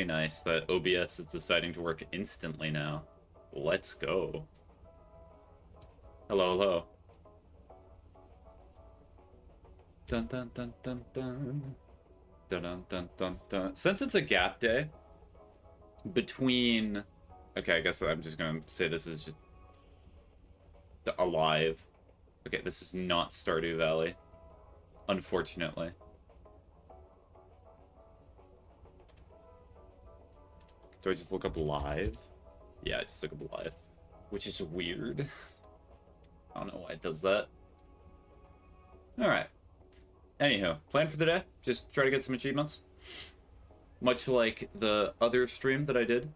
nice that OBS is deciding to work instantly now. Let's go. Hello, hello. Dun dun dun dun dun. Dun dun dun dun dun. Since it's a gap day between... Okay, I guess I'm just gonna say this is just alive. Okay, this is not Stardew Valley, unfortunately. Do I just look up live? Yeah, I just look up live, which is weird. I don't know why it does that. Alright. Anywho, plan for the day, just try to get some achievements. Much like the other stream that I did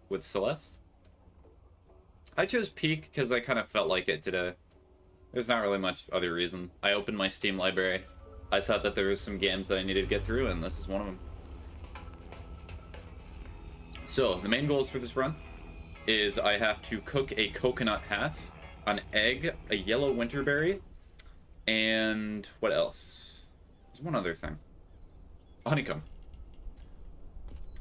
with Celeste. I chose Peak because I kind of felt like it today. There's not really much other reason. I opened my Steam library. I saw that there was some games that I needed to get through, and this is one of them. So, the main goals for this run is I have to cook a coconut half, an egg, a yellow winterberry, and what else? There's one other thing. A honeycomb.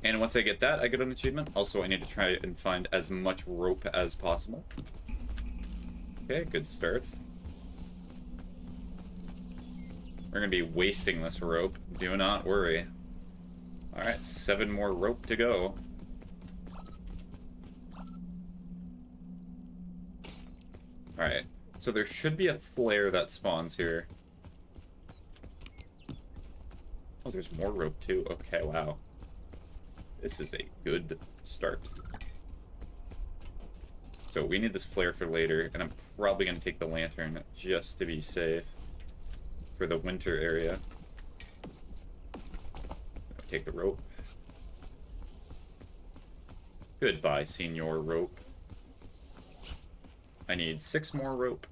And once I get that, I get an achievement. Also, I need to try and find as much rope as possible. Okay, good start. We're going to be wasting this rope. Do not worry. Alright, 7 more rope to go. Alright, so there should be a flare that spawns here. Oh, there's more rope too. Okay, wow. This is a good start. So we need this flare for later, and I'm probably going to take the lantern just to be safe for the winter area. Take the rope. Goodbye, Senior Rope. I need 6 more rope.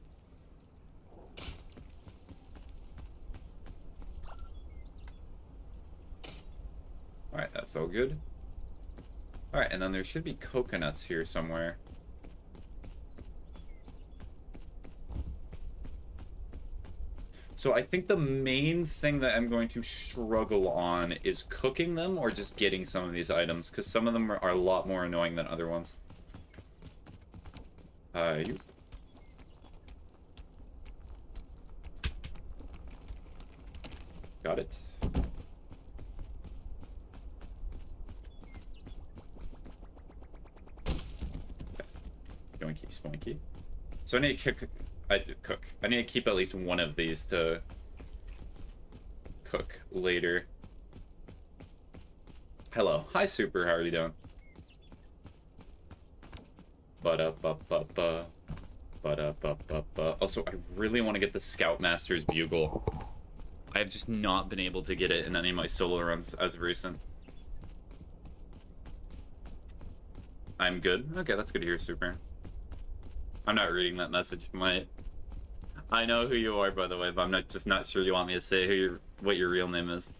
Alright, that's all good. Alright, and then there should be coconuts here somewhere. So I think the main thing that I'm going to struggle on is cooking them or just getting some of these items, because some of them are a lot more annoying than other ones. You. Got it. Yoinky spoinky. So I need to cook. I need to keep at least one of these to cook later. Hello. Hi, Super. How are you doing? Ba-da-ba-ba-ba. Ba-da-ba-ba-ba. Also, I really want to get the Scoutmaster's Bugle. I have just not been able to get it in any of my solo runs as of recent. I'm good? Okay, that's good to hear, Super. I'm not reading that message. I know who you are, by the way, but I'm just not sure you want me to say what your real name is.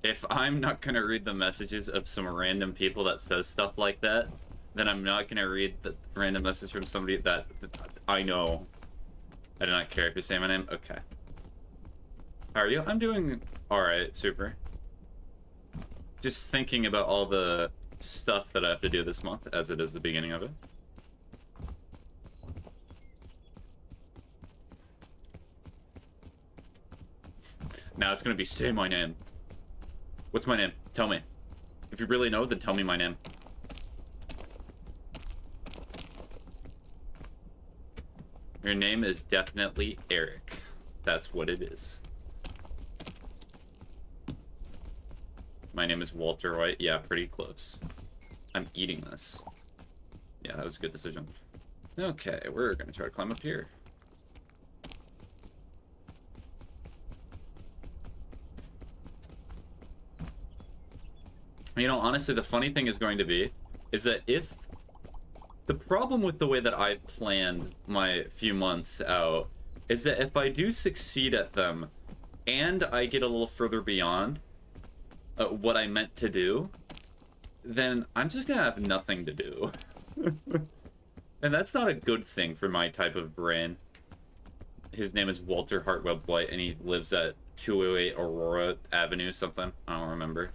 If I'm not gonna read the messages of some random people that says stuff like that, then I'm not gonna read the random message from somebody that I know. I do not care if you say my name. Okay. How are you? I'm doing alright, Super. Just thinking about all the stuff that I have to do this month, as it is the beginning of it. Now it's gonna be, say my name. What's my name? Tell me. If you really know, then tell me my name. Your name is definitely Eric. That's what it is. My name is Walter White. Yeah, pretty close. I'm eating this. Yeah, that was a good decision. Okay, we're gonna try to climb up here. You know, honestly, the funny thing is going to be, is that if... The problem with the way that I've planned my few months out is that if I do succeed at them, and I get a little further beyond what I meant to do, then I'm just gonna have nothing to do. And that's not a good thing for my type of brain. His name is Walter Hartwell Blight, and he lives at 208 Aurora Avenue, something. I don't remember.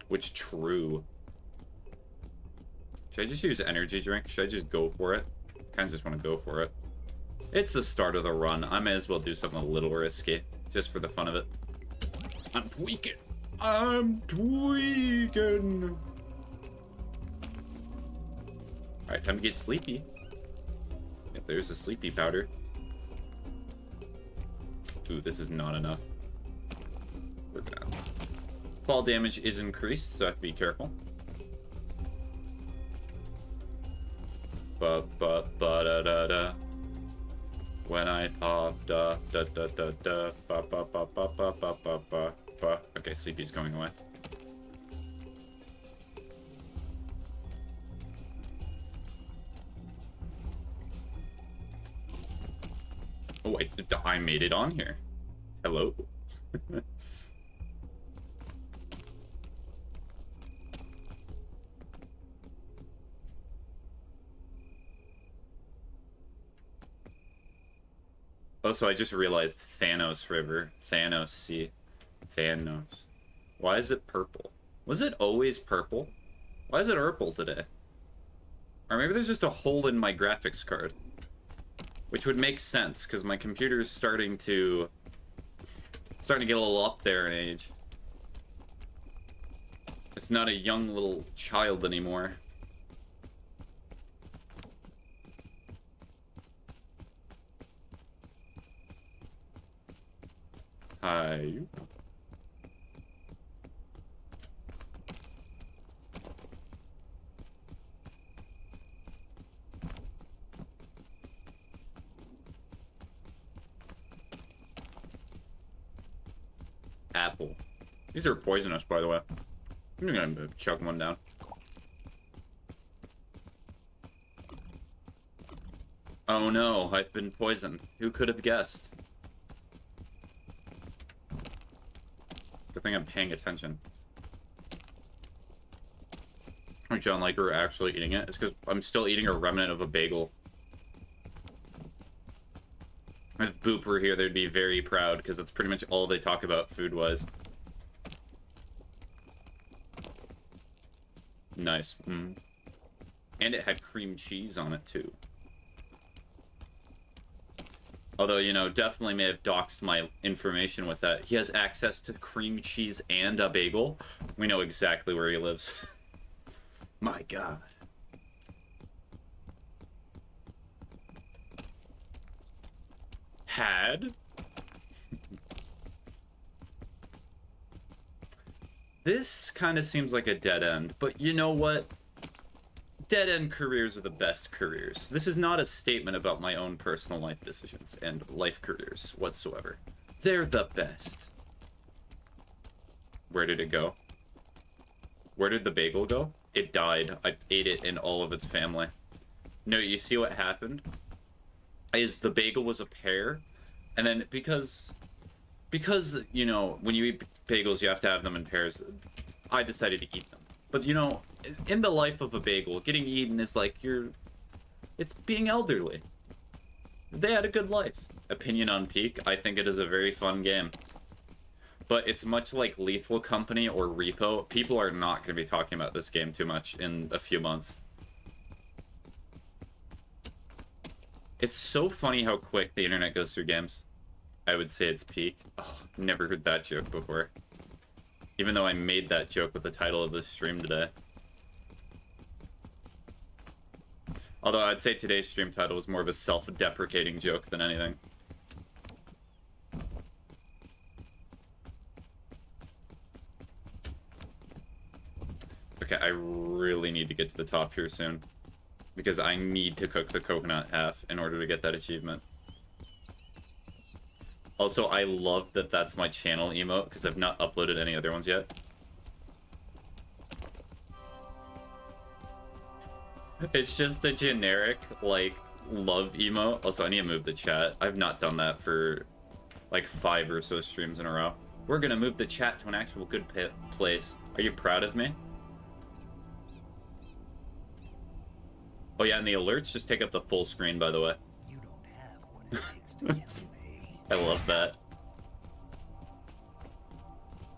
Which, true. Should I just use energy drink? Should I just go for it? Kind of just want to go for it. It's the start of the run. I may as well do something a little risky, just for the fun of it. I'm tweaking. I'm tweaking. Alright, time to get sleepy. Yep, there's a sleepy powder. Ooh, this is not enough. We're gonna... Fall damage is increased, so I have to be careful. Ba-ba-ba-da-da-da. When I pop da da da da da ba ba ba ba ba ba ba ba ba. Okay, sleepy's going away. Oh, I made it on here. Hello. Oh, so I just realized Thanos River. Thanos Sea. Thanos. Why is it purple? Was it always purple? Why is it purple today? Or maybe there's just a hole in my graphics card. Which would make sense, because my computer is starting to get a little up there in age. It's not a young little child anymore. Hi. Apple. These are poisonous, by the way. I'm gonna chuck one down. Oh no, I've been poisoned. Who could have guessed? Good thing I'm paying attention. Like John Liker actually eating it. It's because I'm still eating a remnant of a bagel. If Boop were here, they'd be very proud, because that's pretty much all they talk about food-wise. Nice. Mm. And it had cream cheese on it, too. Although, you know, definitely may have doxed my information with that. He has access to cream cheese and a bagel. We know exactly where he lives. My God. Had. This kind of seems like a dead end, but you know what? Dead end careers are the best careers. This is not a statement about my own personal life decisions and life careers whatsoever. They're the best. Where did it go? Where did the bagel go? It died. I ate it and all of its family. No, you see what happened? Is the bagel was a pear, and then because you know, when you eat bagels you have to have them in pairs, I decided to eat them. But you know, in the life of a bagel, getting eaten is like it's being elderly. They had a good life. Opinion on Peak, I think it is a very fun game. But it's much like Lethal Company or Repo. People are not going to be talking about this game too much in a few months. It's so funny how quick the internet goes through games. I would say it's Peak. Oh, never heard that joke before. Even though I made that joke with the title of this stream today. Although I'd say today's stream title was more of a self-deprecating joke than anything. Okay, I really need to get to the top here soon. Because I need to cook the coconut half in order to get that achievement. Also, I love that that's my channel emote, because I've not uploaded any other ones yet. It's just a generic, like, love emote. Also, I need to move the chat. I've not done that for, like, 5 or so streams in a row. We're gonna move the chat to an actual good place. Are you proud of me? Oh yeah, and the alerts just take up the full screen, by the way. You don't have what it takes to kill me. I love that.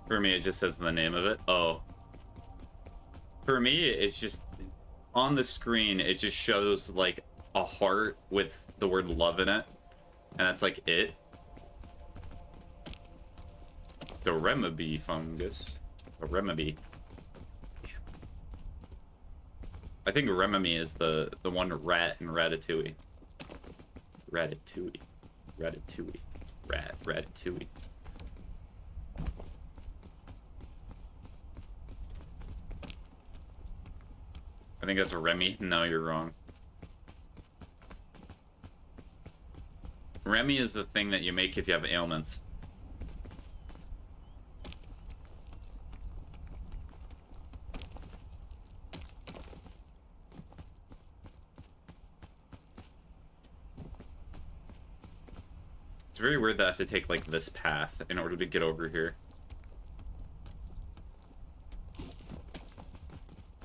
For me, it just says the name of it. Oh. For me, it's just... On the screen, it just shows, like, a heart with the word love in it. And that's, like, it. The Remaby fungus. The Remaby. I think Remamy is the one rat in Ratatouille. Ratatouille. Ratatouille. Ratatouille. I think that's a Remy. No, you're wrong. Remy is the thing that you make if you have ailments. It's very weird that I have to take, like, this path in order to get over here.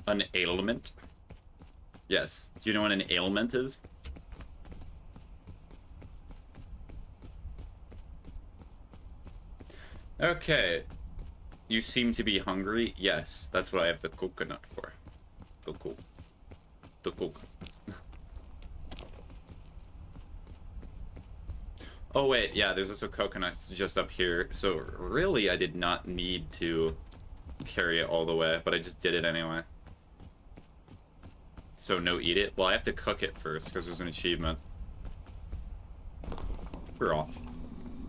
An ailment? Yes. Do you know what an ailment is? Okay. You seem to be hungry? Yes. That's what I have the coconut for. The cook. The cook. Oh wait, yeah, there's also coconuts just up here. So really, I did not need to carry it all the way, but I just did it anyway. So no eat it? Well, I have to cook it first, because there's an achievement. We're off.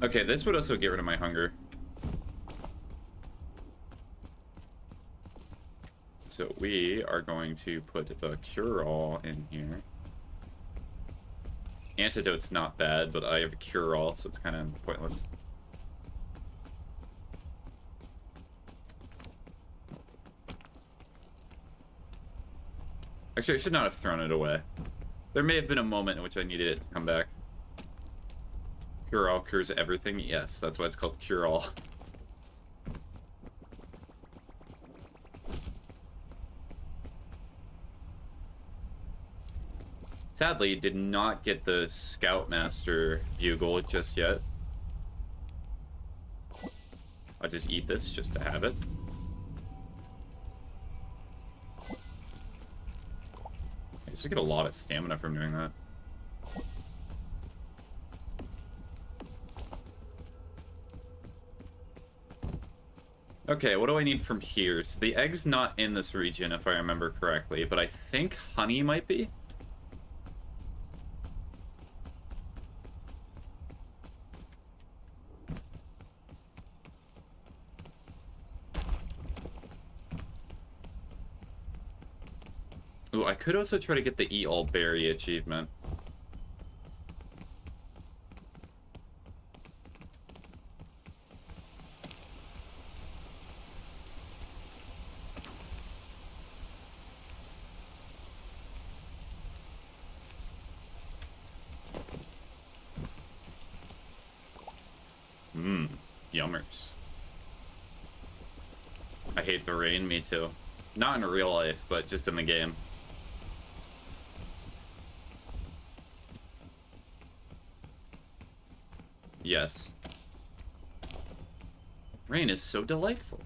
Okay, this would also get rid of my hunger. So we are going to put the cure-all in here. Antidote's not bad, but I have a cure-all, so it's kind of pointless. Actually, I should not have thrown it away. There may have been a moment in which I needed it to come back. Cure-all cures everything? Yes, that's why it's called cure-all. Sadly, did not get the Scoutmaster bugle just yet. I'll just eat this just to have it. I used to get a lot of stamina from doing that. Okay, what do I need from here? So the egg's not in this region, if I remember correctly, but I think honey might be? Ooh, I could also try to get the Eat All Berry achievement. Mmm, yummers. I hate the rain, me too. Not in real life, but just in the game. Yes. Rain is so delightful.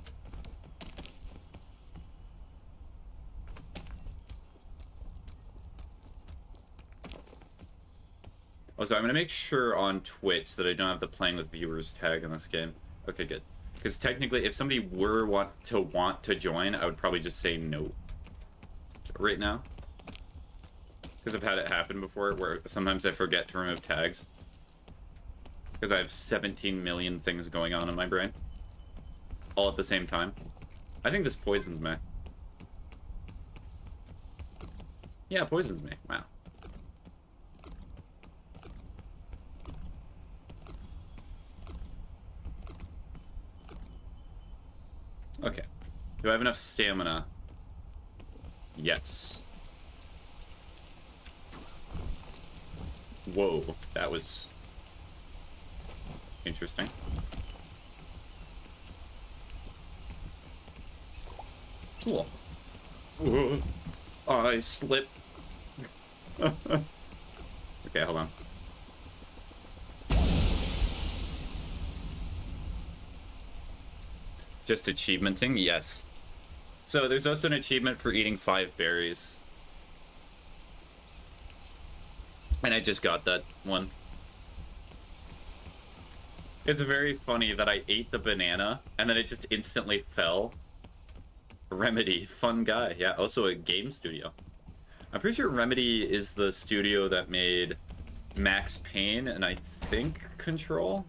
Oh, so I'm gonna make sure on Twitch that I don't have the playing with viewers tag in this game. Okay, good. Because technically, if somebody were want to join, I would probably just say no. Right now. Because I've had it happen before, where sometimes I forget to remove tags. Because I have 17 million things going on in my brain. All at the same time. I think this poisons me. Yeah, it poisons me. Wow. Okay. Do I have enough stamina? Yes. Whoa, that was interesting. Cool. I slipped. Okay, hold on. Just achievementing? Yes. So there's also an achievement for eating 5 berries. And I just got that one. It's very funny that I ate the banana and then it just instantly fell. Remedy, fun guy. Yeah, also a game studio. I'm pretty sure Remedy is the studio that made Max Payne and I think Control.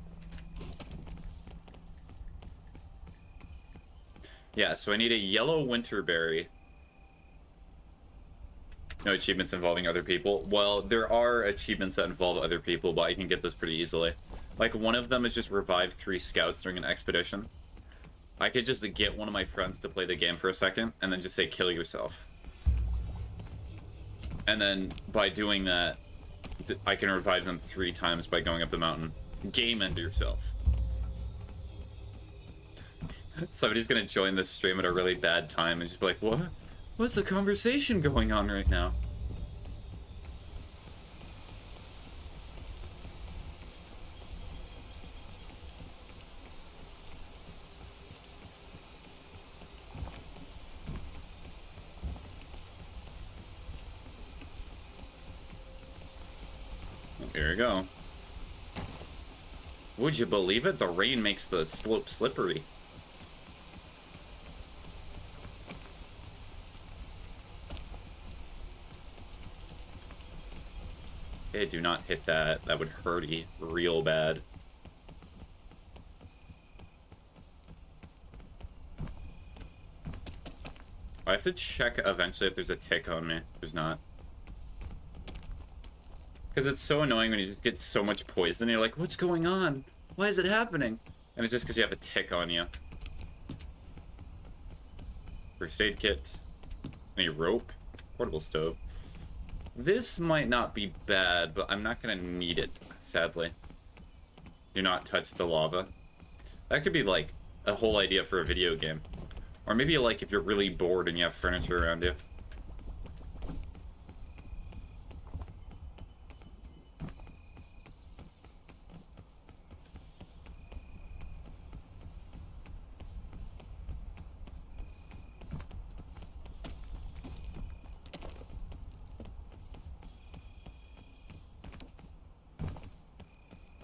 Yeah, so I need a yellow winterberry. No achievements involving other people. Well, there are achievements that involve other people, but I can get those pretty easily. Like, one of them is just revive 3 scouts during an expedition. I could just get one of my friends to play the game for a second, and then just say, kill yourself. And then, by doing that, I can revive them 3 times by going up the mountain. Game end yourself. Somebody's gonna join this stream at a really bad time and just be like, what? What's the conversation going on right now? Here we go. Would you believe it? The rain makes the slope slippery. Okay, do not hit that. That would hurt you real bad. I have to check eventually if there's a tick on me. There's not. Because it's so annoying when you just get so much poison. You're like, what's going on? Why is it happening? And it's just because you have a tick on you. First aid kit. Any rope. Portable stove. This might not be bad, but I'm not going to need it, sadly. Do not touch the lava. That could be, like, a whole idea for a video game. Or maybe, like, if you're really bored and you have furniture around you.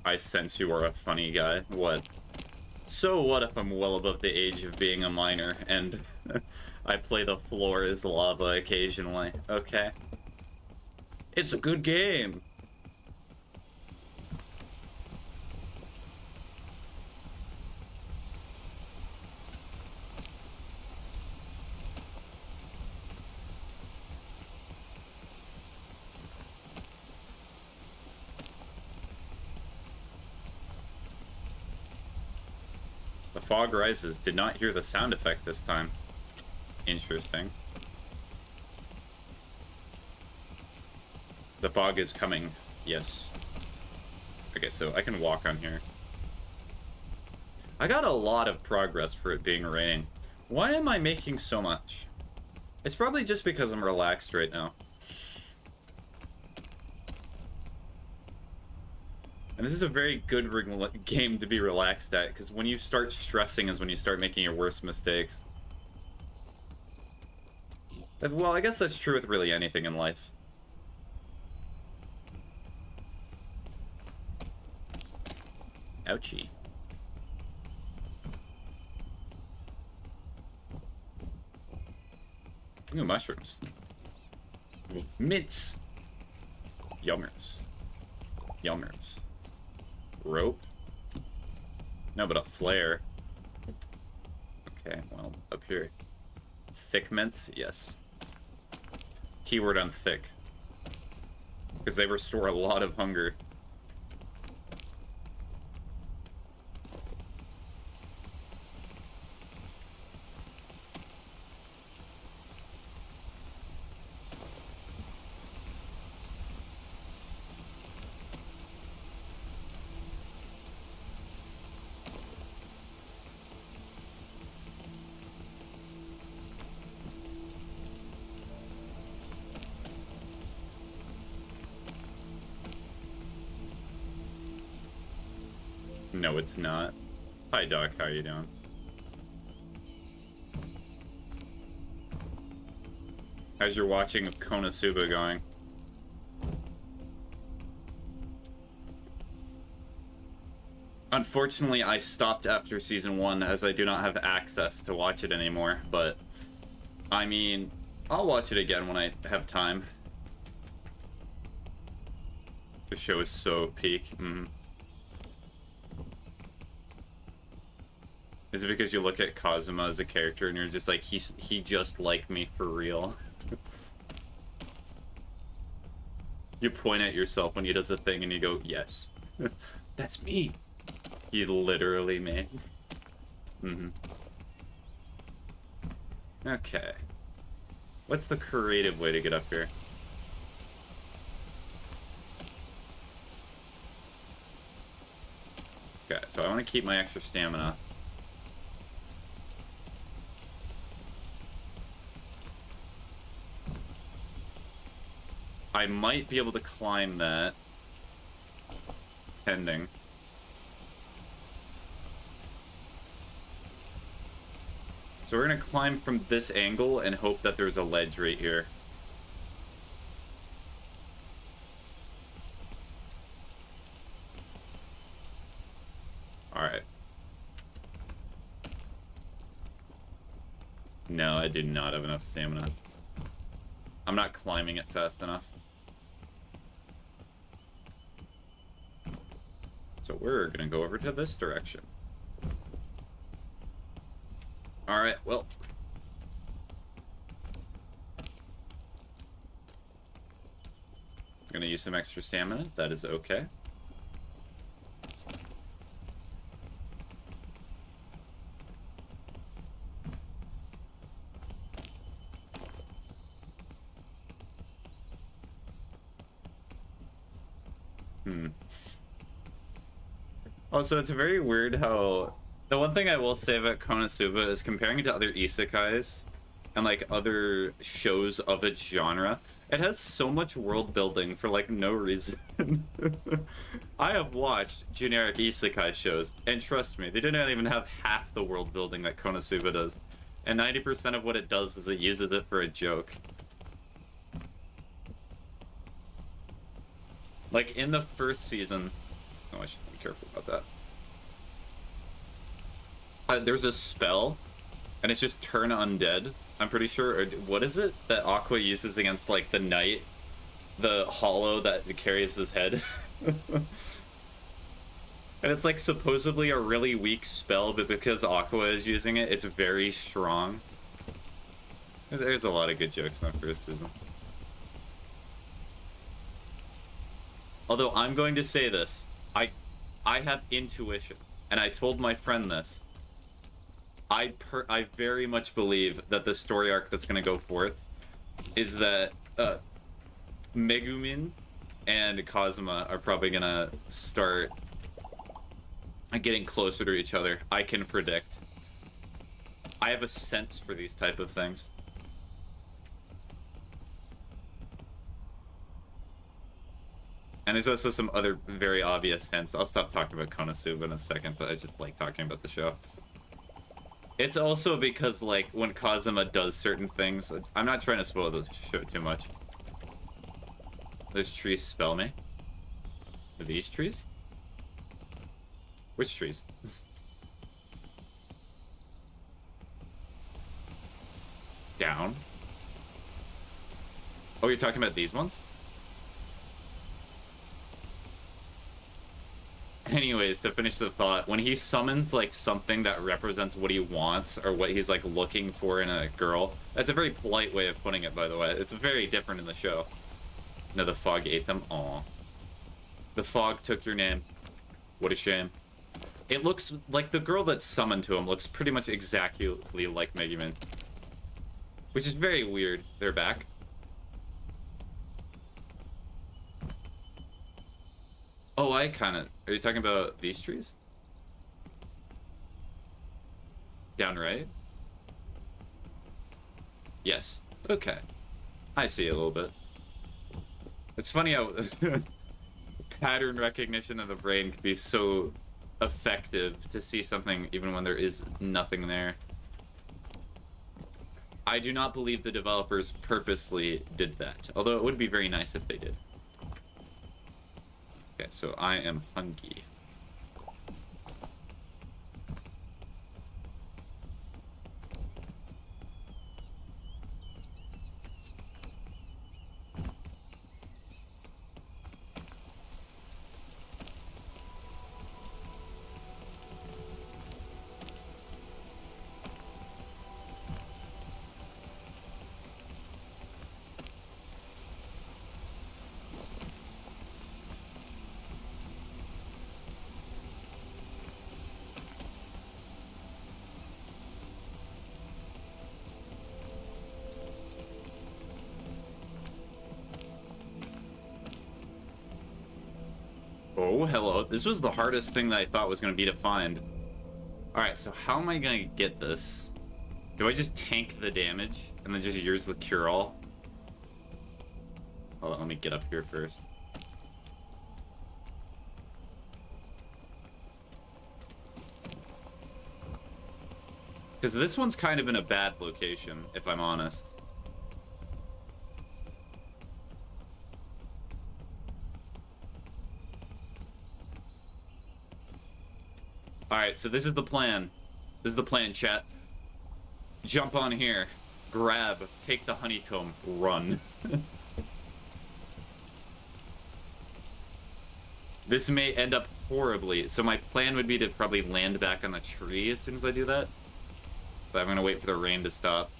I sense you are a funny guy. What? So what if I'm well above the age of being a minor, and I play the floor as lava occasionally? Okay. It's a good game! The fog rises. Did not hear the sound effect this time. Interesting. The fog is coming. Yes. Okay, so I can walk on here. I got a lot of progress for it being raining. Why am I making so much? It's probably just because I'm relaxed right now. And this is a very good game to be relaxed at, because when you start stressing is when you start making your worst mistakes. Well, I guess that's true with really anything in life. Ouchie. Ooh, mushrooms. Mints. Yummers. Yummers. Rope? No, but a flare. Okay, well, up here. Thick mints? Yes. Keyword on thick. Because they restore a lot of hunger. No, it's not. Hi, Doc. How you doing? How's your watching of Konosuba going? Unfortunately, I stopped after season 1 as I do not have access to watch it anymore, but I mean, I'll watch it again when I have time. The show is so peak. Is it because you look at Kazuma as a character and you're just like, he just like me for real? You point at yourself when he does a thing and you go, yes. That's me. You literally me. Okay. What's the creative way to get up here? Okay, so I want to keep my extra stamina. I might be able to climb that. Pending. So we're gonna climb from this angle and hope that there's a ledge right here. Alright. No, I do not have enough stamina. I'm not climbing it fast enough. So we're gonna go over to this direction. Alright, well. I'm gonna use some extra stamina. That is okay. Also, it's very weird how... The one thing I will say about Konosuba is comparing it to other isekais and, like, other shows of its genre, it has so much world building for, like, no reason. I have watched generic isekai shows, and trust me, they do not even have half the world building that Konosuba does. And 90% of what it does is it uses it for a joke. Like, in the first season... Oh, I should be careful about that. There's a spell, and it's just turn undead, I'm pretty sure. Or what is it that Aqua uses against, like, the knight? The hollow that carries his head? And it's, like, supposedly a really weak spell, but because Aqua is using it, it's very strong. There's a lot of good jokes in the first season. Although, I'm going to say this. I have intuition, and I told my friend this. I very much believe that the story arc that's going to go forth is that Megumin and Kazuma are probably going to start getting closer to each other. I can predict. I have a sense for these type of things. And there's also some other very obvious hints. I'll stop talking about Konosuba in a second, but I just like talking about the show. It's also because, like, when Kazuma does certain things... I'm not trying to spoil the show too much. Those trees spell me. Are these trees? Which trees? Down. Oh, you're talking about these ones? Anyways, to finish the thought, when he summons, like, something that represents what he wants, or what he's, like, looking for in a girl, that's a very polite way of putting it, by the way. It's very different in the show. No, the fog ate them. Aw. The fog took your name. What a shame. It looks like the girl that's summoned to him looks pretty much exactly like Megumin. Which is very weird. They're back. Oh, I kind of... Are you talking about these trees? Down right? Yes. Okay. I see a little bit. It's funny how pattern recognition of the brain can be so effective to see something even when there is nothing there. I do not believe the developers purposely did that, although it would be very nice if they did. Okay, so I am hungry. Oh, hello. This was the hardest thing that I thought was going to be to find. Alright, so how am I going to get this? Do I just tank the damage and then just use the cure-all? Hold on, let me get up here first. Because this one's kind of in a bad location, if I'm honest. Alright, so this is the plan. This is the plan, chat. Jump on here. Grab. Take the honeycomb. Run. This may end up horribly. So my plan would be to probably land back on the tree as soon as I do that. But I'm going to wait for the rain to stop.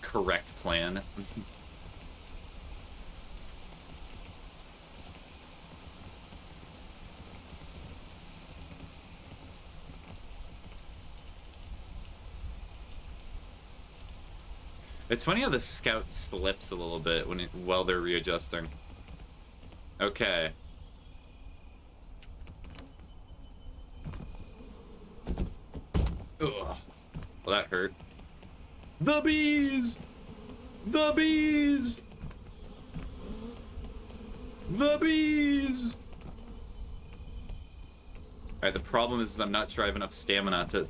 Correct plan. It's funny how the scout slips a little bit while they're readjusting. Okay. Ugh. Well, that hurt. The bees! The bees! The bees! Alright, the problem is I'm not sure I have enough stamina to...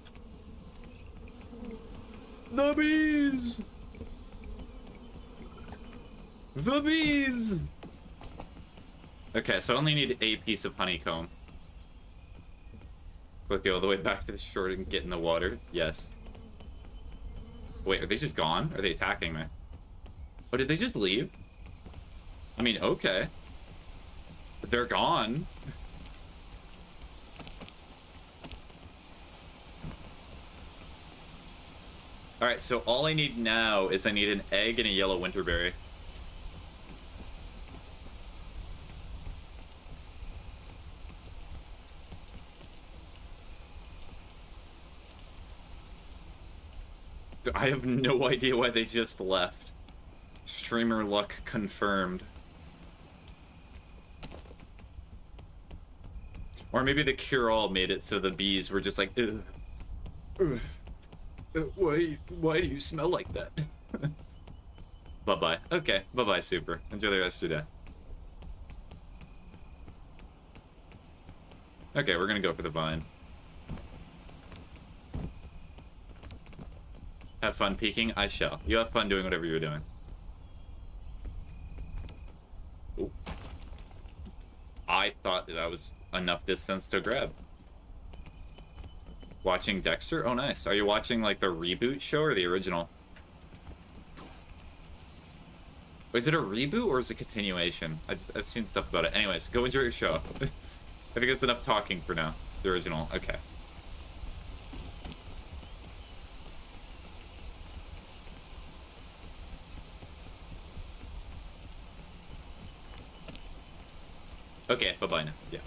The bees! The bees! Okay, so I only need a piece of honeycomb. Click all the way back to the shore and get in the water. Yes. Wait, are they just gone? Are they attacking me? Oh, did they just leave? I mean, okay. They're gone. Alright, so all I need now is I need an egg and a yellow winterberry. I have no idea why they just left. Streamer luck confirmed. Or maybe the cure-all made it so the bees were just like, ugh. Why do you smell like that? Bye-bye. Okay, bye-bye, Super. Enjoy the rest of your day. Okay, we're gonna go for the vine. Have fun peeking? I shall. You have fun doing whatever you're doing. Ooh. I thought that was enough distance to grab. Watching Dexter? Oh, nice. Are you watching, like, the reboot show or the original? Is it a reboot or is it a continuation? I've seen stuff about it. Anyways, go enjoy your show. I think that's enough talking for now. The original. Okay. Okay, bye-bye now. Yeah.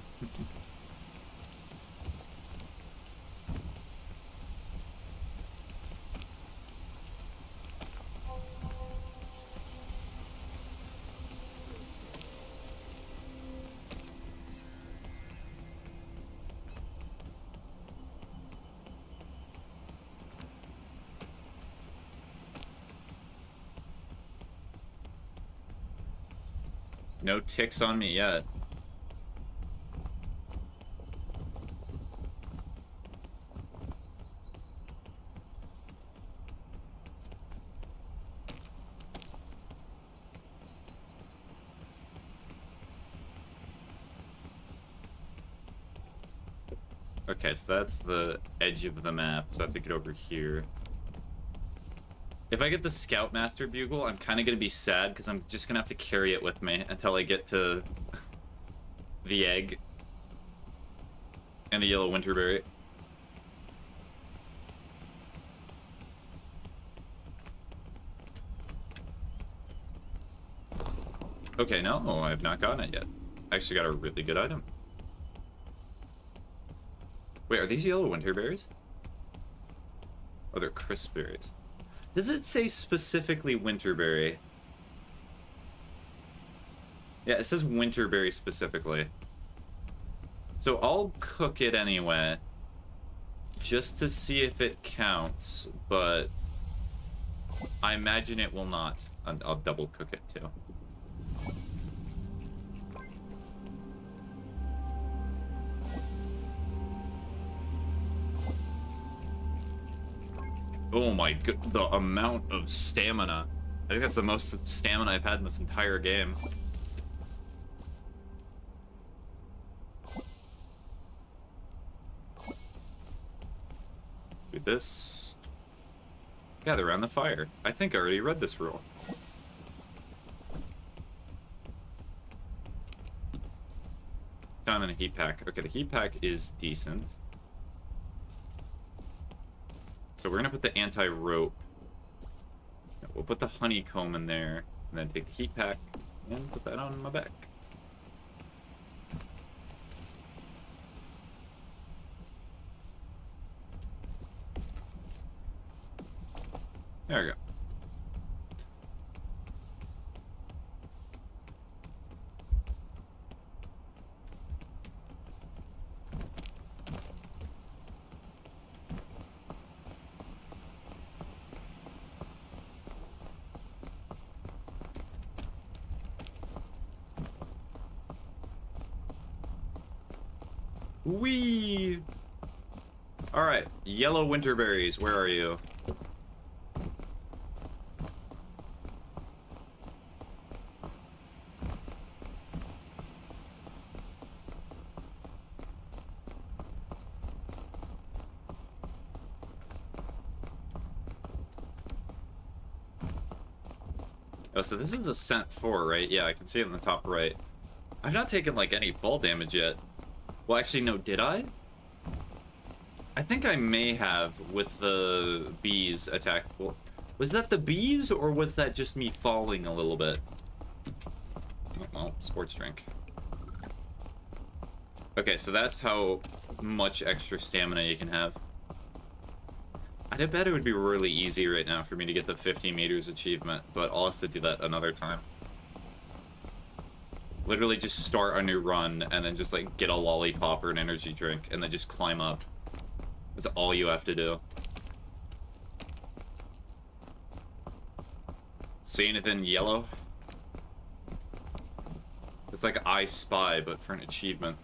No ticks on me yet. Okay, so that's the edge of the map, so I have to get over here. If I get the Scoutmaster Bugle, I'm kind of going to be sad, because I'm just going to have to carry it with me until I get to the egg and the yellow winterberry. Okay, no, I have not gotten it yet. I actually got a really good item. Wait, are these yellow winterberries? Oh, they're crisp berries. Does it say specifically winterberry? Yeah, it says winterberry specifically. So I'll cook it anyway, just to see if it counts, but I imagine it will not. I'll double cook it too. Oh my god, the amount of stamina. I think that's the most stamina I've had in this entire game. Do this. Gather around the fire. I think I already read this rule. Down in a heat pack. Okay, the heat pack is decent. So we're gonna put the anti-rope. We'll put the honeycomb in there, and then take the heat pack and put that on my back. There we go. Whee! Alright, yellow winterberries, where are you? Oh, so this is Ascent 4, right? Yeah, I can see it in the top right. I've not taken, like, any fall damage yet. Well, actually, no, did I? I think I may have with the bees attack. Well, was that the bees, or was that just me falling a little bit? Oh, well, sports drink. Okay, so that's how much extra stamina you can have. I bet it would be really easy right now for me to get the 50 meters achievement, but I'll have to do that another time. Literally just start a new run, and then just, like, get a lollipop or an energy drink, and then just climb up. That's all you have to do. See anything yellow? It's like I Spy, but for an achievement.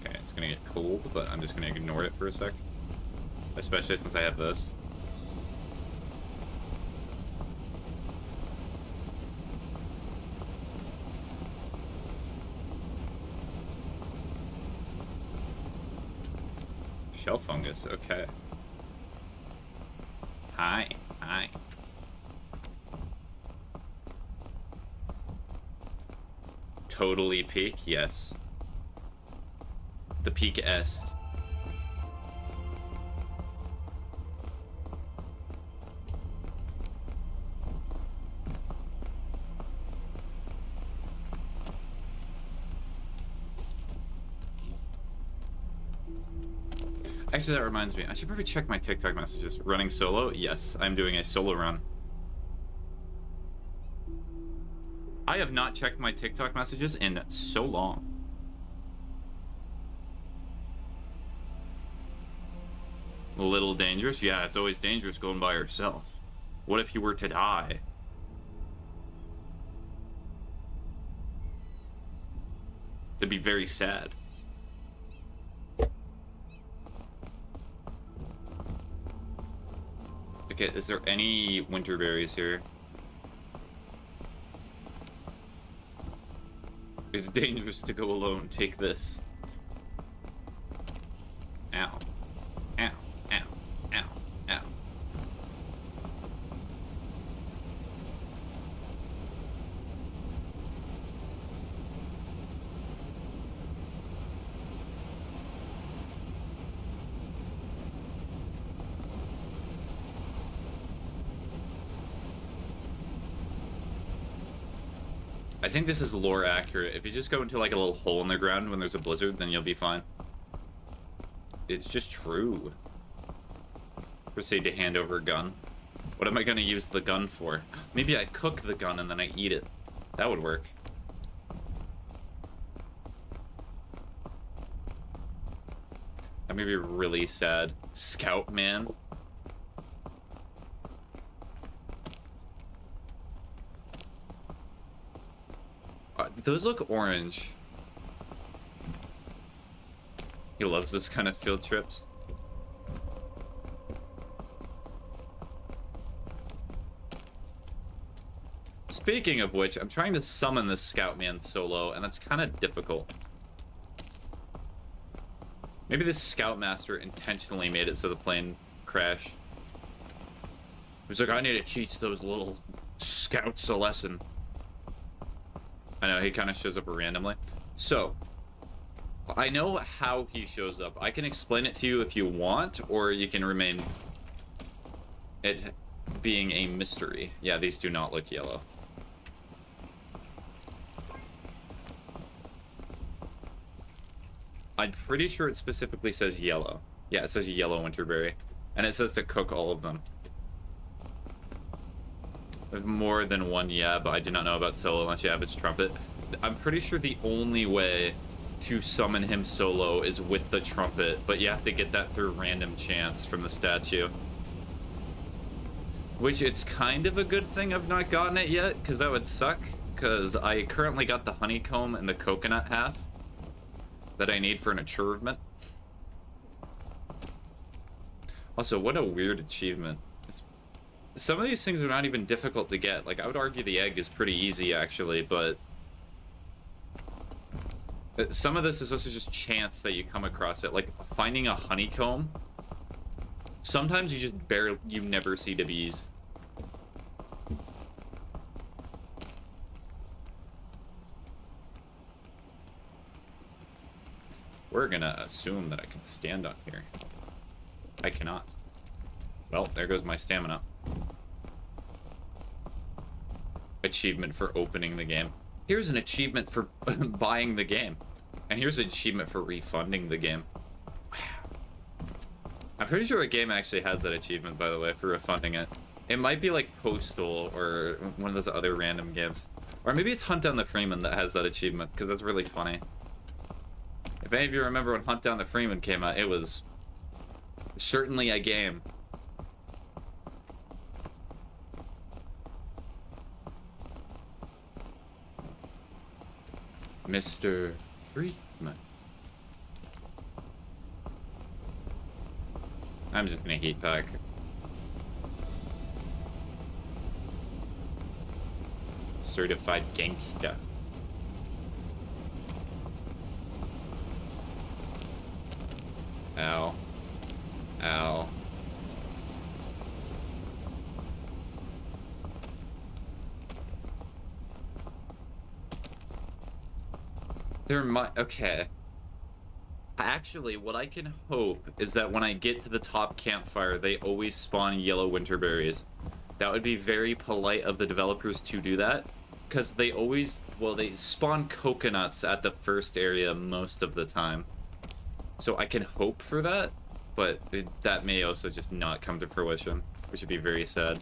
Okay, it's gonna get cold, but I'm just gonna ignore it for a sec. Especially since I have this. Shell fungus, okay. Hi, hi. Totally peak, yes. The peak est. Actually, that reminds me. I should probably check my TikTok messages. Running solo? Yes, I'm doing a solo run. I have not checked my TikTok messages in so long. A little dangerous? Yeah, it's always dangerous going by yourself. What if you were to die? That'd be very sad. Okay, is there any winter berries here? It's dangerous to go alone. Take this. Ow. Ow. Ow. Ow. Ow. I think this is lore accurate. If you just go into like a little hole in the ground when there's a blizzard, then you'll be fine. It's just true. Proceed to hand over a gun. What am I going to use the gun for? Maybe I cook the gun and then I eat it. That would work. That may be really sad. Scout man. Those look orange. He loves this kind of field trips. Speaking of which, I'm trying to summon this scout man solo, and that's kind of difficult. Maybe this scoutmaster intentionally made it so the plane crashed. He's like, I need to teach those little scouts a lesson. I know, he kind of shows up randomly. So, I know how he shows up. I can explain it to you if you want, or you can remain it being a mystery. Yeah, these do not look yellow. I'm pretty sure it specifically says yellow. Yeah, it says yellow winterberry. And it says to cook all of them. There's more than one, yeah, but I do not know about solo unless you have its trumpet. I'm pretty sure the only way to summon him solo is with the trumpet, but you have to get that through random chance from the statue. Which it's kind of a good thing I've not gotten it yet, because that would suck, because I currently got the honeycomb and the coconut half that I need for an achievement. Also, what a weird achievement. Some of these things are not even difficult to get. Like, I would argue the egg is pretty easy, actually, but some of this is also just chance that you come across it. Like, finding a honeycomb. Sometimes you never see the bees. We're gonna assume that I can stand on here. I cannot. Well, there goes my stamina. Achievement for opening the game. Here's an achievement for buying the game. And here's an achievement for refunding the game. Wow. I'm pretty sure a game actually has that achievement, by the way, for refunding it. It might be like Postal or one of those other random games. Or maybe it's Hunt Down the Freeman that has that achievement, because that's really funny. If any of you remember when Hunt Down the Freeman came out, it was certainly a game. Mr. Freeman. I'm just gonna heat pack. Certified gangsta. Ow. Ow. There might... Okay. Actually, what I can hope is that when I get to the top campfire, they always spawn yellow winterberries. That would be very polite of the developers to do that. Because they always... Well, they spawn coconuts at the first area most of the time. So I can hope for that, but that may also just not come to fruition, which would be very sad.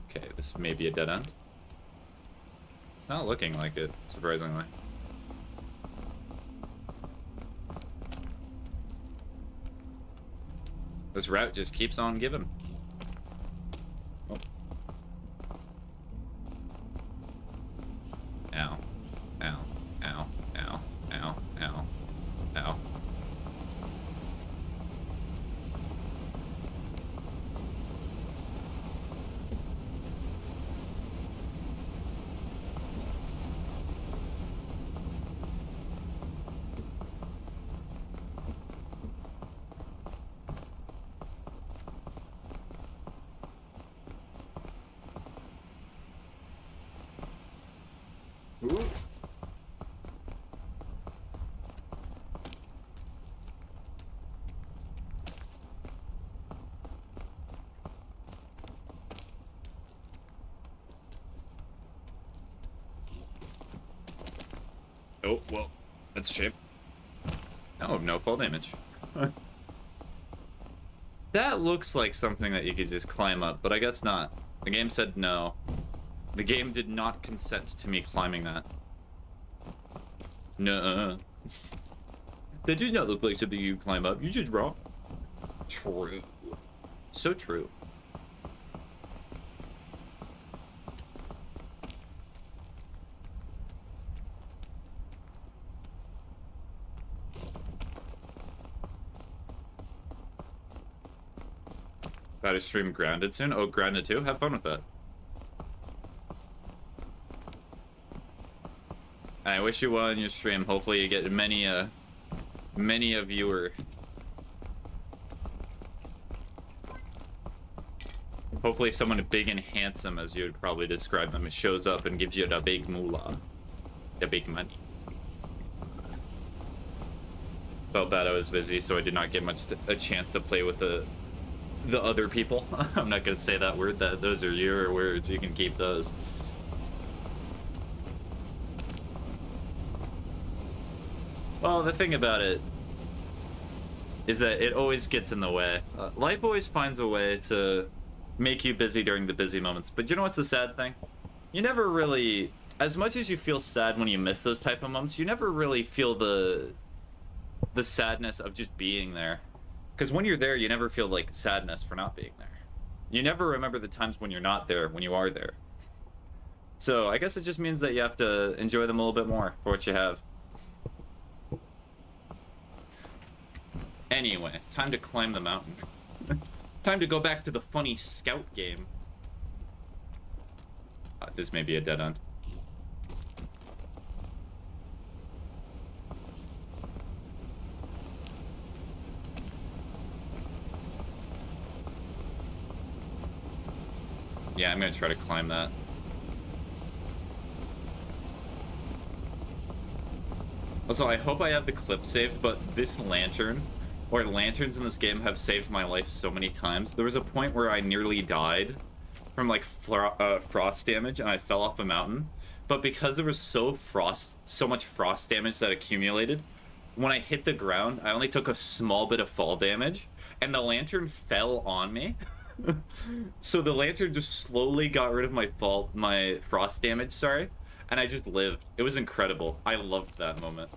Okay, this may be a dead end. It's not looking like it, surprisingly. This route just keeps on giving. Oh. Ow. Ow. Ow. Ow. Ow. Ow. Ow. Ooh. Oh, well, that's a shame. Oh, no fall damage. That looks like something that you could just climb up, but I guess not. The game said no. The game did not consent to me climbing that. Nuh-uh. That does not look like something you climb up. You just wrong. True. So true. About to stream Grounded soon? Oh, Grounded 2? Have fun with that. I wish you well on your stream. Hopefully you get many a viewer. Hopefully someone big and handsome, as you would probably describe them, shows up and gives you the big moolah. The big money. Felt bad I was busy, so I did not get a chance to play with the other people. I'm not gonna say that word. Those are your words. You can keep those. Well, the thing about it is that it always gets in the way. Life always finds a way to make you busy during the busy moments. But you know what's the sad thing? You never really, as much as you feel sad when you miss those type of moments, you never really feel the sadness of just being there. Because when you're there, you never feel like sadness for not being there. You never remember the times when you're not there, when you are there. So I guess it just means that you have to enjoy them a little bit more for what you have. Anyway, time to climb the mountain. Time to go back to the funny scout game. This may be a dead end. Yeah, I'm gonna try to climb that. Also, I hope I have the clip saved, but this lantern, or lanterns in this game, have saved my life so many times. There was a point where I nearly died from like frost damage, and I fell off a mountain. But because there was so much frost damage that accumulated, when I hit the ground, I only took a small bit of fall damage, and the lantern fell on me. So the lantern just slowly got rid of my frost damage, sorry, and I just lived. It was incredible. I loved that moment.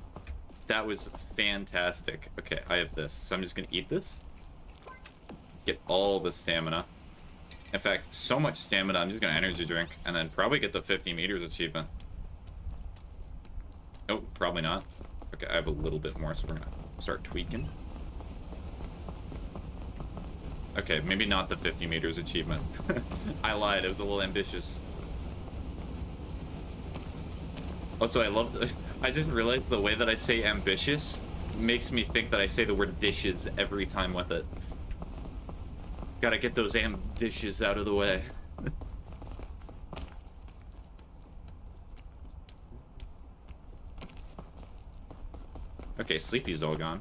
That was fantastic. Okay, I have this, so I'm just gonna eat this. Get all the stamina. In fact, so much stamina, I'm just gonna energy drink, and then probably get the 50 meters achievement. Nope, probably not. Okay, I have a little bit more, so we're gonna start tweaking. Okay, maybe not the 50 meters achievement. I lied, it was a little ambitious. Also, I just realized the way that I say ambitious makes me think that I say the word dishes every time with it. Gotta get those dishes out of the way. Okay, Sleepy's all gone.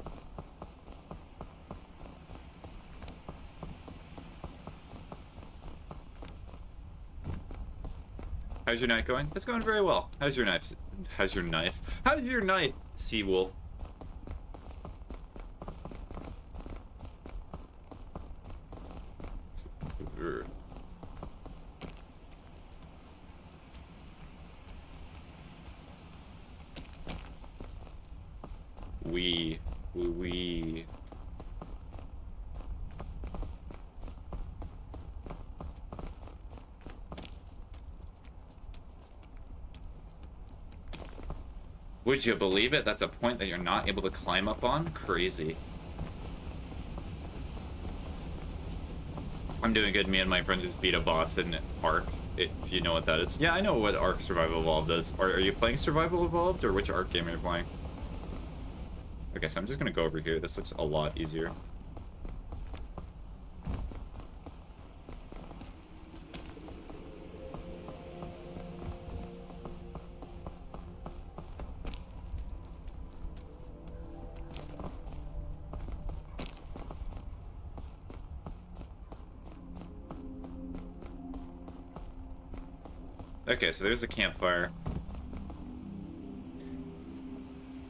How's your night going? It's going very well. How's your knife? How's your knife? How's your knife, Seawolf? We. Would you believe it? That's a point that you're not able to climb up on? Crazy. I'm doing good. Me and my friend just beat a boss in Ark, if you know what that is. Yeah, I know what Ark Survival Evolved is. Are you playing Survival Evolved, or which Ark game are you playing? Okay, so I'm just gonna go over here. This looks a lot easier. Okay, so there's a campfire.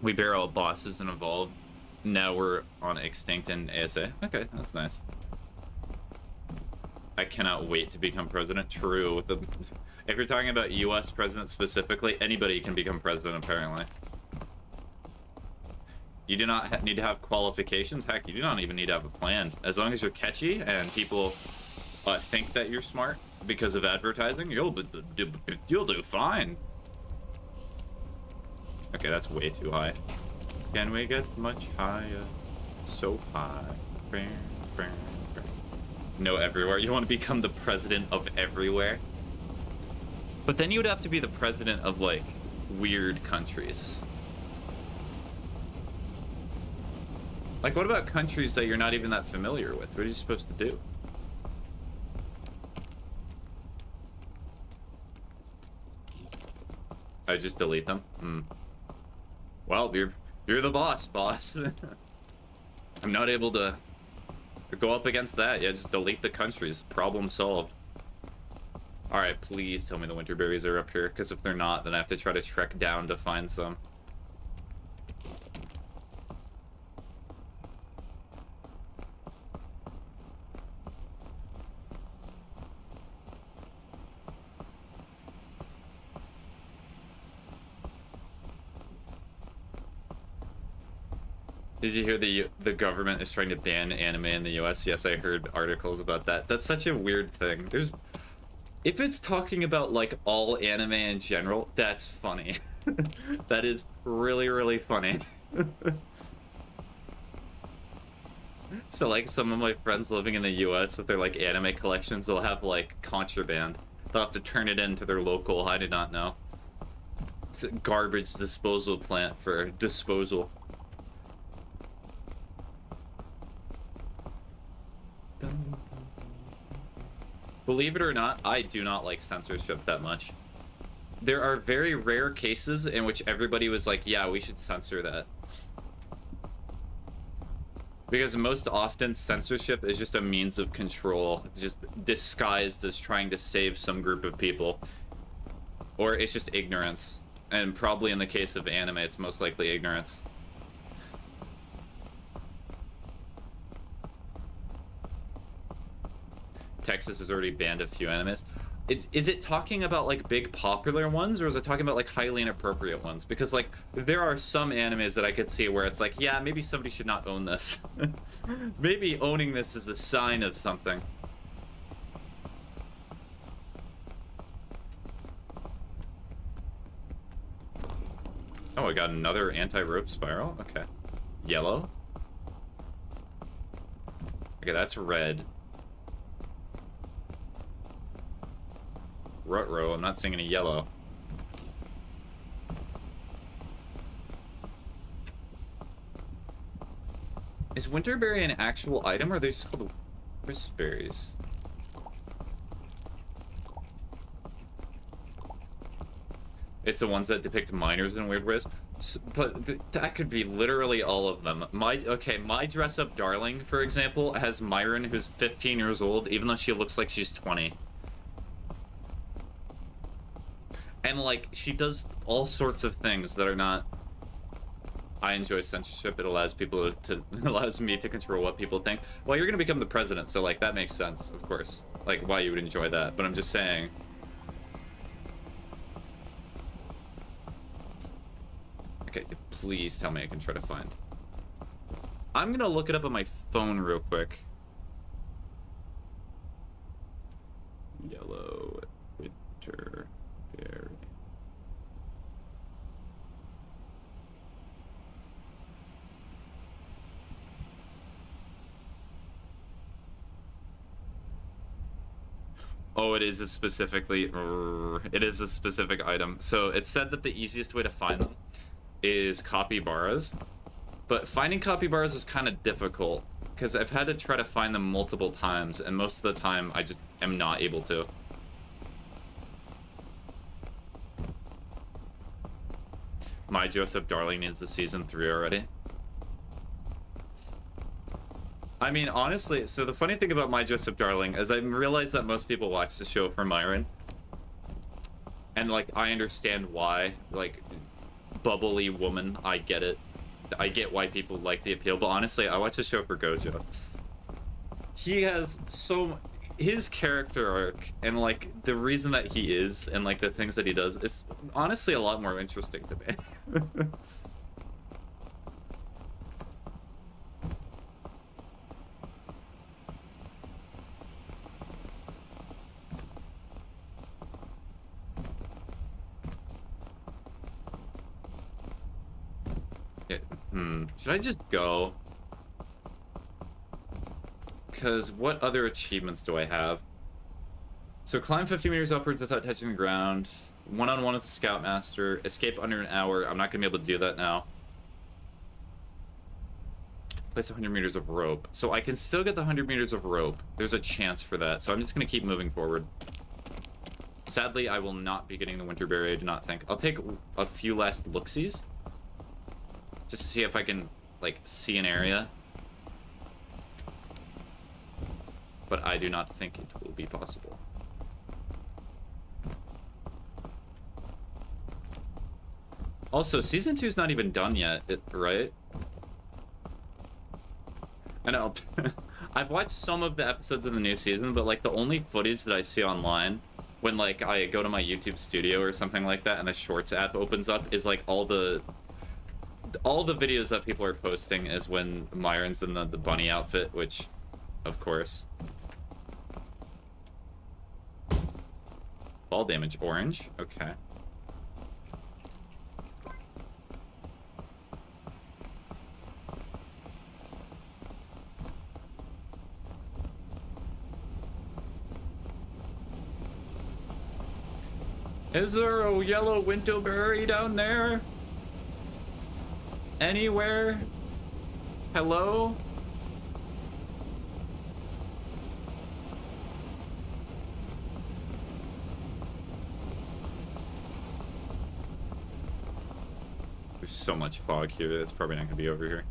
We barrel bosses and evolve. Now we're on Extinct and ASA. Okay, that's nice. I cannot wait to become president. True. If you're talking about US president specifically, anybody can become president, apparently. You do not need to have qualifications. Heck, you do not even need to have a plan. As long as you're catchy and people think that you're smart because of advertising, you'll do fine. Okay, that's way too high. Can we get much higher? So high. No, everywhere. You want to become the president of everywhere? But then you would have to be the president of, like, weird countries. Like, what about countries that you're not even that familiar with? What are you supposed to do? I just delete them? Hmm. Well, you're the boss. I'm not able to go up against that. Yeah, just delete the countries. Problem solved. Alright, please tell me the winter berries are up here, because if they're not, then I have to try to trek down to find some. Did you hear the government is trying to ban anime in the US? Yes, I heard articles about that. That's such a weird thing. If it's talking about, like, all anime in general, that's funny. That is really, really funny. So, like, some of my friends living in the US with their, like, anime collections, they'll have, like, contraband. They'll have to turn it into their local, I did not know. It's a garbage disposal plant for disposal. Believe it or not, I do not like censorship that much. There are very rare cases in which everybody was like, yeah, we should censor that. Because most often, censorship is just a means of control. It's just disguised as trying to save some group of people. Or it's just ignorance. And probably in the case of anime, it's most likely ignorance. Texas has already banned a few animes. Is it talking about, like, big popular ones, or is it talking about, like, highly inappropriate ones? Because, like, there are some animes that I could see where it's like, yeah, maybe somebody should not own this. Maybe owning this is a sign of something. Oh, I got another anti-rope spiral? Okay. Yellow? Okay, that's red. Ruh-roh, I'm not seeing any yellow. Is winterberry an actual item, or are they just called wispberries? It's the ones that depict miners in weird ways. But that could be literally all of them. My dress-up darling, for example, has Myron, who's 15 years old, even though she looks like she's 20. And, like, she does all sorts of things that are not... I enjoy censorship. It allows people to... allows me to control what people think. Well, you're gonna become the president, so, like, that makes sense, of course. Like, why you would enjoy that. But I'm just saying... Okay, please tell me I can try to find... I'm gonna look it up on my phone real quick. Yellow winter... berry. Oh, it is a specific item. So it said that the easiest way to find them is capybaras, but finding capybaras is kind of difficult because I've had to try to find them multiple times, and most of the time I just am not able to. My Joseph Darling needs the season 3 already. I mean, honestly, so the funny thing about My Joseph Darling is I realize that most people watch the show for Myron. And, like, I understand why. Like, bubbly woman, I get it. I get why people like the appeal, but honestly, I watch the show for Gojo. He has so... His character arc, and, like, the reason that he is, and, like, the things that he does, is honestly a lot more interesting to me. Should I just go? Because what other achievements do I have? So climb 50 meters upwards without touching the ground. One-on-one with the Scoutmaster. Escape under an hour. I'm not going to be able to do that now. Place 100 meters of rope. So I can still get the 100 meters of rope. There's a chance for that. So I'm just going to keep moving forward. Sadly, I will not be getting the Winter Berry, I do not think. I'll take a few last look-sees. Just to see if I can, like, see an area. But I do not think it will be possible. Also, Season 2 is not even done yet, right? I know. I've watched some of the episodes of the new season, but, like, the only footage that I see online when, like, I go to my YouTube studio or something like that and the Shorts app opens up is, like, all the videos that people are posting is when Myron's in the bunny outfit, which, of course. Ball damage, orange. Okay. Is there a yellow Winterberry down there? Anywhere? Hello? There's so much fog here, that's probably not gonna be over here.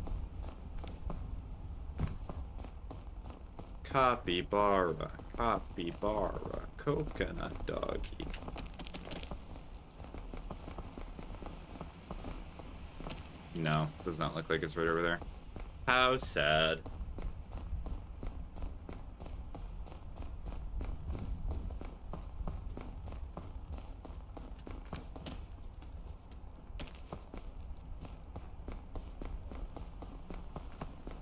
Capybara, capybara, coconut doggy. No, does not look like it's right over there. How sad.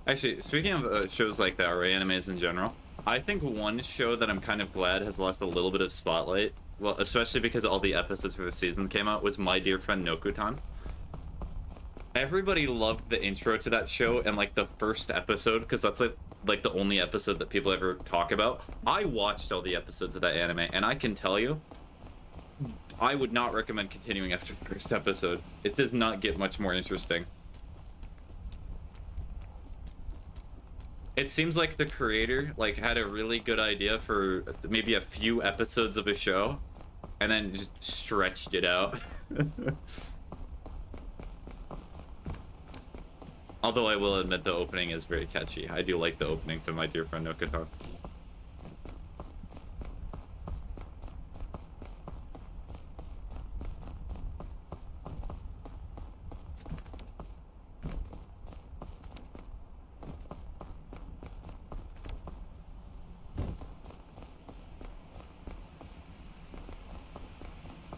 Actually, speaking of shows like that, or animes in general, I think one show that I'm kind of glad has lost a little bit of spotlight, well, especially because all the episodes for the season came out, was My Dear Friend Nokutan. Everybody loved the intro to that show and, like, the first episode, because that's, like the only episode that people ever talk about. I watched all the episodes of that anime, and I can tell you, I would not recommend continuing after the first episode. It does not get much more interesting. It seems like the creator, like, had a really good idea for maybe a few episodes of a show, and then just stretched it out. Although I will admit the opening is very catchy. I do like the opening to My Dear Friend Nokutan.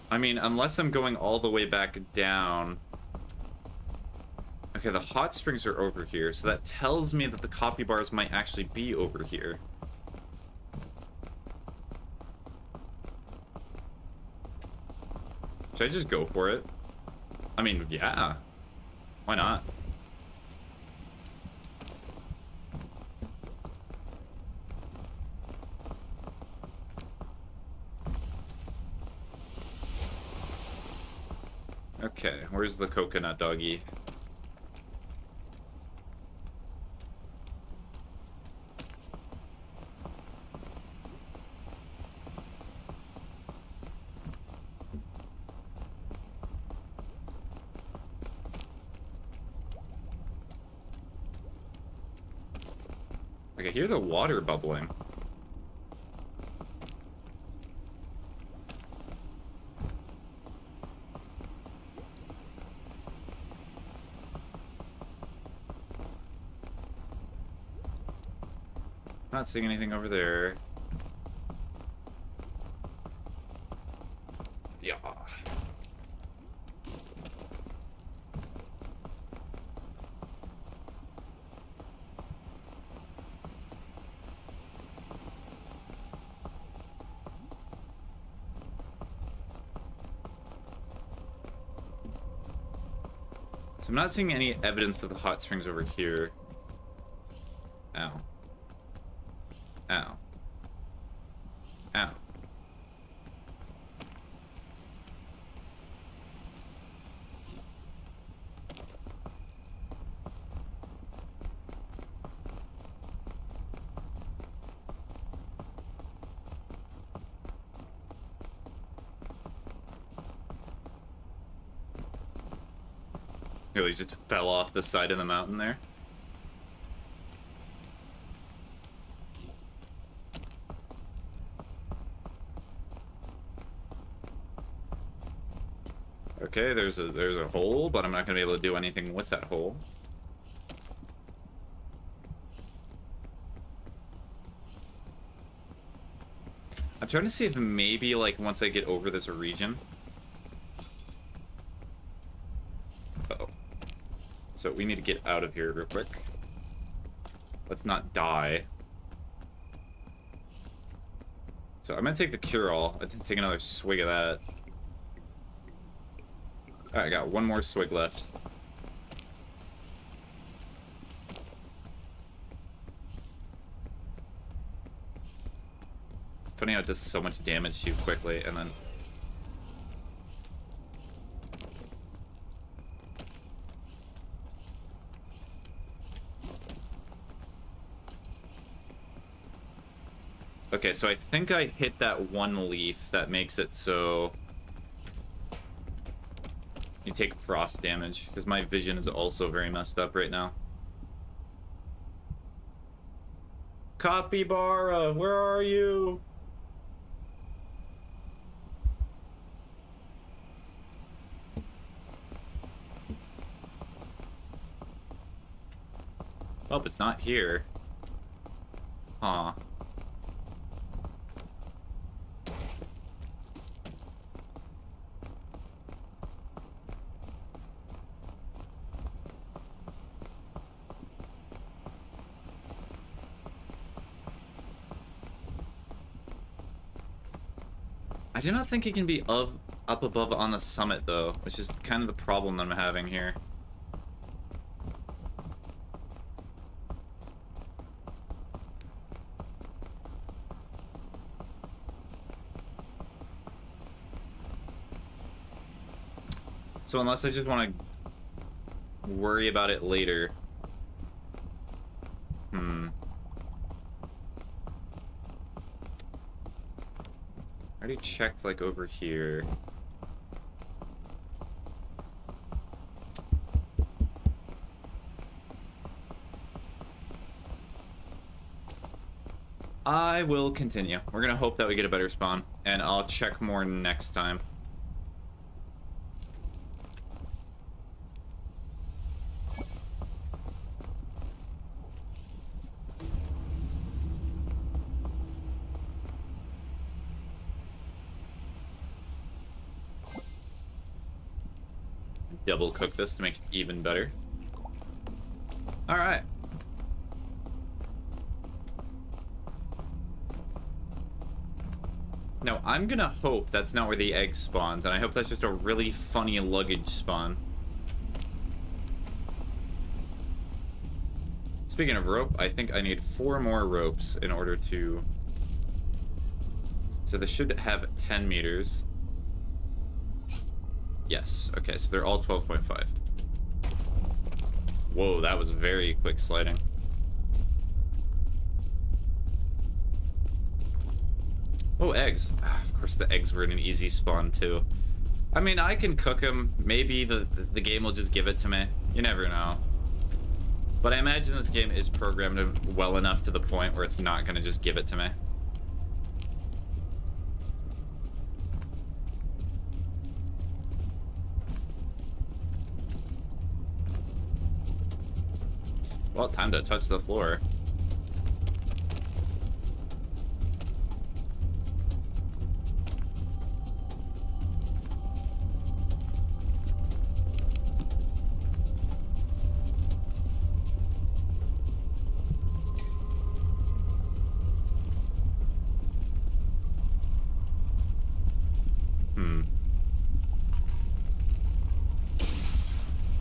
I mean, unless I'm going all the way back down... Okay, the hot springs are over here, so that tells me that the capybaras might actually be over here. Should I just go for it? I mean, yeah. Why not? Okay, where's the coconut doggy? I can hear the water bubbling. Not seeing anything over there. Yeah. So I'm not seeing any evidence of the hot springs over here. Ow. Ow. Ow. Really just fell off the side of the mountain there. Okay, there's a hole, but I'm not gonna be able to do anything with that hole. I'm trying to see if maybe, like, once I get over this region. Uh-oh. So we need to get out of here real quick. Let's not die. So I'm gonna take the cure-all. I'm gonna take another swig of that. Alright, I got one more swig left. Funny how it does so much damage to you quickly, and then... Okay, so I think I hit that one leaf that makes it so... you take frost damage, because my vision is also very messed up right now. Capybara, where are you? Oh, it's not here. Huh. I do not think it can be up above on the summit, though, which is kind of the problem that I'm having here. So unless I just want to worry about it later. I already checked, like, over here. I will continue. We're gonna hope that we get a better spawn, and I'll check more next time. Double cook this to make it even better. All right. No, I'm gonna hope that's not where the egg spawns, and I hope that's just a really funny luggage spawn. Speaking of rope, I think I need 4 more ropes in order to... So this should have 10 meters. Yes, okay, so they're all 12.5. Whoa, that was very quick sliding. Oh, eggs. Of course the eggs were in an easy spawn too. I mean, I can cook them. Maybe the game will just give it to me. You never know. But I imagine this game is programmed well enough to the point where it's not going to just give it to me. Well, time to touch the floor. Hmm.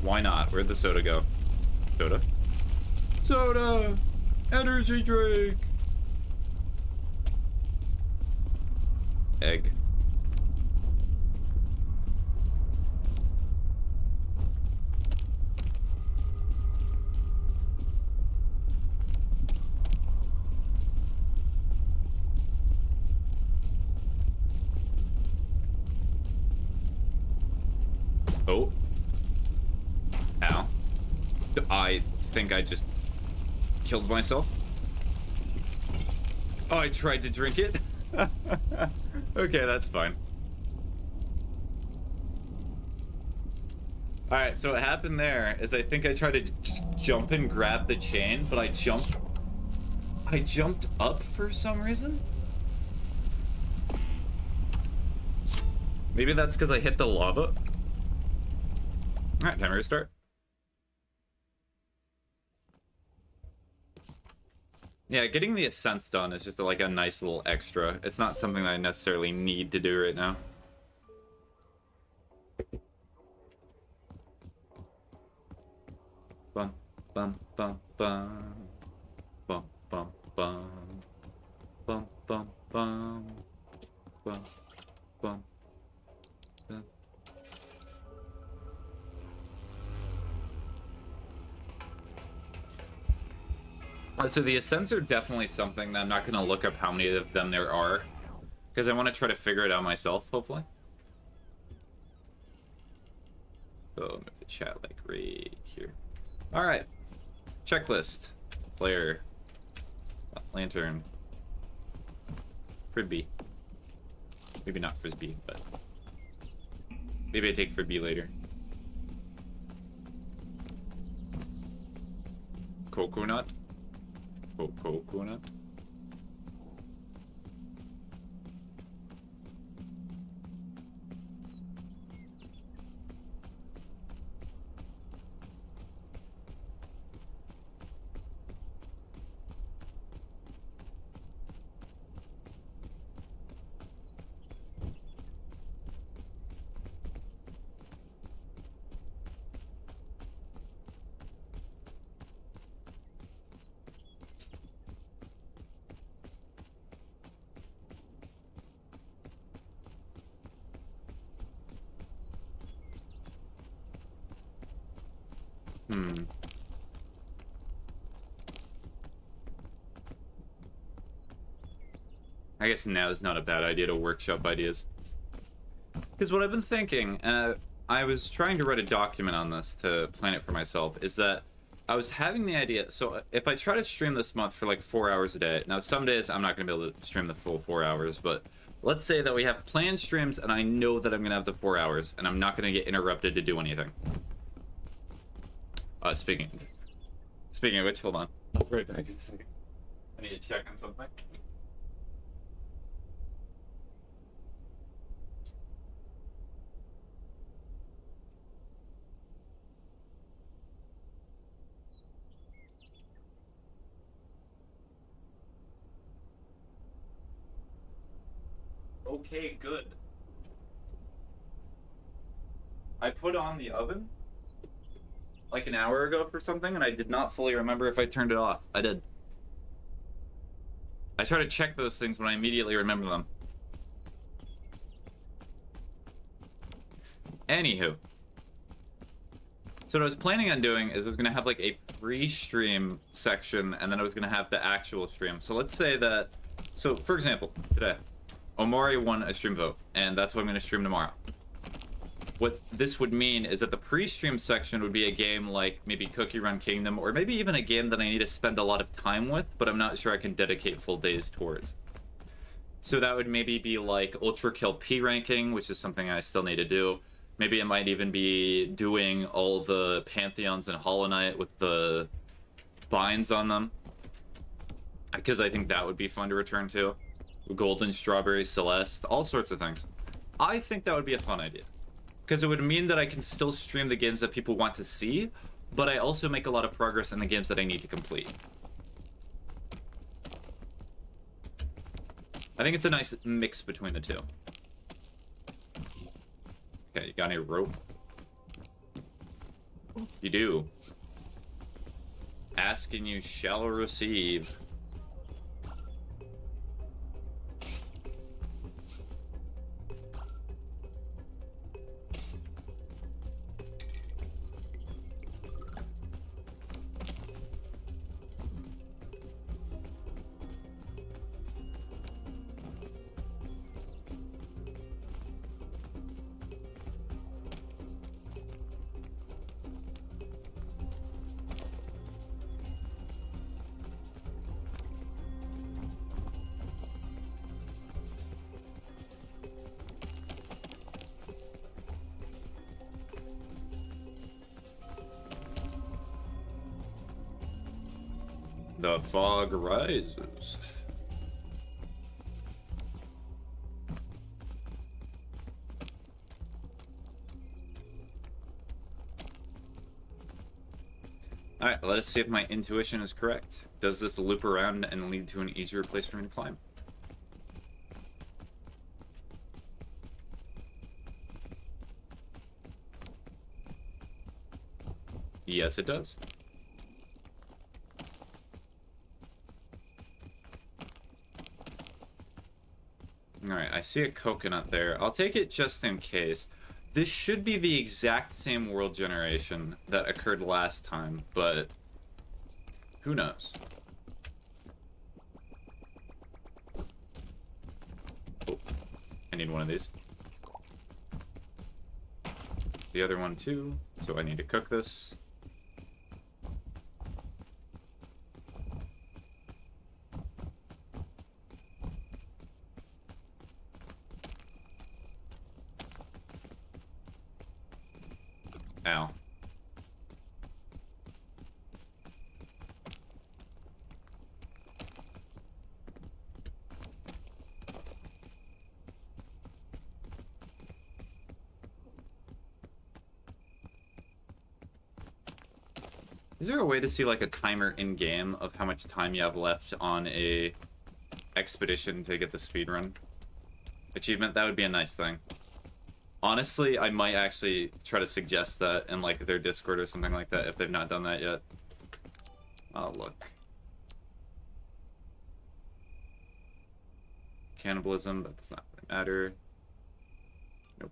Why not? Where'd the soda go? Soda? Soda! Energy drink! Egg. Oh. Ow. I think I just killed myself. Oh, I tried to drink it. Okay, that's fine. Alright, so what happened there is I think I tried to jump and grab the chain, but I jumped up for some reason? Maybe that's because I hit the lava? Alright, time to restart. Yeah, getting the ascents done is just like a nice little extra. It's not something that I necessarily need to do right now. Bum, bum, bum, bum. Bum, bum, bum. Bum, bum, bum. Bum, bum. So the ascents are definitely something that I'm not going to look up how many of them there are, because I want to try to figure it out myself, hopefully. So move the chat like right here. Alright. Checklist. Flare. Lantern. Frisbee. Maybe not Frisbee, but maybe I take Frisbee later. Coconut. Coconut. I guess now is not a bad idea to workshop ideas. Because what I've been thinking, I was trying to write a document on this to plan it for myself, is that I was having the idea, so if I try to stream this month for like 4 hours a day, now some days I'm not going to be able to stream the full 4 hours, but let's say that we have planned streams and I know that I'm going to have the 4 hours and I'm not going to get interrupted to do anything. Speaking of which, hold on. I'll be right back in a second. I need to check on something. Okay, good. I put on the oven like an hour ago for something, and I did not fully remember if I turned it off. I did. I try to check those things when I immediately remember them. Anywho. So what I was planning on doing is I was going to have like a pre-stream section, and then I was going to have the actual stream. So let's say that... So, for example, today, Omari won a stream vote, and that's what I'm going to stream tomorrow. What this would mean is that the pre-stream section would be a game like maybe Cookie Run Kingdom, or maybe even a game that I need to spend a lot of time with, but I'm not sure I can dedicate full days towards. So that would maybe be like Ultra Kill P ranking, which is something I still need to do. Maybe it might even be doing all the Pantheons and Hollow Knight with the binds on them, because I think that would be fun to return to. Golden Strawberry, Celeste, all sorts of things. I think that would be a fun idea, because it would mean that I can still stream the games that people want to see, but I also make a lot of progress in the games that I need to complete. I think it's a nice mix between the two. Okay, you got any rope? You do. Ask and you shall receive. The fog rises. Alright, let us see if my intuition is correct. Does this loop around and lead to an easier place for me to climb? Yes, it does. Alright, I see a coconut there. I'll take it just in case. This should be the exact same world generation that occurred last time, but who knows? Oh, I need one of these. The other one too, so I need to cook this. Ow. Is there a way to see like a timer in game of how much time you have left on a expedition to get the speedrun achievement? That would be a nice thing. Honestly, I might actually try to suggest that in like their Discord or something like that if they've not done that yet. Oh, look. Cannibalism, that does not really matter. Nope.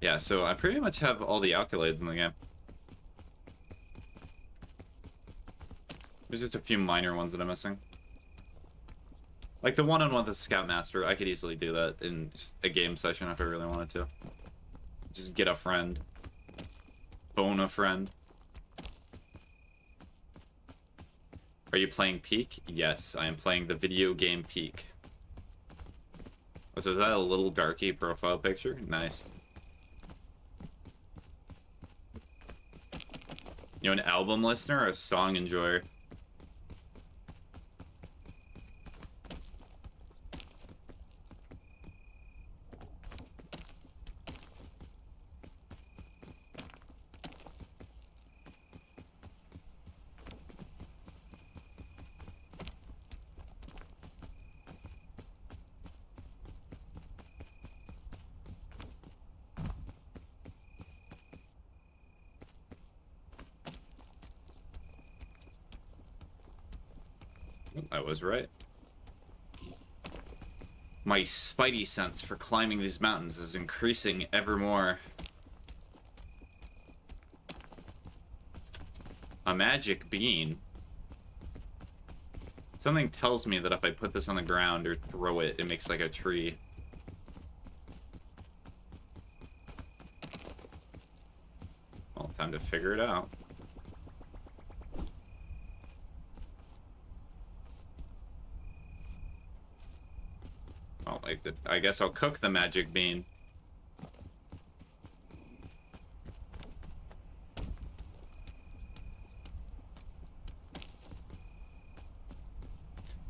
Yeah, so I pretty much have all the accolades in the game. There's just a few minor ones that I'm missing. Like the one-on-one with the Scoutmaster, I could easily do that in just a game session if I really wanted to. Just get a friend. Bone a friend. Are you playing Peak? Yes, I am playing the video game Peak. Oh, so is that a little darky profile picture? Nice. You an album listener or a song enjoyer? I was right. My spidey sense for climbing these mountains is increasing ever more. A magic bean? Something tells me that if I put this on the ground or throw it, it makes like a tree. Well, time to figure it out. Well, I guess I'll cook the magic bean.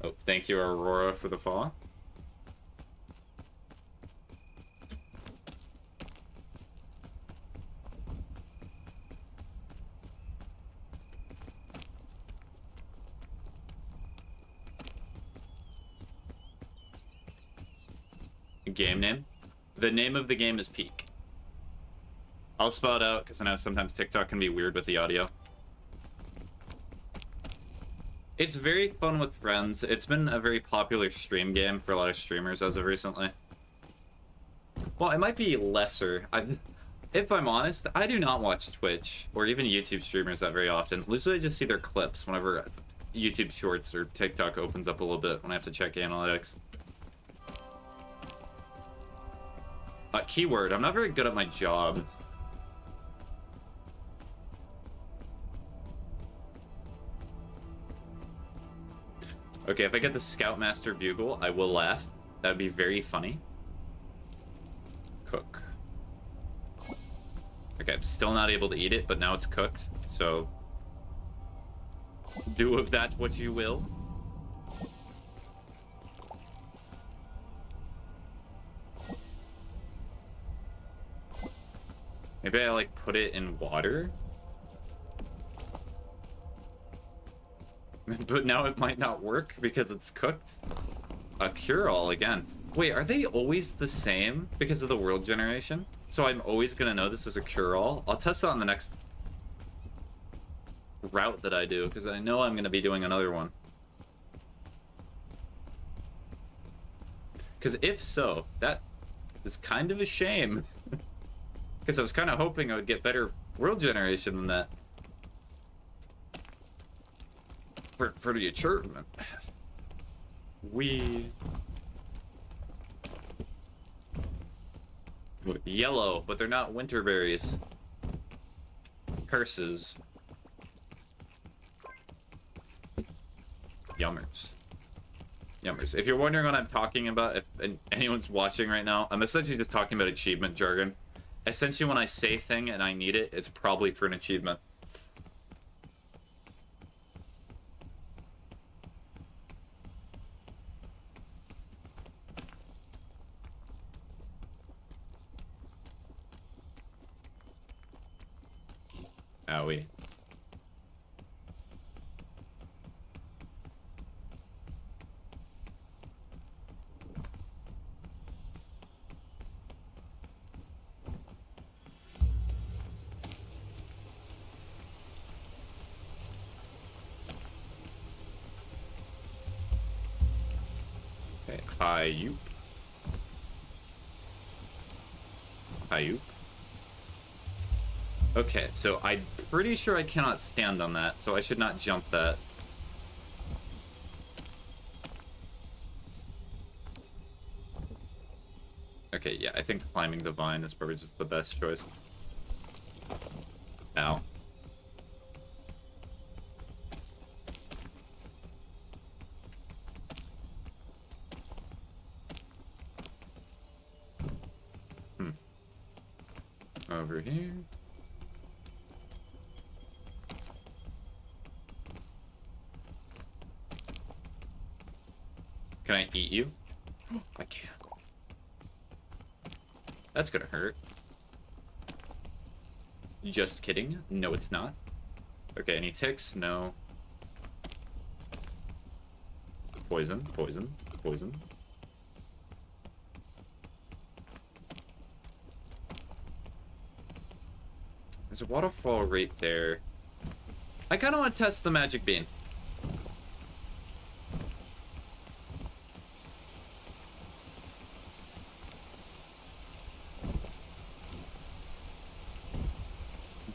Oh, thank you, Aurora, for the follow. game name. The name of the game is Peak. I'll spell it out because I know sometimes TikTok can be weird with the audio. It's very fun with friends. It's been a very popular stream game for a lot of streamers as of recently. Well, it might be lesser. If I'm honest, I do not watch Twitch or even YouTube streamers that very often. Usually I just see their clips whenever YouTube Shorts or TikTok opens up a little bit when I have to check analytics. Keyword, I'm not very good at my job. Okay, if I get the Scoutmaster Bugle, I will laugh. That would be very funny. Cook. Okay, I'm still not able to eat it, but now it's cooked, so... do of that what you will. Maybe I, like, put it in water? But now it might not work because it's cooked. A cure-all again. Wait, are they always the same because of the world generation? So I'm always gonna know this is a cure-all? I'll test it on the next route that I do, because I know I'm gonna be doing another one. Because if so, that is kind of a shame. Because I was kind of hoping I would get better world generation than that. For the achievement. Yellow, but they're not winter berries. Curses. Yummers. Yummers. If you're wondering what I'm talking about, if anyone's watching right now, I'm essentially just talking about achievement jargon. Essentially, when I say thing and I need it, it's probably for an achievement. Owie. Okay, Hi-yoop. Hi-yoop. Okay, so I'm pretty sure I cannot stand on that, so I should not jump that. Okay, yeah, I think climbing the vine is probably just the best choice. Ow. Over here. Can I eat you? I can't. That's gonna hurt. Just kidding. No, it's not. Okay, any ticks? No. Poison, poison, poison. There's a waterfall right there. I kind of want to test the magic bean.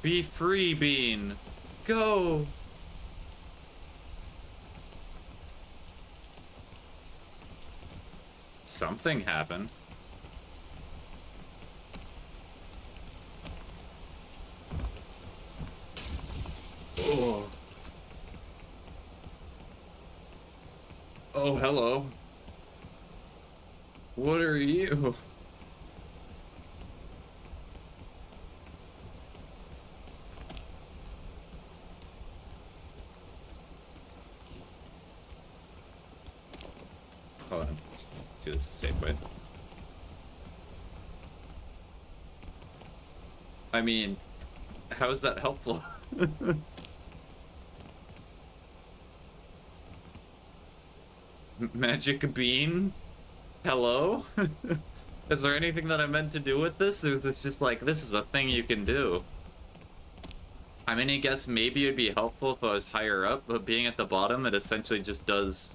Be free, bean. Go. Something happened. Oh. Oh, hello. What are you? Hold on, just do this the safe way. I mean, how is that helpful? Magic bean? Hello? Is there anything that I meant to do with this? Or is it just like, this is a thing you can do? I mean, I guess maybe it'd be helpful if I was higher up, but being at the bottom, it essentially just does...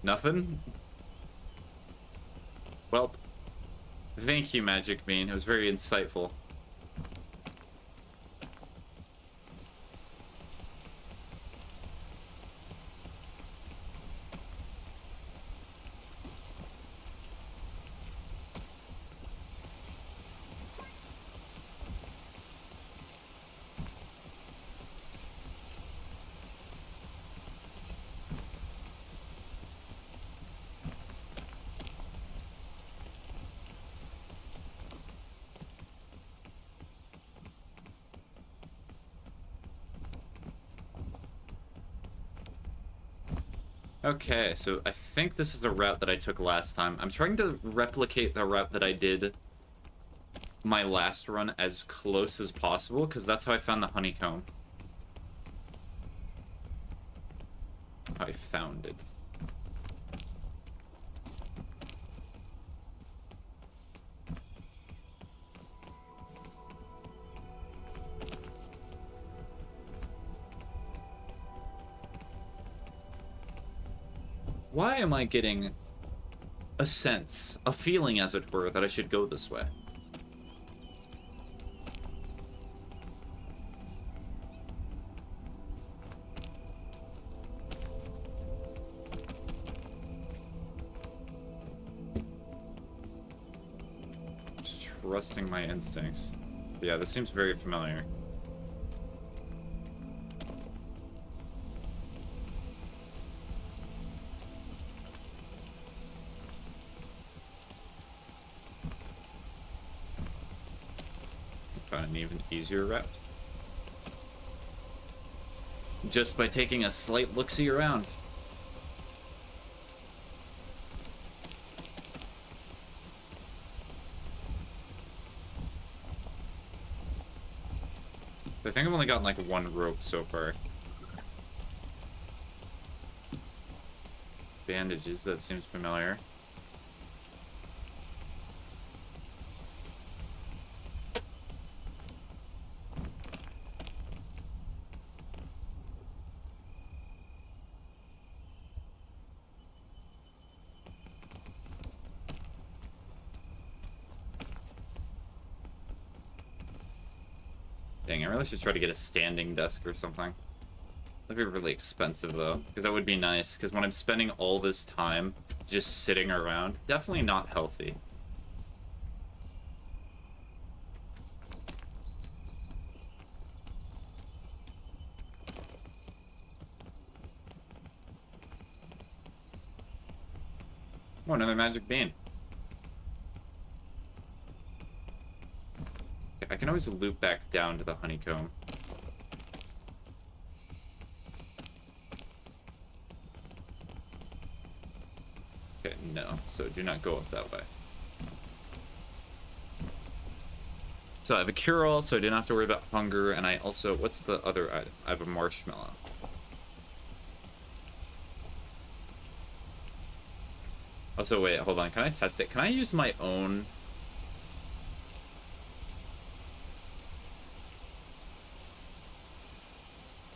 nothing? Well, thank you, Magic Bean. It was very insightful. Okay, so I think this is the route that I took last time. I'm trying to replicate the route that I did my last run as close as possible, because that's how I found the honeycomb. I found it. Why am I getting a sense, a feeling as it were, that I should go this way? Just trusting my instincts. Yeah, this seems very familiar. Found an even easier route. Just by taking a slight look-see around. I think I've only gotten like one rope so far. Bandages, that seems familiar. Dang, I really should try to get a standing desk or something. That'd be really expensive, though, because that would be nice, because when I'm spending all this time just sitting around, definitely not healthy. Oh, another magic bean. I can always loop back down to the honeycomb. Okay, no. So do not go up that way. So I have a cure-all, so I didn't have to worry about hunger, and I also... What's the other item? I have a marshmallow. Also, wait, hold on. Can I test it? Can I use my own...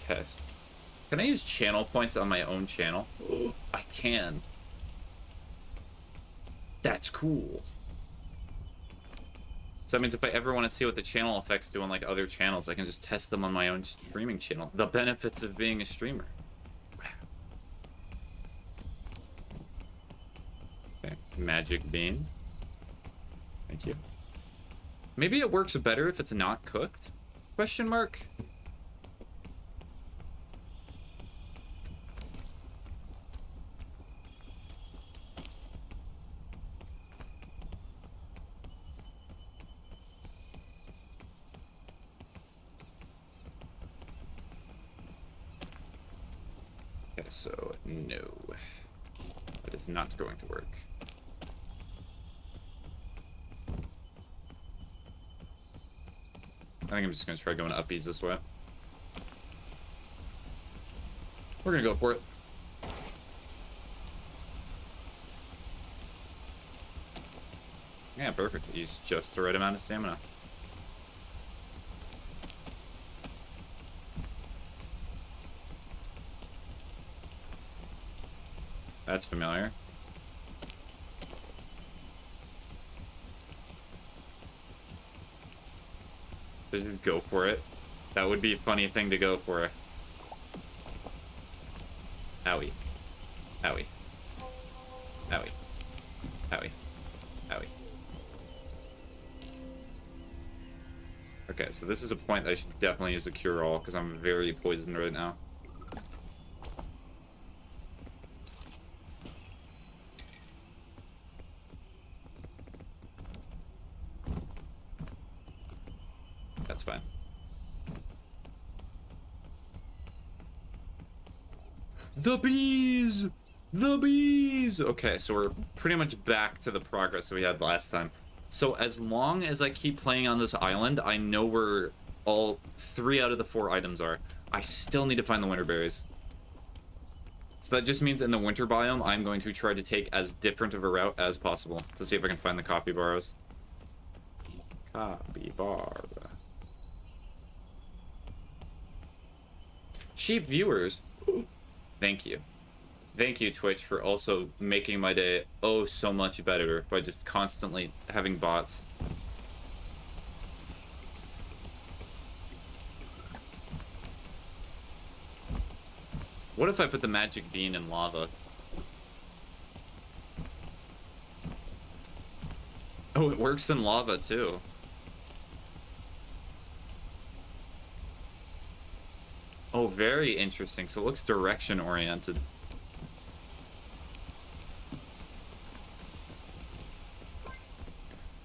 test? Can I use channel points on my own channel? Oh, I can. That's cool. So that means if I ever want to see what the channel effects do on like other channels, I can just test them on my own streaming channel. The benefits of being a streamer. Okay, magic bean. Thank you. Maybe it works better if it's not cooked? Question mark? Okay, so no. That is not going to work. I think I'm just going to try going uppies this way. We're going to go for it. Yeah, perfect. Use just the right amount of stamina. That's familiar. Just go for it. That would be a funny thing to go for. Owie. Owie. Owie. Owie. Owie. Okay, so this is a point that I should definitely use a cure-all, because I'm very poisoned right now. That's fine. The bees! The bees! Okay, so we're pretty much back to the progress that we had last time. So as long as I keep playing on this island, I know where all 3 out of the 4 items are. I still need to find the winter berries. So that just means in the winter biome, I'm going to try to take as different of a route as possible to see if I can find the capybaras. Capybara. Cheap viewers. Thank you. Thank you, Twitch, for also making my day oh so much better by just constantly having bots. What if I put the magic bean in lava? Oh, it works in lava too. Oh, very interesting. So it looks direction oriented.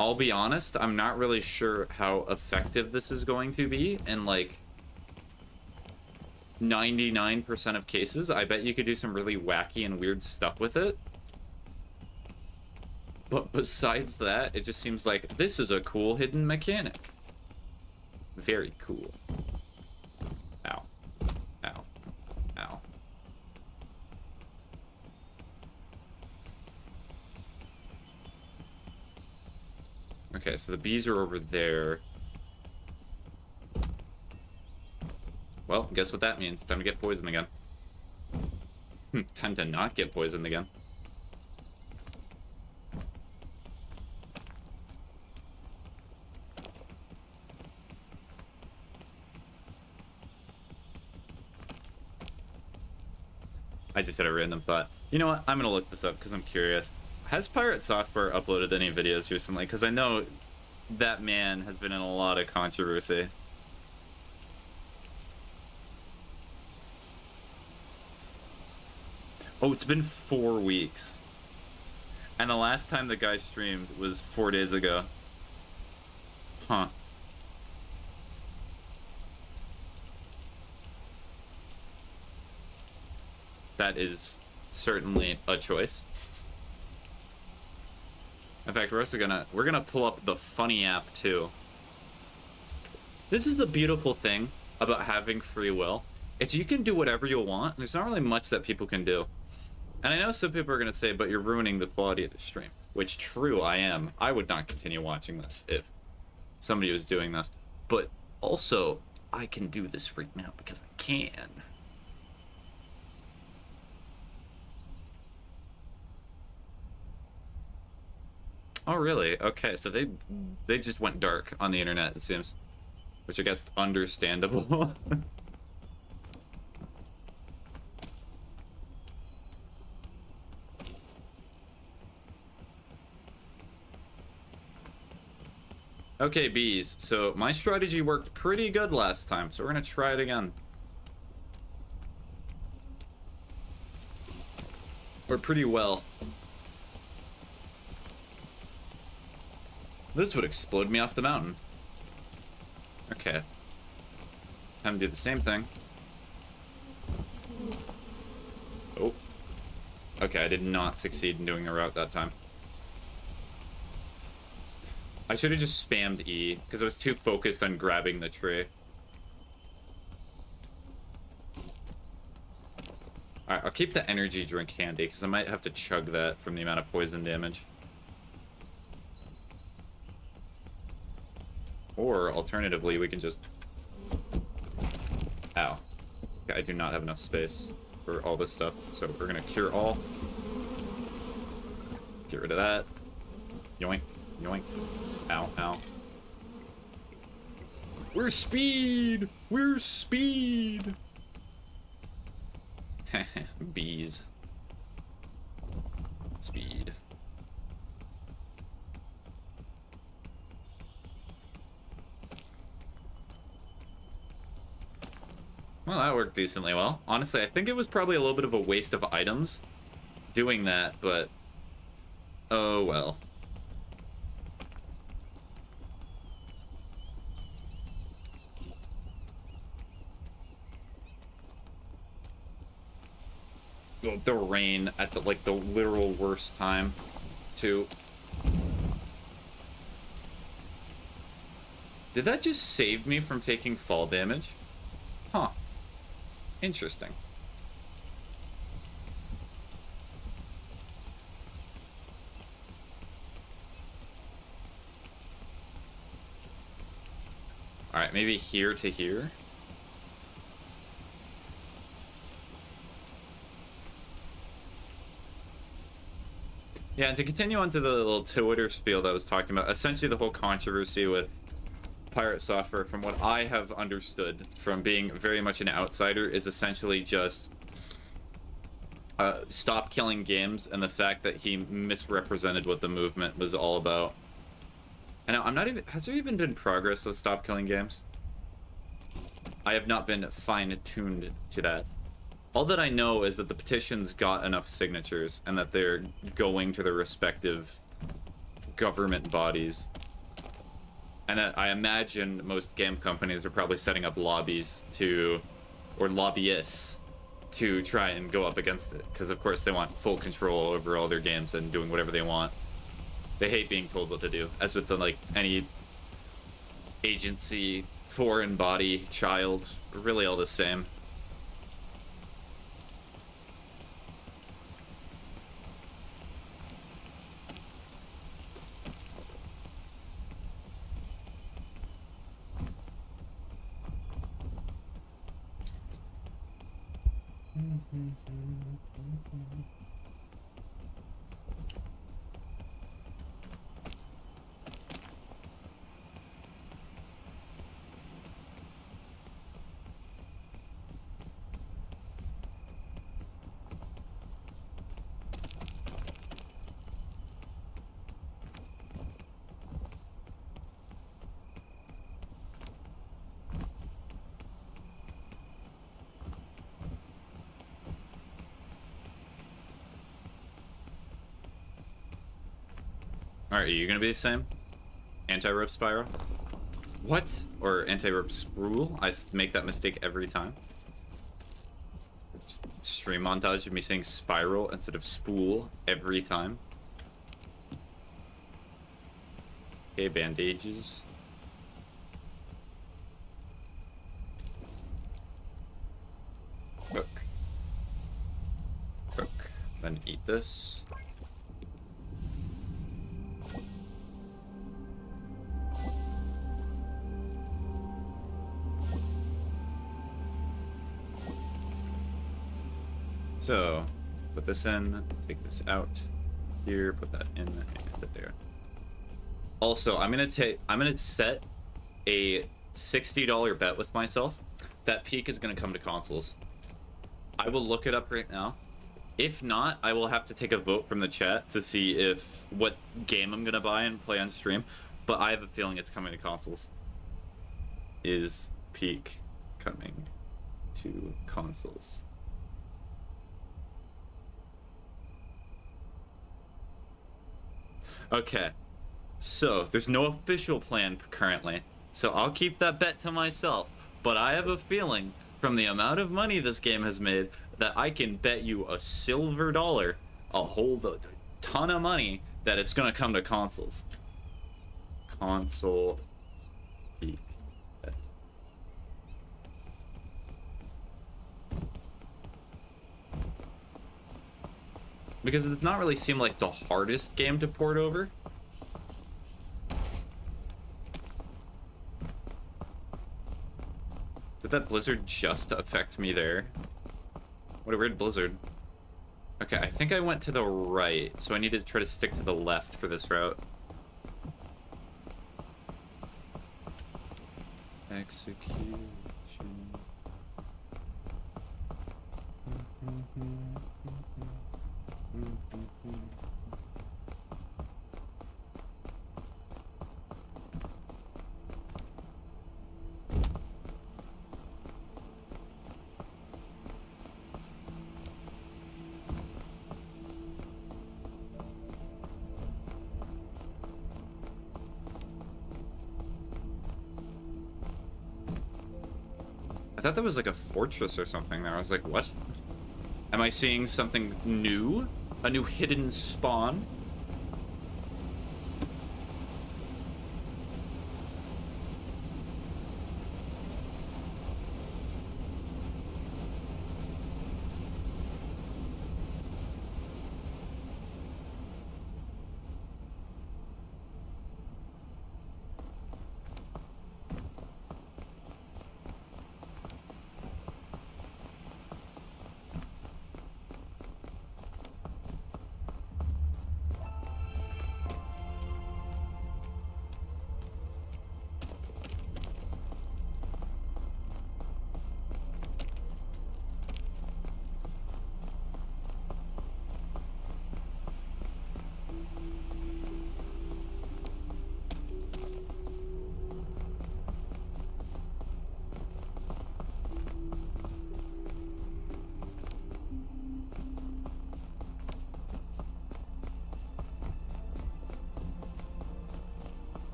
I'll be honest, I'm not really sure how effective this is going to be in like 99% of cases. I bet you could do some really wacky and weird stuff with it. But besides that, it just seems like this is a cool hidden mechanic. Very cool. Ow. Ow. Ow. Okay, so the bees are over there. Well, guess what that means? Time to get poisoned again. Time to not get poisoned again. I just had a random thought. You know what? I'm gonna look this up because I'm curious. Has Pirate Software uploaded any videos recently? Because I know that man has been in a lot of controversy. Oh, it's been 4 weeks. And the last time the guy streamed was 4 days ago. Huh. That is certainly a choice. In fact, we're gonna pull up the funny app too. This is the beautiful thing about having free will. It's you can do whatever you want. There's not really much that people can do. And I know some people are gonna say, but you're ruining the quality of the stream. Which, true, I am. I would not continue watching this if somebody was doing this. But also, I can do this right now because I can. Oh, really? Okay, so they just went dark on the internet, it seems. Which I guess understandable. Okay, bees. So my strategy worked pretty good last time, so we're gonna try it again. Or pretty well. This would explode me off the mountain. Okay. Time to do the same thing. Oh. Okay, I did not succeed in doing the route that time. I should have just spammed E, because I was too focused on grabbing the tree. Alright, I'll keep the energy drink handy, because I might have to chug that from the amount of poison damage. Or, alternatively, we can just... Ow. I do not have enough space for all this stuff, so we're gonna cure all. Get rid of that. Yoink. Yoink. Ow, ow. We're speed! We're speed! Bees. Speed. Well, that worked decently well. Honestly, I think it was probably a little bit of a waste of items doing that, but... Oh, well. The rain at the, like, the literal worst time, too. Did that just save me from taking fall damage? Huh. Interesting. Alright, maybe here to here? Yeah, and to continue on to the little Twitter spiel that I was talking about, essentially the whole controversy with Pirate Software, from what I have understood from being very much an outsider, is essentially just stop killing games and the fact that he misrepresented what the movement was all about. And now, I'm not even... Has there even been progress with stop killing games? I have not been fine-tuned to that. All that I know is that the petitions got enough signatures and that they're going to their respective government bodies. And that I imagine most game companies are probably setting up lobbies to, or lobbyists, to try and go up against it. Because of course they want full control over all their games and doing whatever they want. They hate being told what to do. As with the, like, any agency, foreign body, child, really all the same. Alright, are you gonna be the same? Anti-rope spiral? What? Or anti-rope spool? I make that mistake every time. Stream montage of me saying spiral instead of spool every time. Okay, bandages. Cook. Cook. Then eat this. So, put this in, take this out here, put that in, and put it there. Also, I'm gonna set a $60 bet with myself that Peak is gonna come to consoles. I will look it up right now. If not, I will have to take a vote from the chat to see if what game I'm gonna buy and play on stream. But I have a feeling it's coming to consoles. Is Peak coming to consoles? Okay, so there's no official plan currently, so I'll keep that bet to myself, but I have a feeling from the amount of money this game has made that I can bet you a silver dollar, a whole ton of money, that it's gonna come to consoles. Console Peak bet. Because it does not really seem like the hardest game to port over. Did that blizzard just affect me there? What a weird blizzard. Okay, I think I went to the right, so I need to try to stick to the left for this route. Execution. I thought that was like a fortress or something there. I was like, what? Am I seeing something new? A new hidden spawn?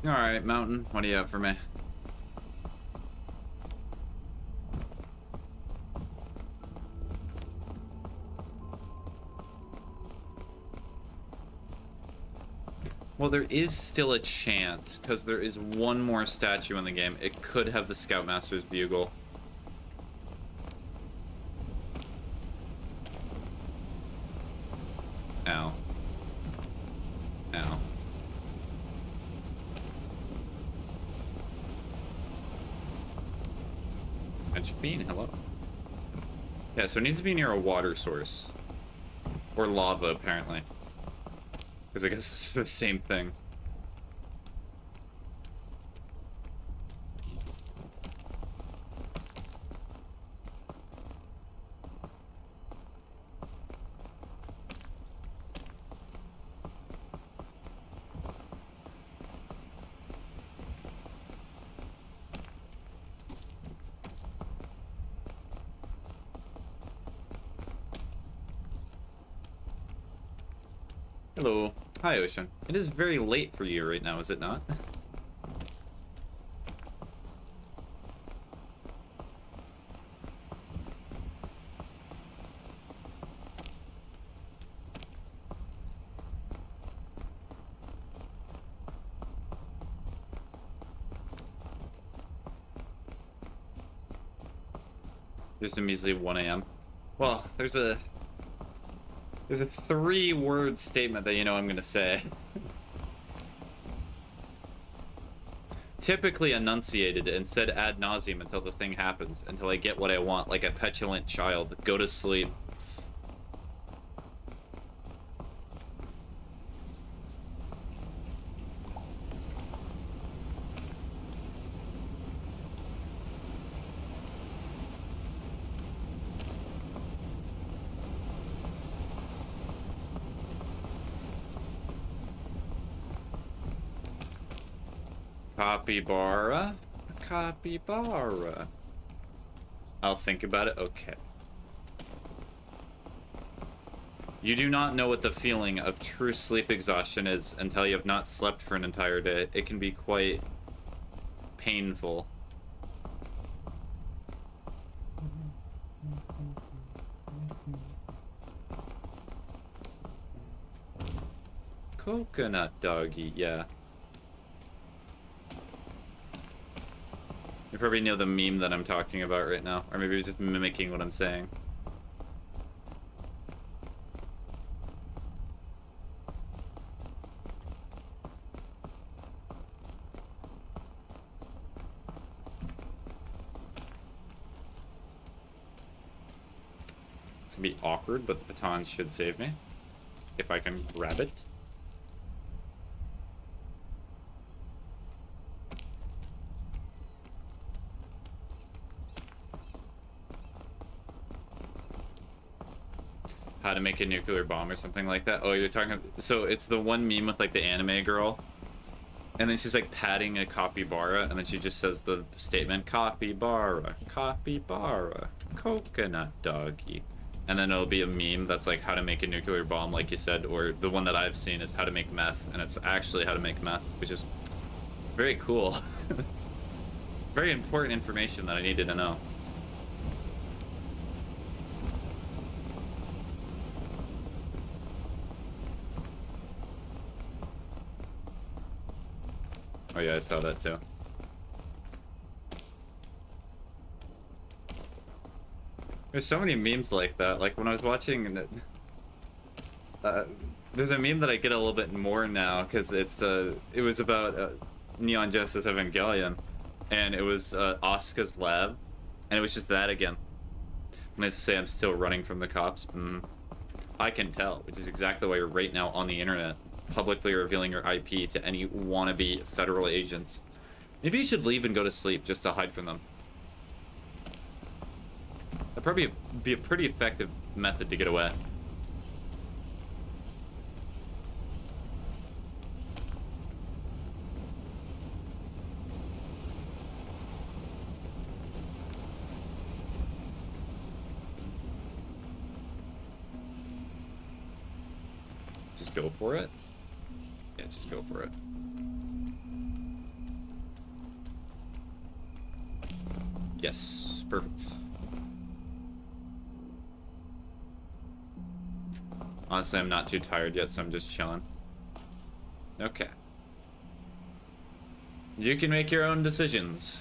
Alright, Mountain, what do you have for me? Well, there is still a chance, because there is one more statue in the game. It could have the Scoutmaster's Bugle. Ow. Ow. Magic Bean, hello. Yeah, so it needs to be near a water source. Or lava, apparently. Because I guess it's the same thing. Hello. Hi, Ocean. It is very late for you right now, is it not? Just a measly 1 a.m. Well, there's a 3-word statement that you know I'm gonna say. Typically enunciated and said ad nauseum until the thing happens, until I get what I want, like a petulant child. Go to sleep. Capybara? Capybara. I'll think about it. Okay. You do not know what the feeling of true sleep exhaustion is until you have not slept for an entire day. It can be quite painful. Coconut doggy, yeah. You probably know the meme that I'm talking about right now, or maybe just mimicking what I'm saying. gonna be awkward, but the baton should save me. If I can grab it. How to make a nuclear bomb or something like that. Oh, you're talking... So it's the one meme with, like, the anime girl. And then she's, like, patting a capybara, and then she just says the statement, capybara, capybara, coconut doggy. And then it'll be a meme that's, like, how to make a nuclear bomb, like you said. Or the one that I've seen is how to make meth, and it's actually how to make meth, which is very cool. Very important information that I needed to know. Oh yeah, I saw that too. There's so many memes like that. Like when I was watching, there's a meme that I get a little bit more now because it was about Neon Genesis Evangelion, and it was Asuka's lab, and it was just that again. And they say I'm still running from the cops. I can tell, which is exactly why you're right now on the internet, publicly revealing your IP to any wannabe federal agents. Maybe you should leave and go to sleep just to hide from them. That'd probably be a pretty effective method to get away. Just go for it? Yeah, just go for it. Yes, perfect. Honestly, I'm not too tired yet, so I'm just chilling. Okay. You can make your own decisions.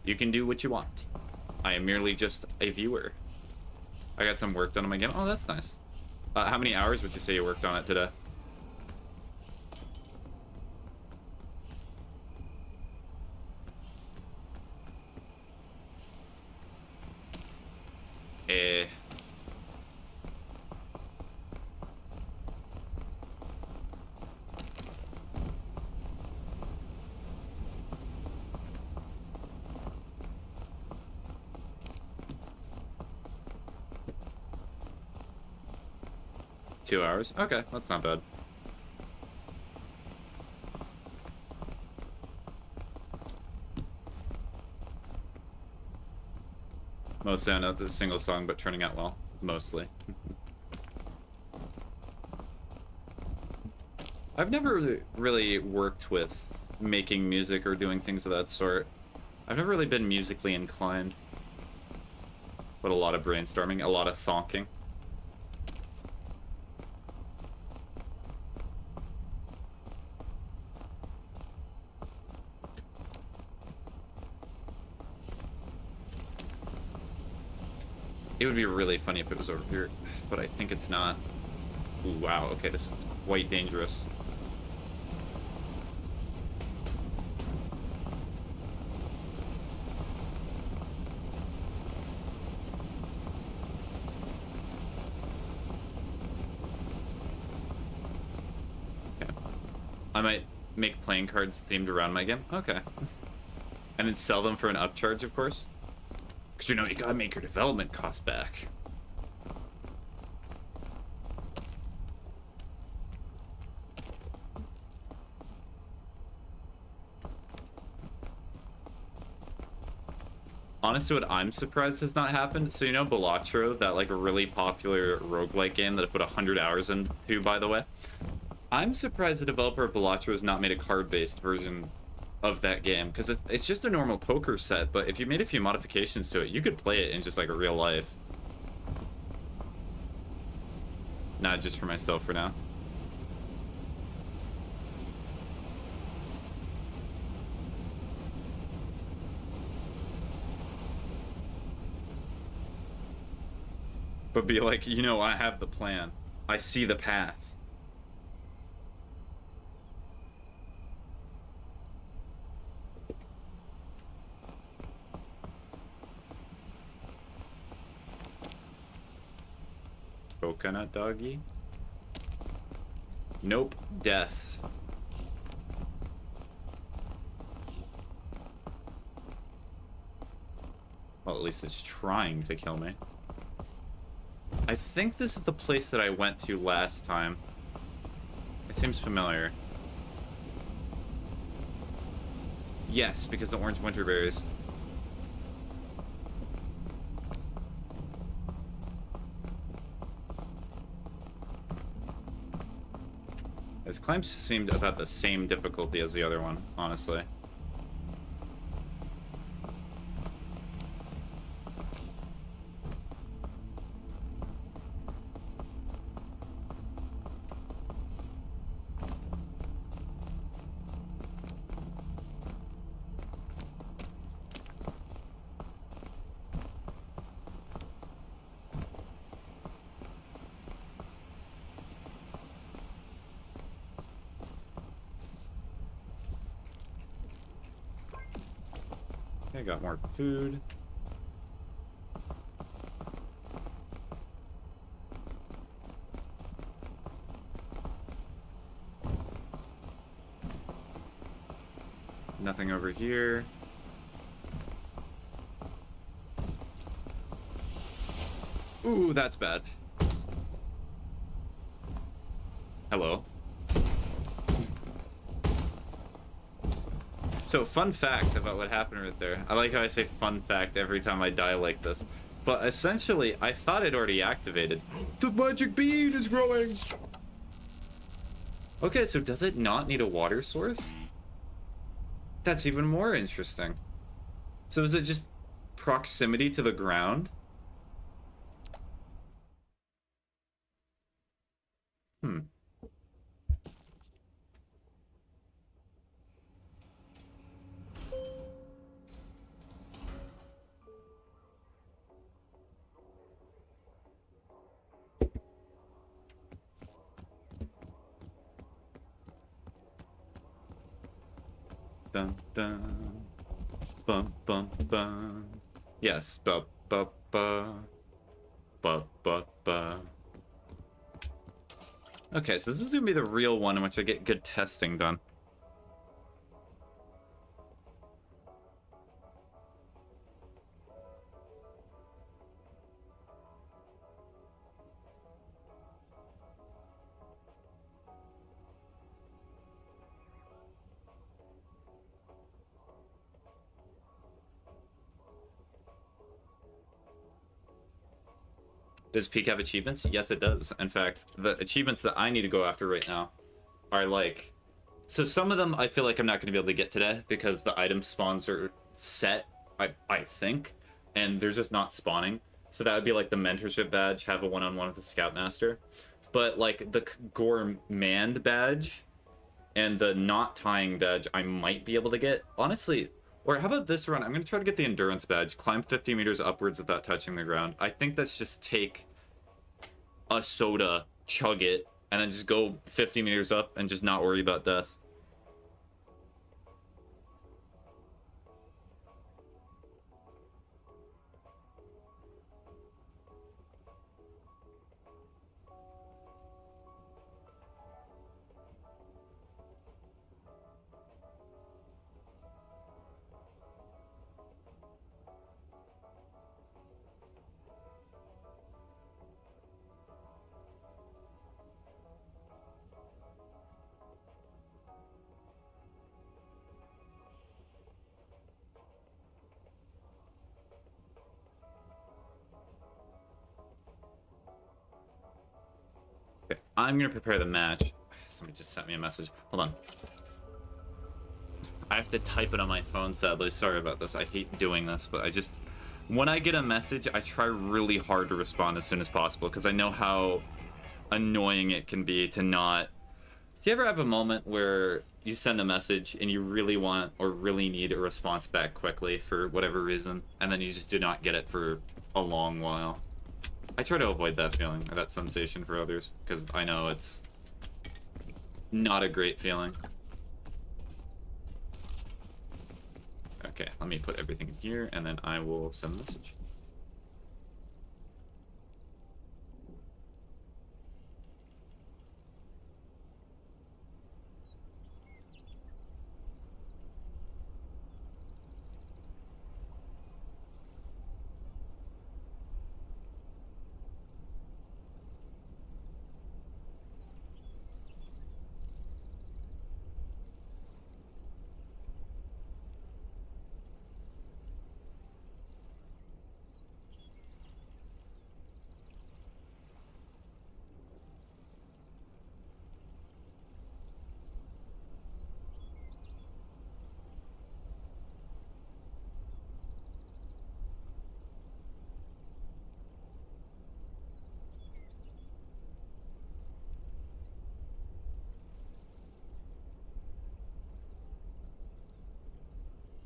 You can do what you want. I am merely just a viewer. I got some work done on my game. Oh, that's nice. How many hours would you say you worked on it today? Eh. Two hours? Okay, that's not bad. Mostly I know the single song, but turning out well. Mostly. I've never really worked with making music or doing things of that sort. I've never really been musically inclined. But a lot of brainstorming, a lot of thonking. It would be really funny if it was over here, but I think it's not. Ooh, wow, okay, this is quite dangerous. Okay. I might make playing cards themed around my game. Okay. And then sell them for an upcharge, of course. Because, you know, you gotta make your development costs back. Honestly, what I'm surprised has not happened. So, you know Balatro, that, like, really popular roguelike game that I put 100 hours into, by the way? I'm surprised the developer of Balatro has not made a card-based version of that game, because it's just a normal poker set, but if you made a few modifications to it, you could play it in just like a real life. Not just for myself for now. But be like, you know, I have the plan. I see the path. Coconut doggy? Nope. Death. Well, at least it's trying to kill me. I think this is the place that I went to last time. It seems familiar. Yes, because the orange winter berries. This climb seemed about the same difficulty as the other one, honestly. Okay, got more food. Nothing over here. Ooh, that's bad. Hello. So, fun fact about what happened right there. I like how I say fun fact every time I die like this. But essentially, I thought it already activated. The magic bean is growing! Okay, so does it not need a water source? That's even more interesting. So is it just proximity to the ground? Hmm. Dun dun. Bum bum bum. Yes. Ba ba ba. Ba ba ba. Okay, so this is gonna be the real one in which I get good testing done. Does Peak have achievements? Yes, it does. In fact, the achievements that I need to go after right now are like... So some of them I feel like I'm not going to be able to get today because the item spawns are set, I think, and they're just not spawning. So that would be like the mentorship badge, have a one-on-one with the Scoutmaster. But like the Gourmand badge and the not tying badge I might be able to get. Honestly, or how about this run? I'm going to try to get the endurance badge. Climb 50 meters upwards without touching the ground. I think that's just take a soda, chug it, and then just go 50 meters up and just not worry about death. Okay, I'm gonna prepare the match. Somebody just sent me a message. Hold on. I have to type it on my phone, sadly. Sorry about this. I hate doing this, but I just... When I get a message, I try really hard to respond as soon as possible, because I know how annoying it can be to not... Do you ever have a moment where you send a message and you really want or really need a response back quickly for whatever reason, and then you just do not get it for a long while? I try to avoid that feeling, or that sensation for others, because I know it's not a great feeling. Okay, let me put everything in here, and then I will send a message.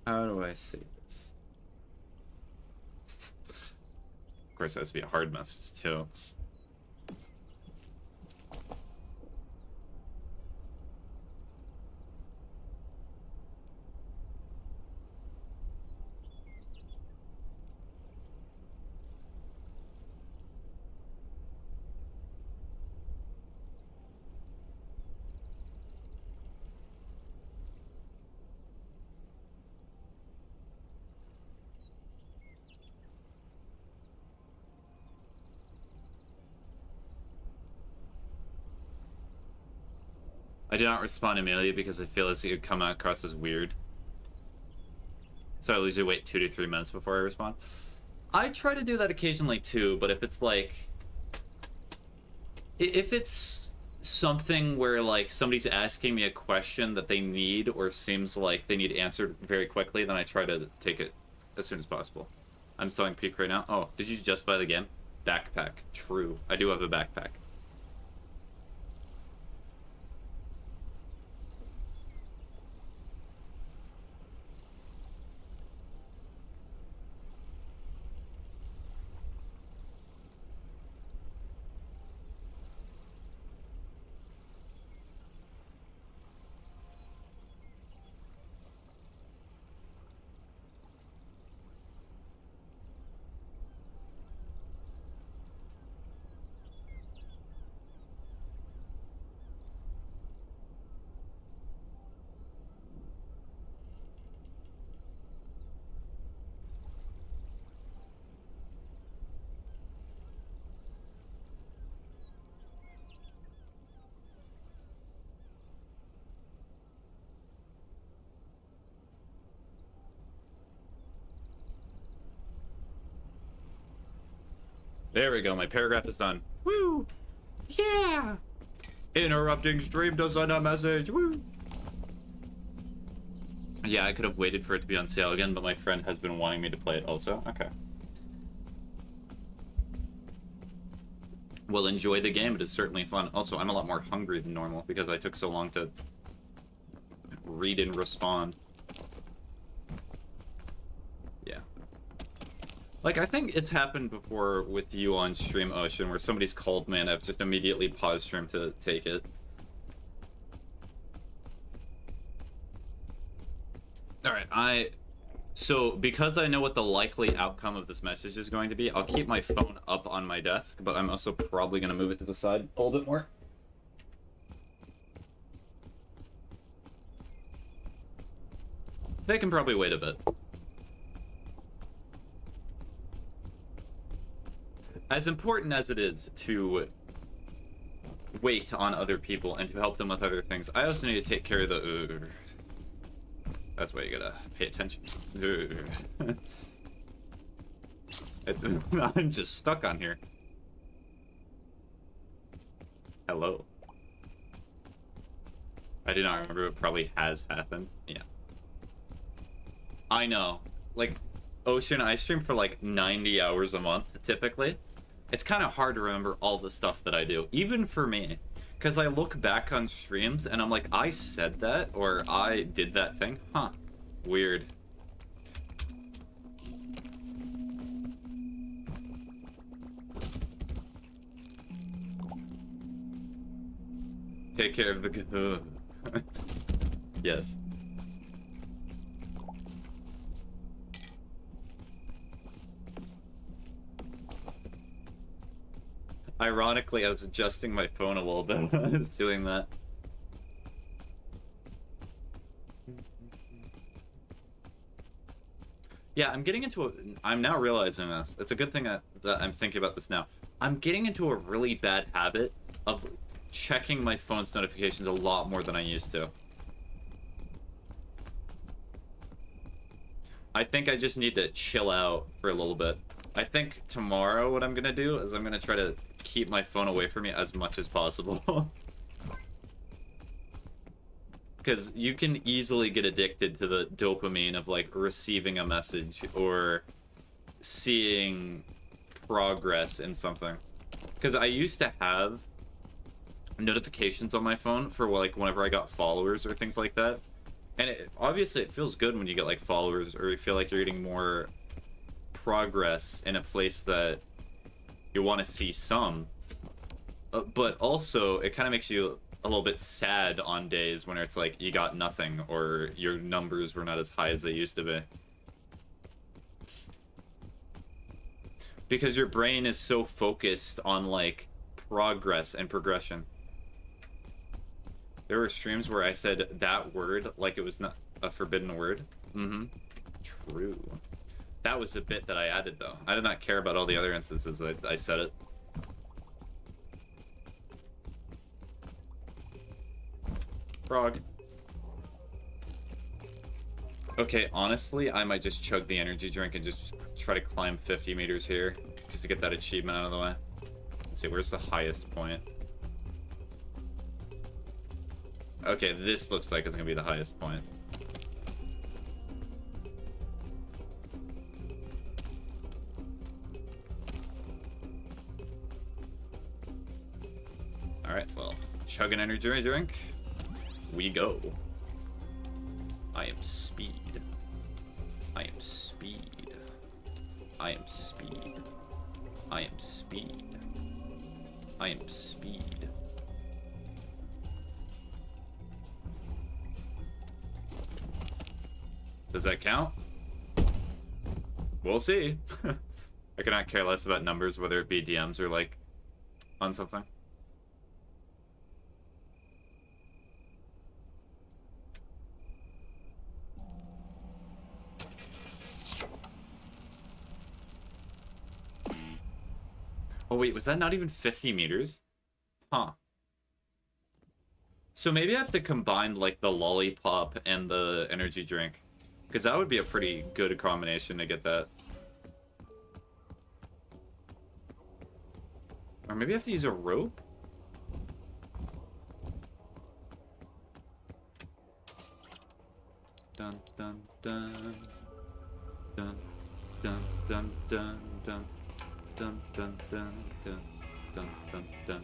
How do I say this? Of course, it has to be a hard message, too. I did not respond immediately because I feel as it would come across as weird. So I usually wait 2 to 3 minutes before I respond. I try to do that occasionally too, but if it's like... If it's something where like somebody's asking me a question that they need or seems like they need answered very quickly, then I try to take it as soon as possible. I'm selling Peak right now. Oh, did you just buy the game? Backpack. True. I do have a backpack. There we go, my paragraph is done. Woo! Yeah! Interrupting stream to send a message, woo! Yeah, I could have waited for it to be on sale again, but my friend has been wanting me to play it also. Okay. Well, enjoy the game, it is certainly fun. Also, I'm a lot more hungry than normal because I took so long to read and respond. Yeah. Like, I think it's happened before with you on stream, Ocean, where somebody's called me and I've just immediately paused stream to take it. Alright, so, because I know what the likely outcome of this message is going to be, I'll keep my phone up on my desk, but I'm also probably going to move it to the side a little bit more. They can probably wait a bit. As important as it is to wait on other people and to help them with other things, I also need to take care of the... That's why you gotta pay attention. I'm just stuck on here. Hello. I did not remember. It probably has happened. Yeah. I know. Like, Ocean, I stream for like 90 hours a month, typically. It's kind of hard to remember all the stuff that I do, even for me. Because I look back on streams and I'm like, I said that, or I did that thing. Huh. Weird. Take care of the... Yes. Ironically, I was adjusting my phone a little bit when I was doing that. Yeah, I'm getting into a... I'm now realizing this. It's a good thing that I'm thinking about this now. I'm getting into a really bad habit of checking my phone's notifications a lot more than I used to. I think I just need to chill out for a little bit. I think tomorrow what I'm gonna do is I'm gonna try to keep my phone away from me as much as possible. Because you can easily get addicted to the dopamine of, like, receiving a message or seeing progress in something. Because I used to have notifications on my phone for, like, whenever I got followers or things like that. And obviously it feels good when you get like followers, or you feel like you're getting more progress in a place that you want to see some. But also, it kind of makes you a little bit sad on days when it's like you got nothing, or your numbers were not as high as they used to be. Because your brain is so focused on, like, progress and progression. There were streams where I said that word like it was not a forbidden word. Mm-hmm. True. That was a bit that I added, though. I did not care about all the other instances that I said it. Frog. Okay, honestly, I might just chug the energy drink and just try to climb 50 meters here, just to get that achievement out of the way. Let's see, where's the highest point? Okay, this looks like it's gonna be the highest point. Alright, well, chug an energy drink. We go. I am speed. I am speed. I am speed. I am speed. I am speed. Does that count? We'll see. I cannot care less about numbers, whether it be DMs or like on something. Oh wait, was that not even 50 meters? Huh. So maybe I have to combine like the lollipop and the energy drink. Because that would be a pretty good combination to get that. Or maybe I have to use a rope? Dun dun dun. Dun dun dun dun dun. Dun dun dun dun dun dun dun.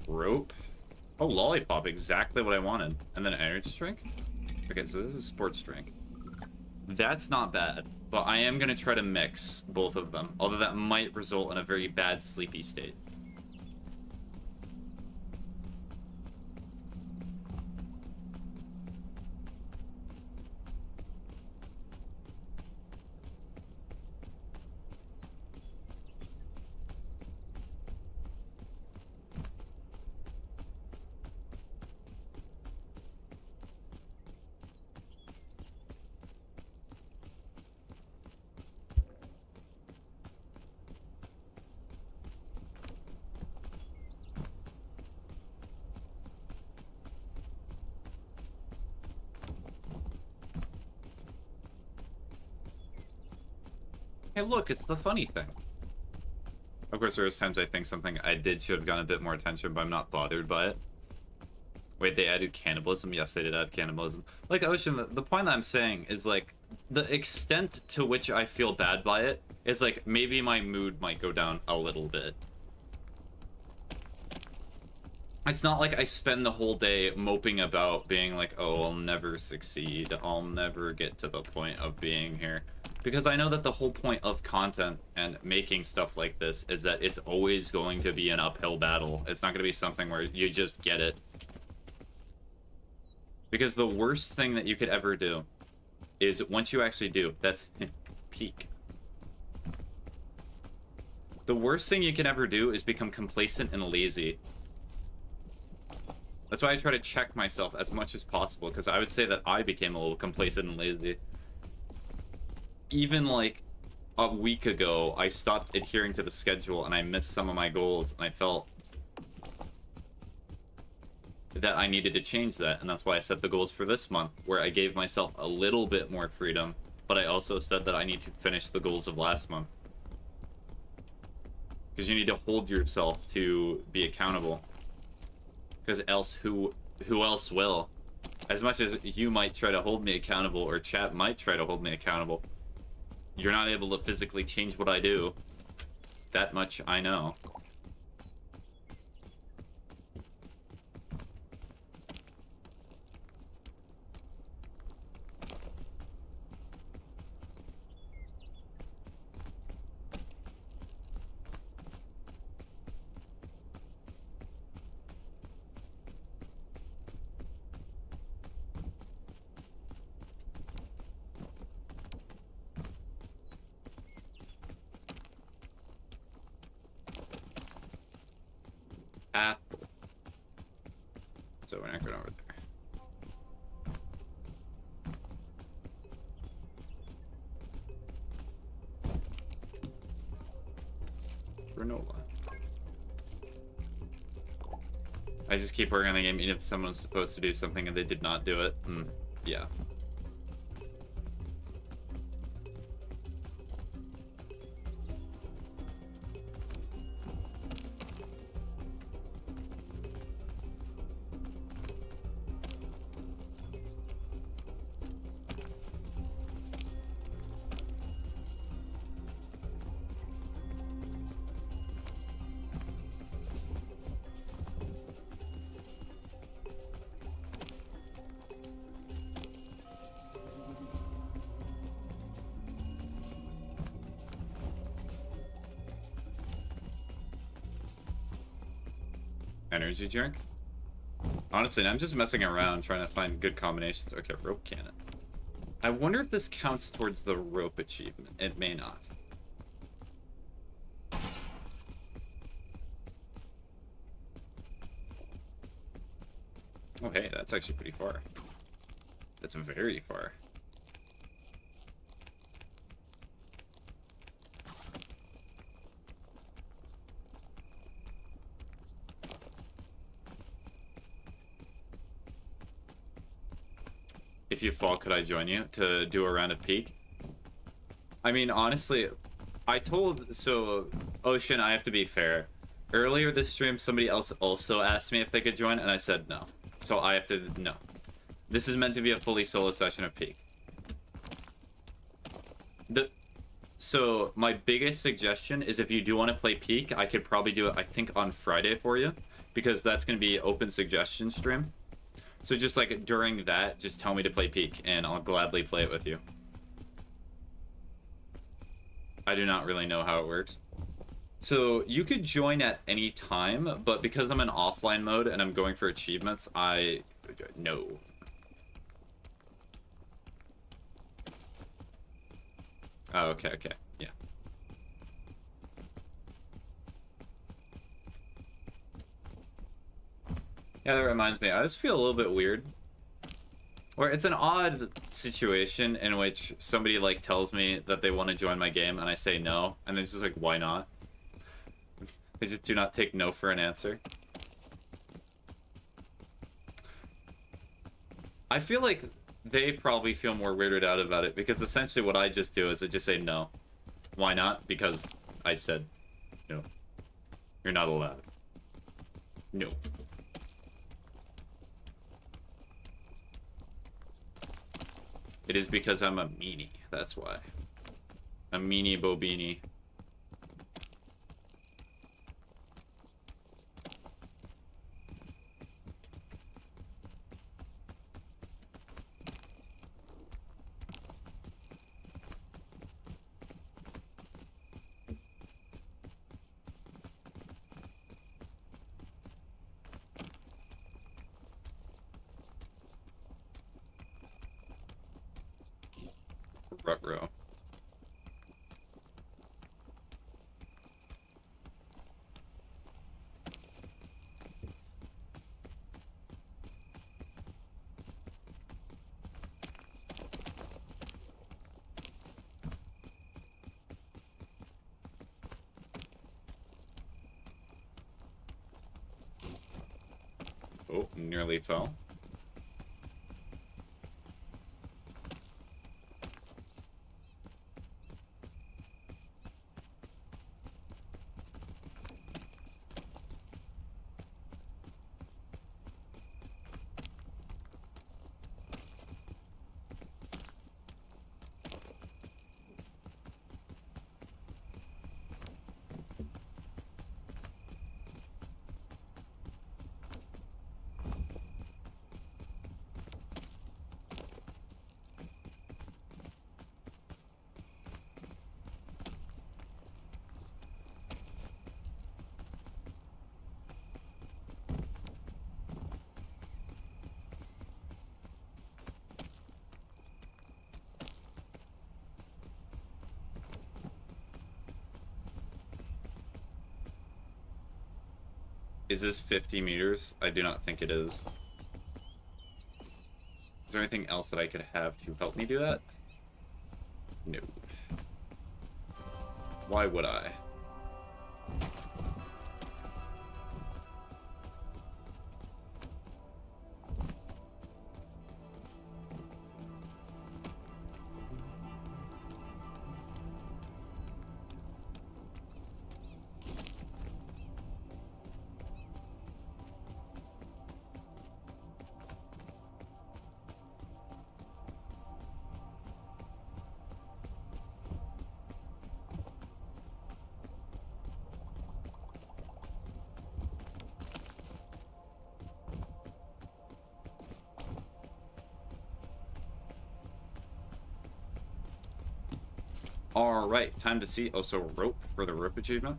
Rope. Oh, lollipop, exactly what I wanted. And then an energy drink? Okay, so this is a sports drink. That's not bad, but I am going to try to mix both of them, although that might result in a very bad sleepy state. Hey, look, it's the funny thing. Of course, there's times I think something I did should have gotten a bit more attention, but I'm not bothered by it. Wait, they added cannibalism? Yes, they did add cannibalism. Like, Ocean, the point that I'm saying is, like, the extent to which I feel bad by it is, like, maybe my mood might go down a little bit. It's not like I spend the whole day moping about being like, oh, I'll never succeed. I'll never get to the point of being here. Because I know that the whole point of content and making stuff like this is that it's always going to be an uphill battle. It's not going to be something where you just get it. Because the worst thing that you could ever do is once you actually do, that's peak. The worst thing you can ever do is become complacent and lazy. That's why I try to check myself as much as possible, because I would say that I became a little complacent and lazy. Even like a week ago, I stopped adhering to the schedule and I missed some of my goals, and I felt that I needed to change that, and that's why I set the goals for this month, where I gave myself a little bit more freedom, but I also said that I need to finish the goals of last month. Because you need to hold yourself to be accountable. Because else, who else will? As much as you might try to hold me accountable, or chat might try to hold me accountable, you're not able to physically change what I do. That much I know. Apple. So we're not going over there. Granola. I just keep working on the game even if someone's supposed to do something and they did not do it. Yeah. Energy drink? Honestly, I'm just messing around trying to find good combinations. Okay, rope cannon. I wonder if this counts towards the rope achievement. It may not. Oh, hey, that's actually pretty far. That's very far. If you fall, could I join you to do a round of peak? I mean, honestly, so Ocean, I have to be fair. Earlier this stream, somebody else also asked me if they could join, and I said no. So I have to, no. This is meant to be a fully solo session of peak. So my biggest suggestion is if you do want to play peak, I could probably do it, I think, on Friday for you, because that's going to be open suggestion stream. So just like during that, just tell me to play peak, and I'll gladly play it with you. I do not really know how it works. So you could join at any time, but because I'm in offline mode and I'm going for achievements, no. Oh, okay, yeah. Yeah, that reminds me, I just feel a little bit weird. Or it's an odd situation in which somebody like tells me that they want to join my game and I say no, and it's just like, why not? They just do not take no for an answer. I feel like they probably feel more weirded out about it because essentially what I just do is I just say no. Why not? Because I said no. You're not allowed. No. It is because I'm a meanie. That's why. A meanie bobini. Rut-row. Oh, nearly fell. Is this 50 meters? I do not think it is. Is there anything else that I could have to help me do that? No. Why would I? Alright, time to see. Oh, so rope for the rope achievement.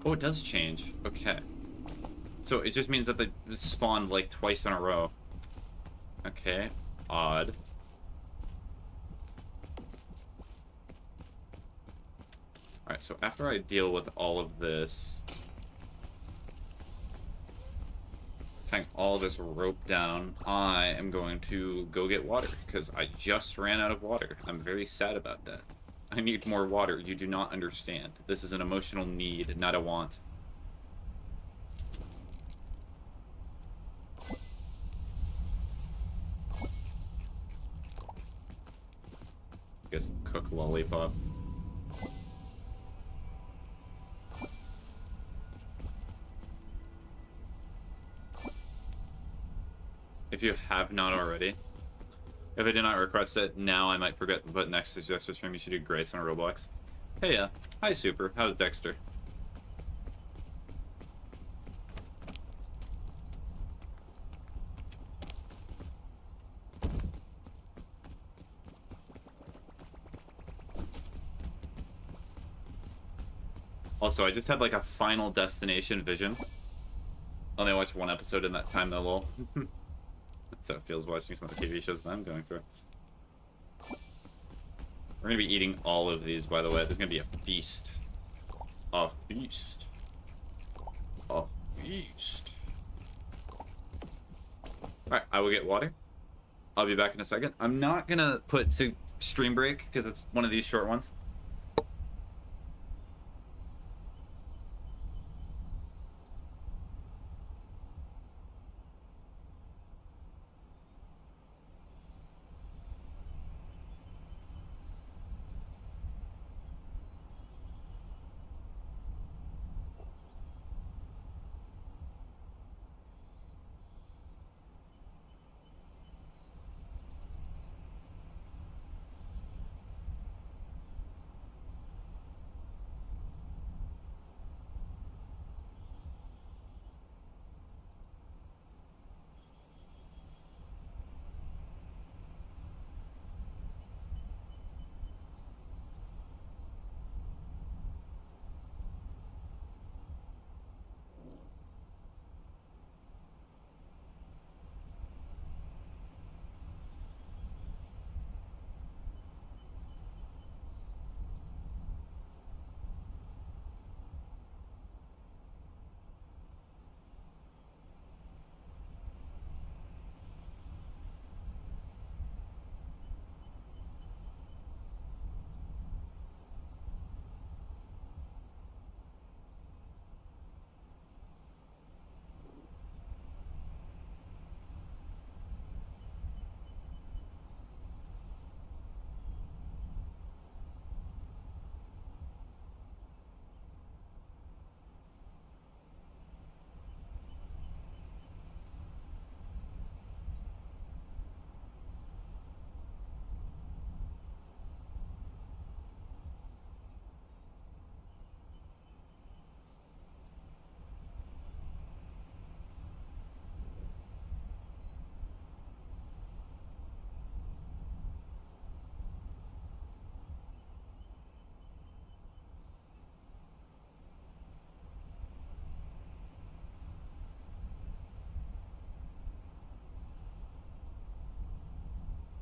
Oh, it does change. Okay. So it just means that they spawned like twice in a row. Okay. Odd. Alright, so after I deal with all of this, tying all this rope down, I am going to go get water, because I just ran out of water. I'm very sad about that. I need more water. You do not understand. This is an emotional need, not a want. I guess cook lollipop. If you have not already. If I did not request it, now I might forget, but next suggested stream you should do Grace on Roblox. Hey, hi Super, how's Dexter? Also, I just had like a Final Destination vision. Only watched one episode in that time though, lol. That's how it feels watching some of the TV shows that I'm going through. We're gonna be eating all of these, by the way. There's gonna be a feast. A feast. A feast. Alright, I will get water. I'll be back in a second. I'm not gonna put stream break, because it's one of these short ones.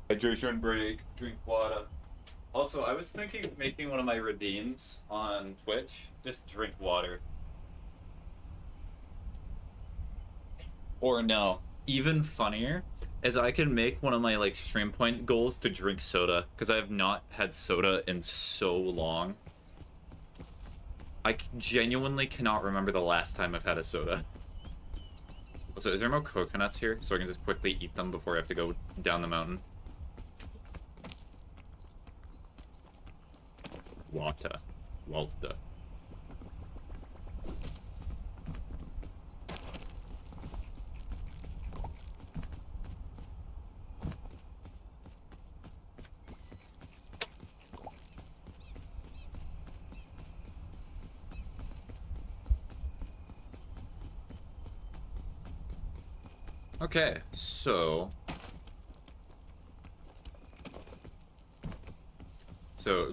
Hydration break, drink water. Also, I was thinking of making one of my redeems on Twitch. Just drink water. Or no, even funnier is I can make one of my like stream point goals to drink soda because I have not had soda in so long. I genuinely cannot remember the last time I've had a soda. So is there more coconuts here so I can just quickly eat them before I have to go down the mountain? Water. Walter. Okay, so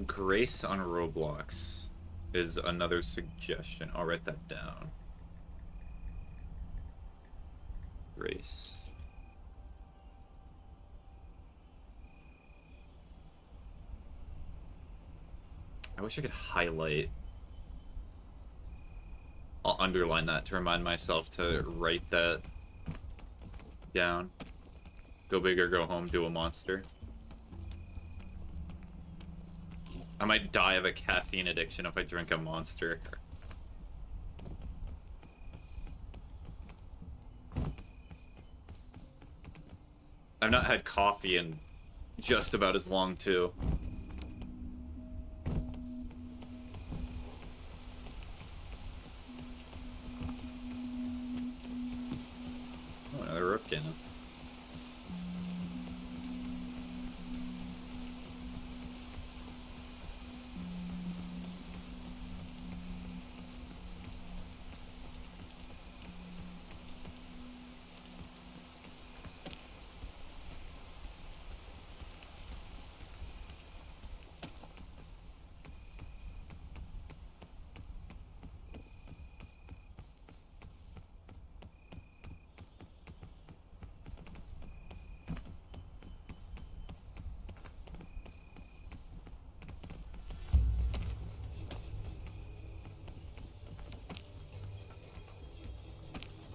Grace on Roblox is another suggestion. I'll write that down. Grace. I wish I could highlight. I'll underline that to remind myself to write that down. Go big or go home, do a monster. I might die of a caffeine addiction if I drink a monster. I've not had coffee in just about as long, too. Oh, another rope cannon.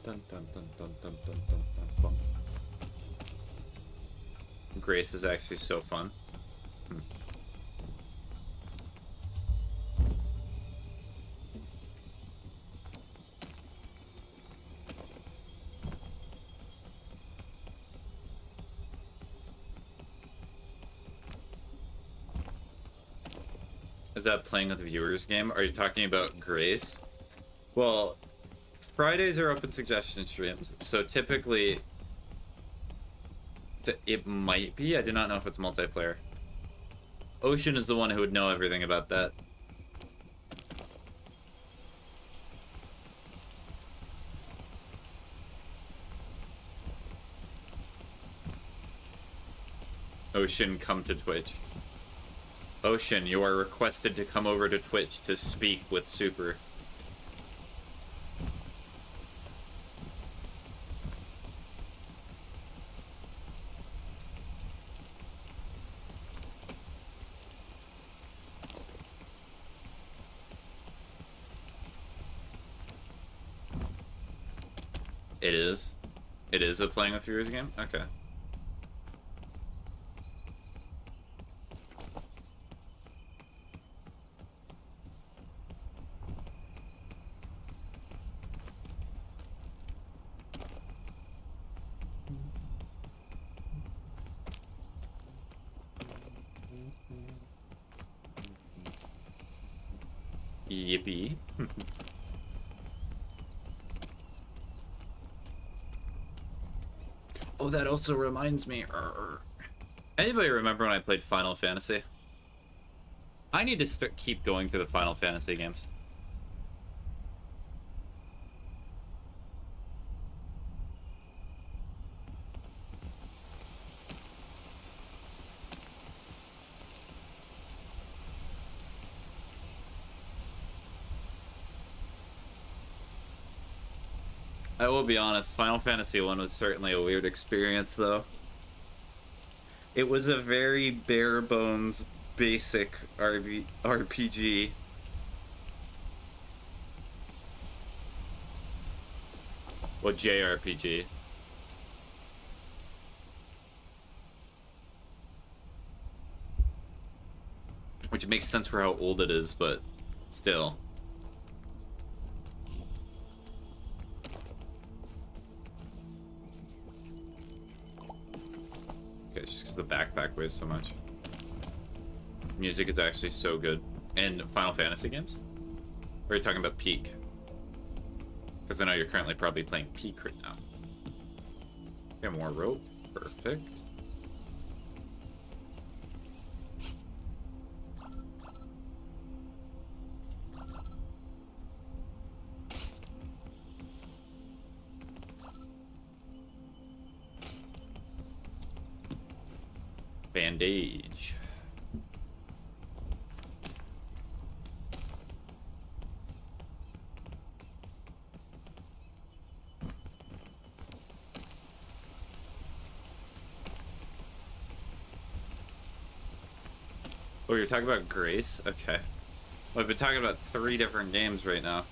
Dun, dun, dun, dun, dun, dun, dun, dun, dun. Grace is actually so fun. Is that playing with viewers game? Are you talking about Grace? Well, Fridays are open suggestion streams, so typically it might be. I do not know if it's multiplayer. Ocean is the one who would know everything about that. Ocean, come to Twitch. Ocean, you are requested to come over to Twitch to speak with Super. It is? It is a playing with viewers game? Okay. Yippee. Oh, that also reminds me. Anybody remember when I played Final Fantasy? I need to keep going through the Final Fantasy games. I will be honest, Final Fantasy 1 was certainly a weird experience, though. It was a very bare bones basic RPG. Well, JRPG. Which makes sense for how old it is, but still. Okay, it's just because the backpack weighs so much. Music is actually so good. And Final Fantasy games? Or are you talking about Peak? Because I know you're currently probably playing Peak right now. Get more rope. Perfect. Bandage. Oh, you're talking about Grace? Okay. Well, I've been talking about 3 different games right now.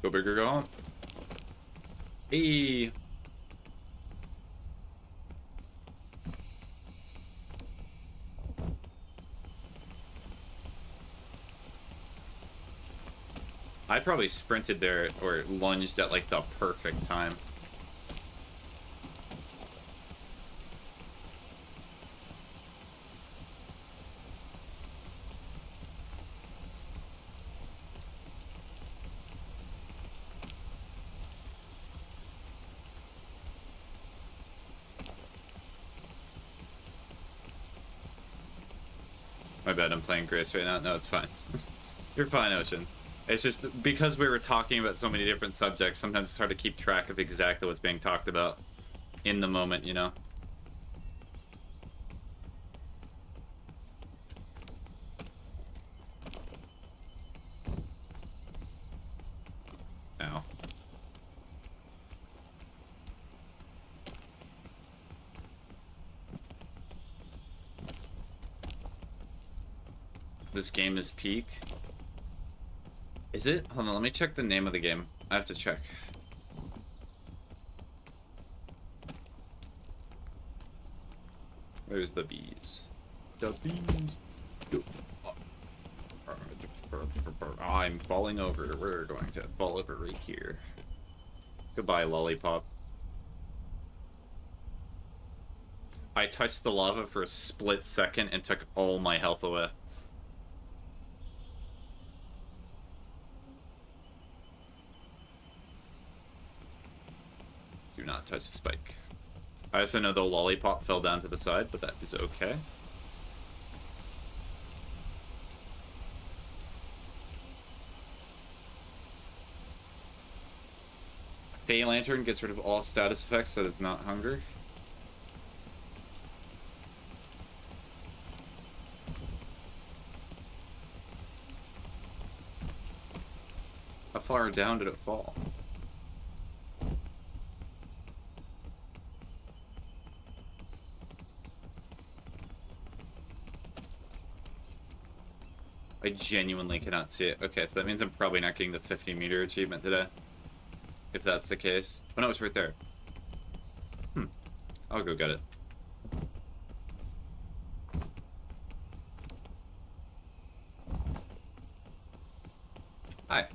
Go big or go home. Hey. I probably sprinted there or lunged at like the perfect time. My bad, I'm playing Grace right now. No, it's fine. You're fine, Ocean. It's just because we were talking about so many different subjects, sometimes it's hard to keep track of exactly what's being talked about in the moment, you know? Ow. This game is Peak. Is it? Hold on, let me check the name of the game. I have to check. There's the bees. The bees. I'm falling over. We're going to fall over right here. Goodbye, lollipop. I touched the lava for a split second and took all my health away. Do not touch the spike. I also know the lollipop fell down to the side, but that is okay. Fey Lantern gets rid of all status effects that is not hunger. How far down did it fall? I genuinely cannot see it. Okay, so that means I'm probably not getting the 50-meter achievement today. If that's the case. Oh no, it's right there. I'll go get it. Hi.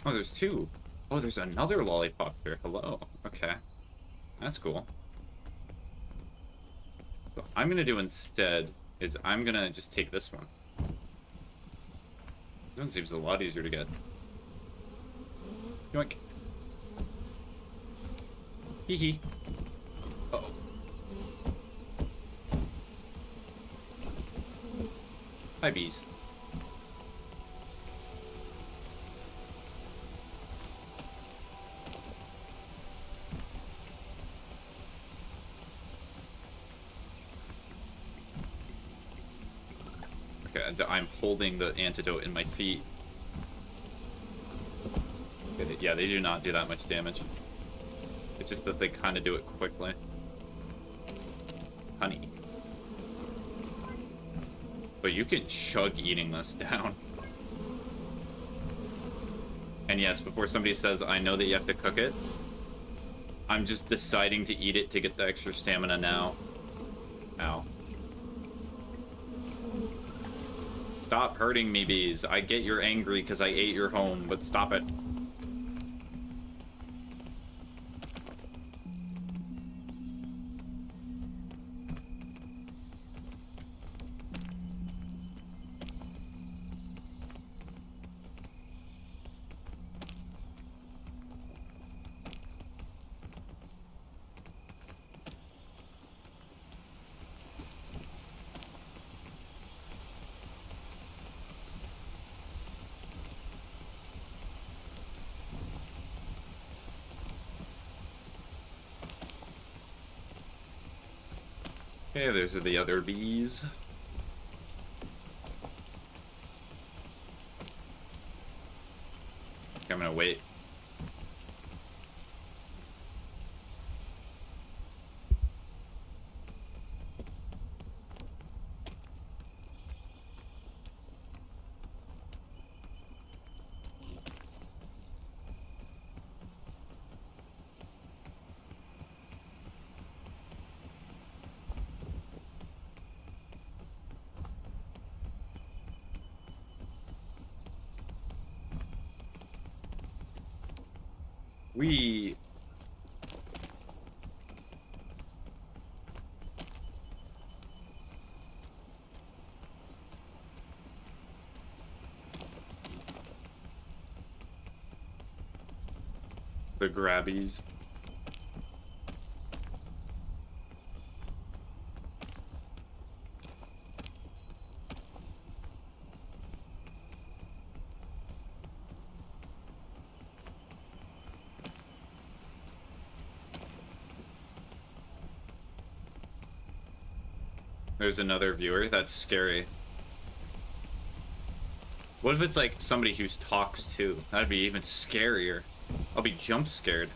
Oh, there's two. Oh, there's another lollipop here. Hello. Okay. That's cool. What I'm gonna do instead is I'm gonna just take this one. This one seems a lot easier to get. Yoink. Hee hee. Uh-oh. Hi, bees. Okay, and I'm holding the antidote in my feet. Okay, yeah, they do not do that much damage. It's just that they kind of do it quickly. Honey. But you can chug eating this down. And yes, before somebody says, I know that you have to cook it, I'm just deciding to eat it to get the extra stamina now. Ow. Stop hurting me, bees. I get you're angry because I ate your home, but stop it. Okay, those are the other bees. I'm gonna wait. We... The grabbies. There's another viewer. That's scary. What if it's like somebody who talks too? That'd be even scarier. I'll be jump scared.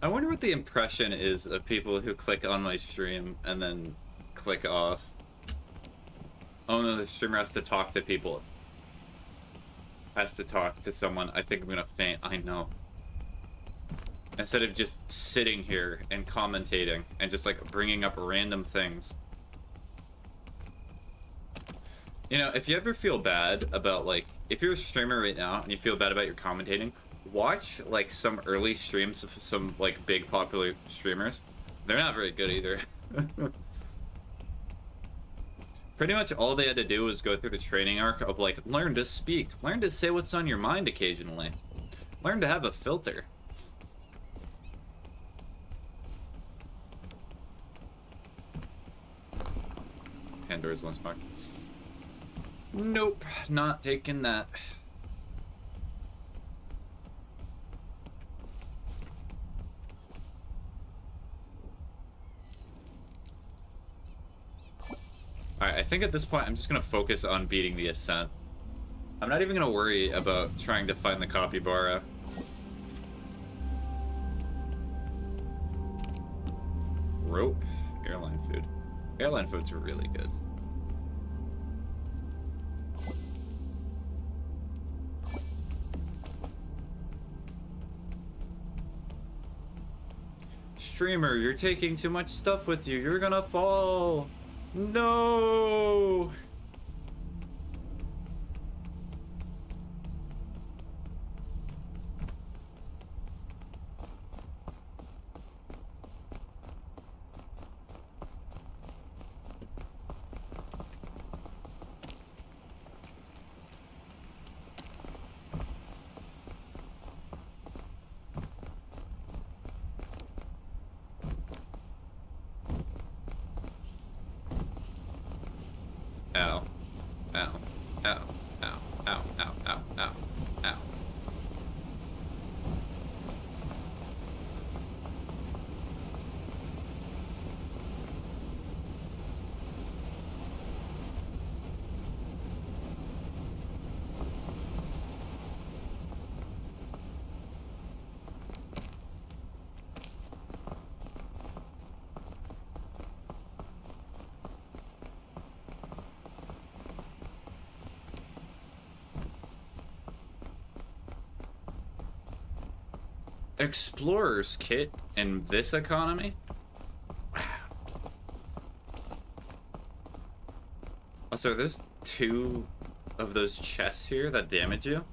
I wonder what the impression is of people who click on my stream and then click off. Oh no, the streamer has to talk to people. Has to talk to someone. I think I'm gonna faint. I know. Instead of just sitting here and commentating and just like bringing up random things. You know, if you ever feel bad about like, if you're a streamer right now and you feel bad about your commentating, watch like some early streams of some like big popular streamers. They're not very good either. Pretty much all they had to do was go through the training arc of like, learn to speak, learn to say what's on your mind occasionally, learn to have a filter. Pandora's lunchbox. Nope, not taking that. Alright, I think at this point I'm just gonna focus on beating the ascent. I'm not even gonna worry about trying to find the capybara. Rope, airline food. Airline foods are really good. Streamer, you're taking too much stuff with you. You're gonna fall. No. Ow. Ow. Ow. Ow. Ow. Ow. Ow. Ow. Ow. Explorer's kit in this economy? Wow. Also, there's 2 of those chests here that damage you?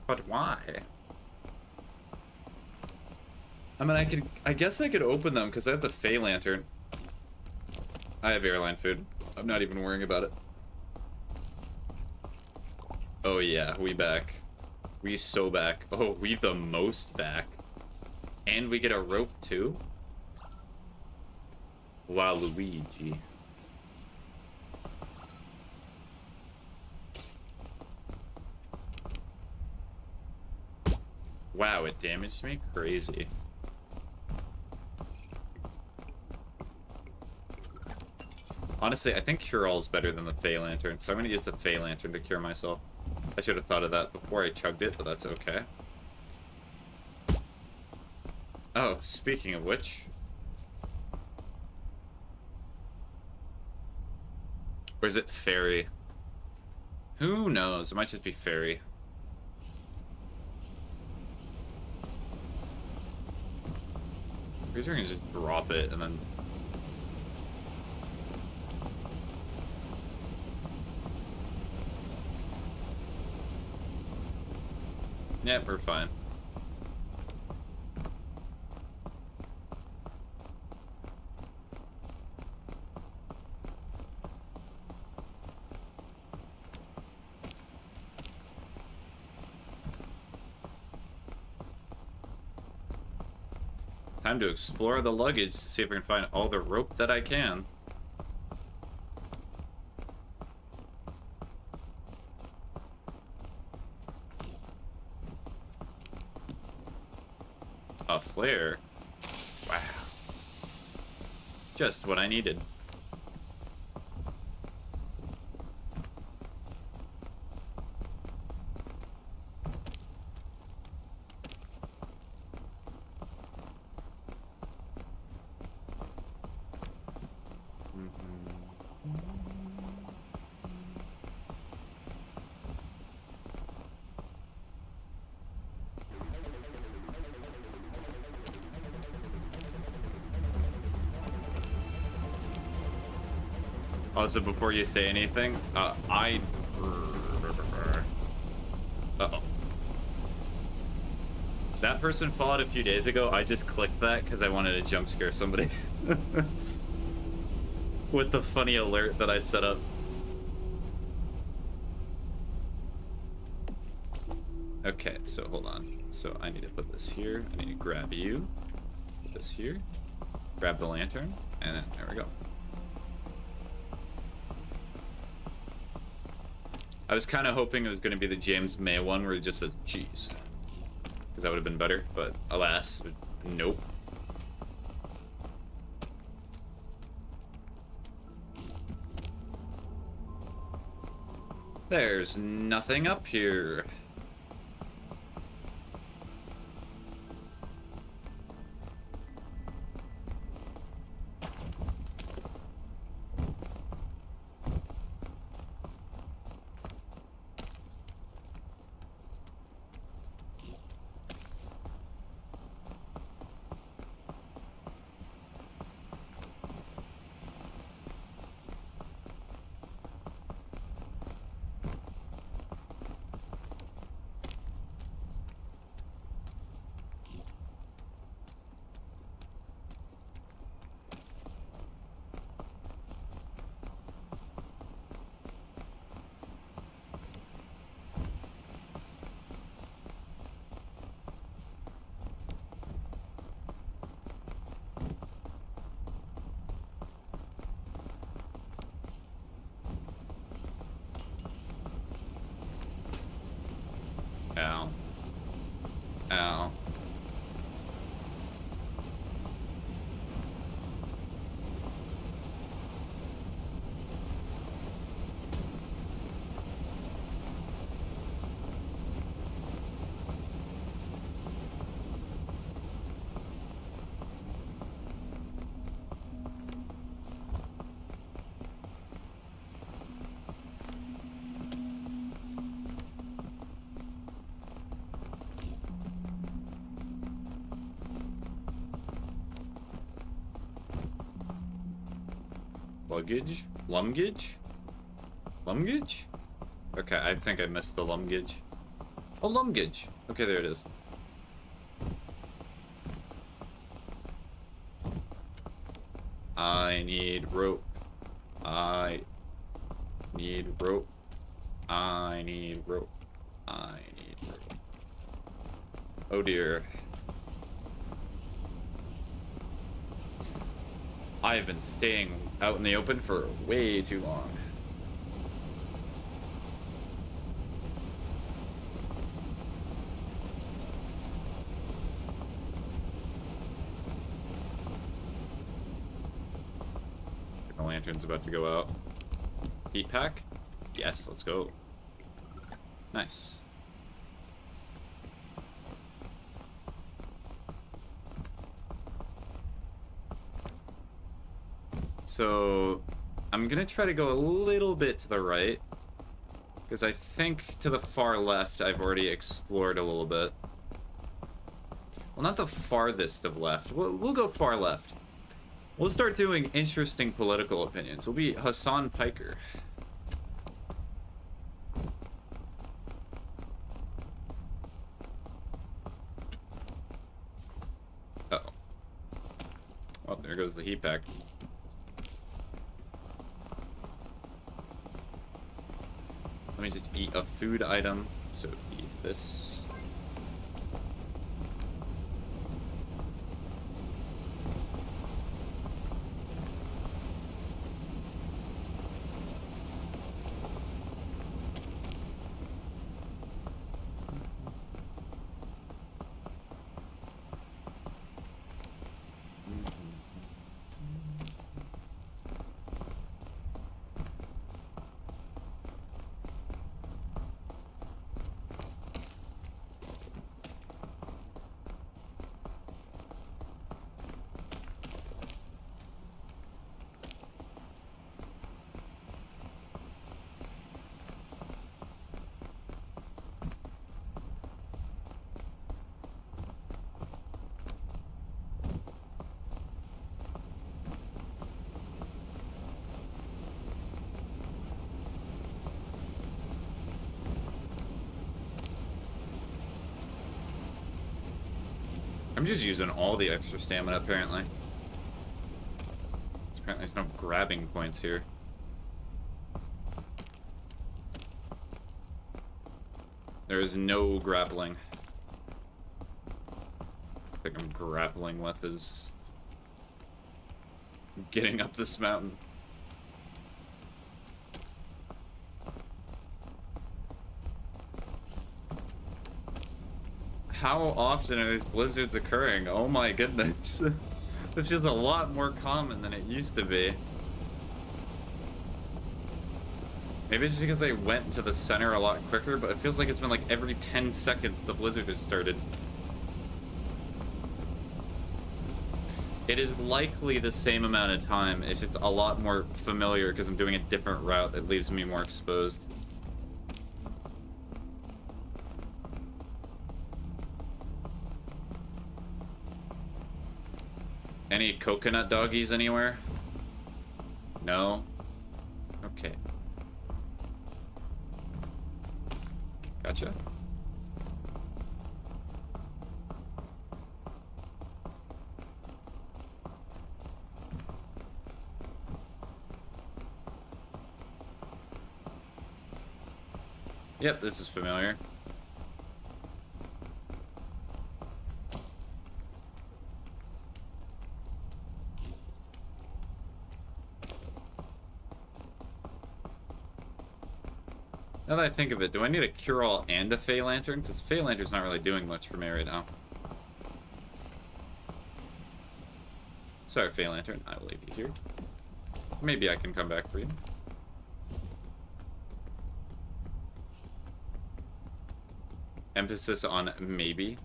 But why? I mean, I guess I could open them because I have the Fey Lantern. I have airline food. I'm not even worrying about it. Oh yeah, we back. We so back. Oh, we the most back. And we get a rope too? Wow, Luigi. Wow, it damaged me? Crazy. Honestly, I think Cure All is better than the Fey Lantern, so I'm gonna use the Fey Lantern to cure myself. I should have thought of that before I chugged it, but that's okay. Oh, speaking of which... Or is it Fairy? Who knows? It might just be Fairy. Pretty sure I can just drop it and then... Yep, we're fine. Time to explore the luggage to see if I can find all the rope that I can. A flare. Wow. Just what I needed. Also, before you say anything, uh-oh. That person followed a few days ago. I just clicked that because I wanted to jump scare somebody. With the funny alert that I set up. Okay, so hold on. So I need to put this here. I need to grab you. Put this here. Grab the lantern. And then, there we go. I was kind of hoping it was going to be the James May one where it just says cheese. Because that would have been better, but alas, nope. There's nothing up here. Ow. Ow. Luggage? Luggage? Luggage? Okay, I think I missed the luggage. Oh, luggage. Okay, there it is. I need rope. I need rope. I need rope. I need rope. Oh dear. I have been staying out in the open for way too long. The lantern's about to go out. Heat pack? Yes, let's go. Nice. So, I'm gonna try to go a little bit to the right, because I think to the far left I've already explored a little bit. Well, not the farthest of left. We'll go far left. We'll start doing interesting political opinions. We'll be Hassan Piker. Uh-oh. Well, there goes the heat pack. Let me just eat a food item. So eat this. I'm just using all the extra stamina, apparently. Apparently there's no grabbing points here. There is no grappling. I think I'm grappling with is getting up this mountain. How often are these blizzards occurring? Oh my goodness. It's just a lot more common than it used to be. Maybe it's because I went to the center a lot quicker, but it feels like it's been like every 10 seconds the blizzard has started. It is likely the same amount of time. It's just a lot more familiar because I'm doing a different route that leaves me more exposed. Any coconut doggies anywhere? No? Okay. Gotcha. Yep, this is familiar. Now that I think of it, do I need a cure-all and a Fey Lantern? Because Fey Lantern's not really doing much for me right now. Sorry, Fey Lantern. I will leave you here. Maybe I can come back for you. Emphasis on maybe.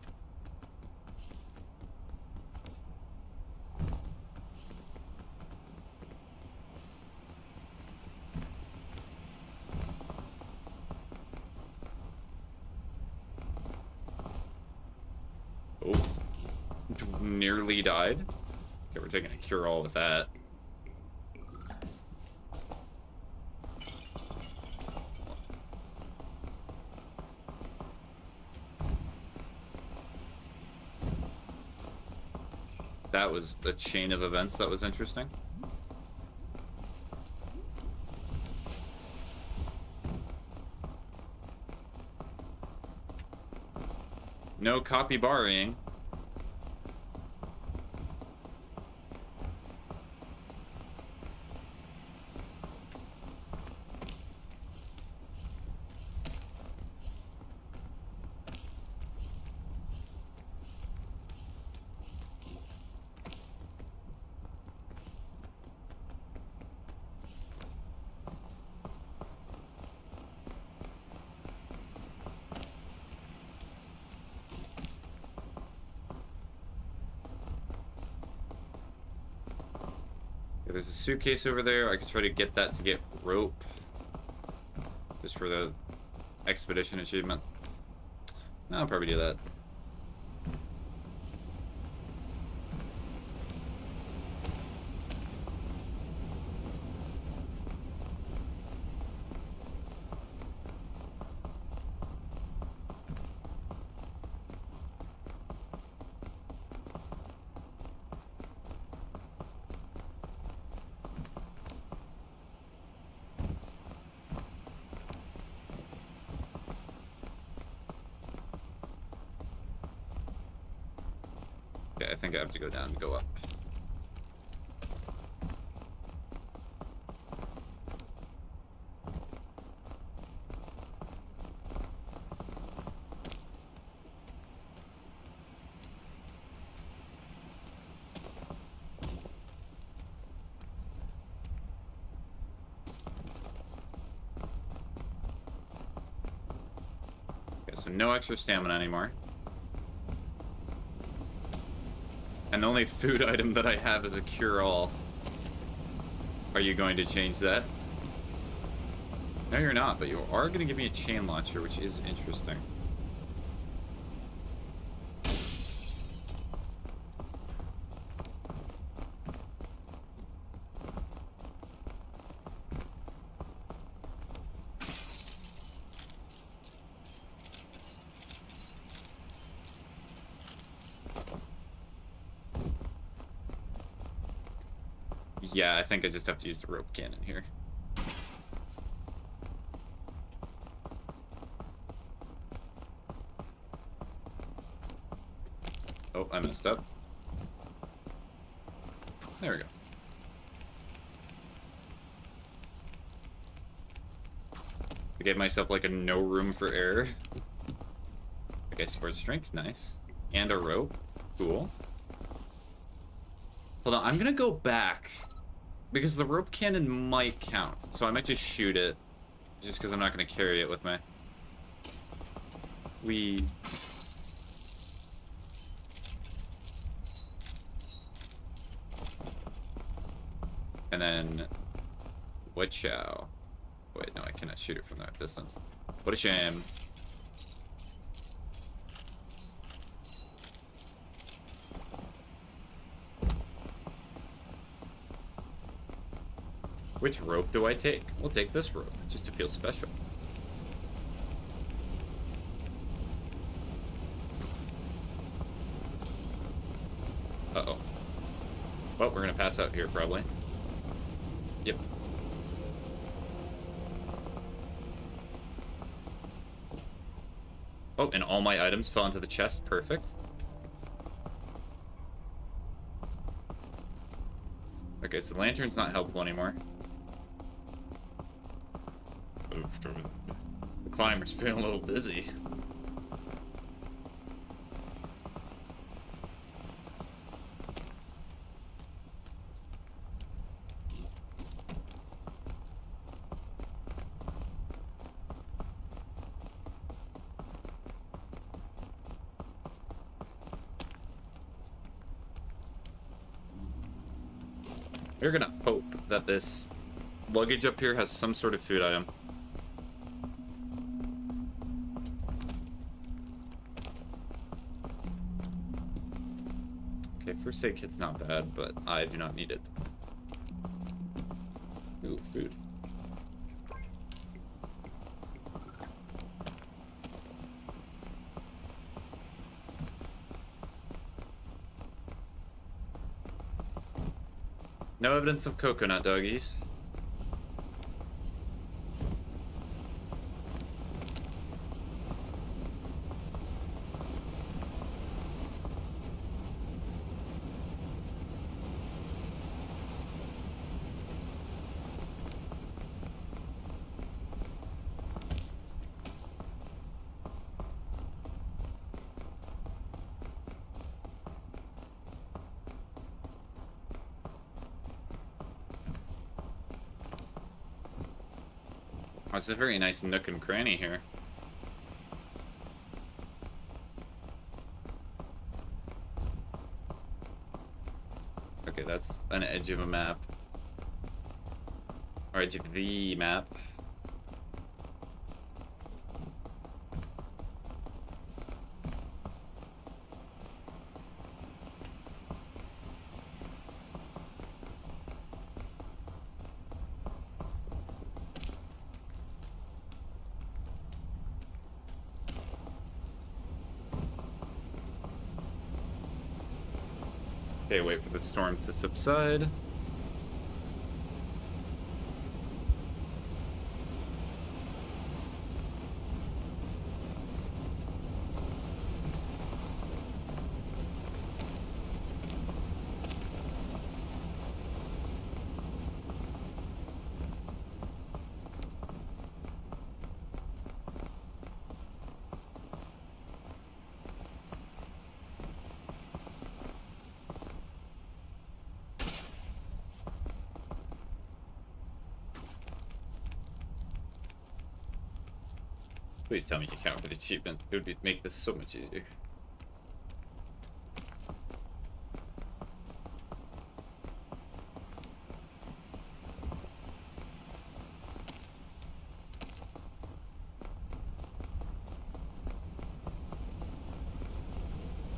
Oh. Nearly died. Okay, we're taking a cure-all with that. That was the chain of events that was interesting. No copy borrowing. There's a suitcase over there. I could try to get that to get rope. Just for the expedition achievement. No, I'll probably do that. Okay, I think I have to go down to go up. Okay, so no extra stamina anymore. And the only food item that I have is a cure-all. Are you going to change that? No, you're not, but you are going to give me a chain launcher, which is interesting. Yeah, I think I just have to use the rope cannon here. Oh, I messed up. There we go. I gave myself like a no room for error. Okay, sports drink, nice. And a rope, cool. Hold on, I'm gonna go back. Because the rope cannon might count. So I might just shoot it. Just because I'm not gonna carry it with me. And then... What chow? Wait, no, I cannot shoot it from that distance. What a shame. Which rope do I take? We'll take this rope, just to feel special. Uh-oh. Well, we're gonna pass out here, probably. Yep. Oh, and all my items fell into the chest. Perfect. Okay, so the lantern's not helpful anymore. The climber's feeling a little dizzy. We're gonna hope that this luggage up here has some sort of food item. Okay, first aid kit's not bad, but I do not need it. Ooh, food. No evidence of coconut doggies. Oh, it's a very nice nook and cranny here. Okay, that's an edge of a map. Or edge of the map. Okay, wait for the storm to subside. Please tell me you count for the achievement. It would make this so much easier.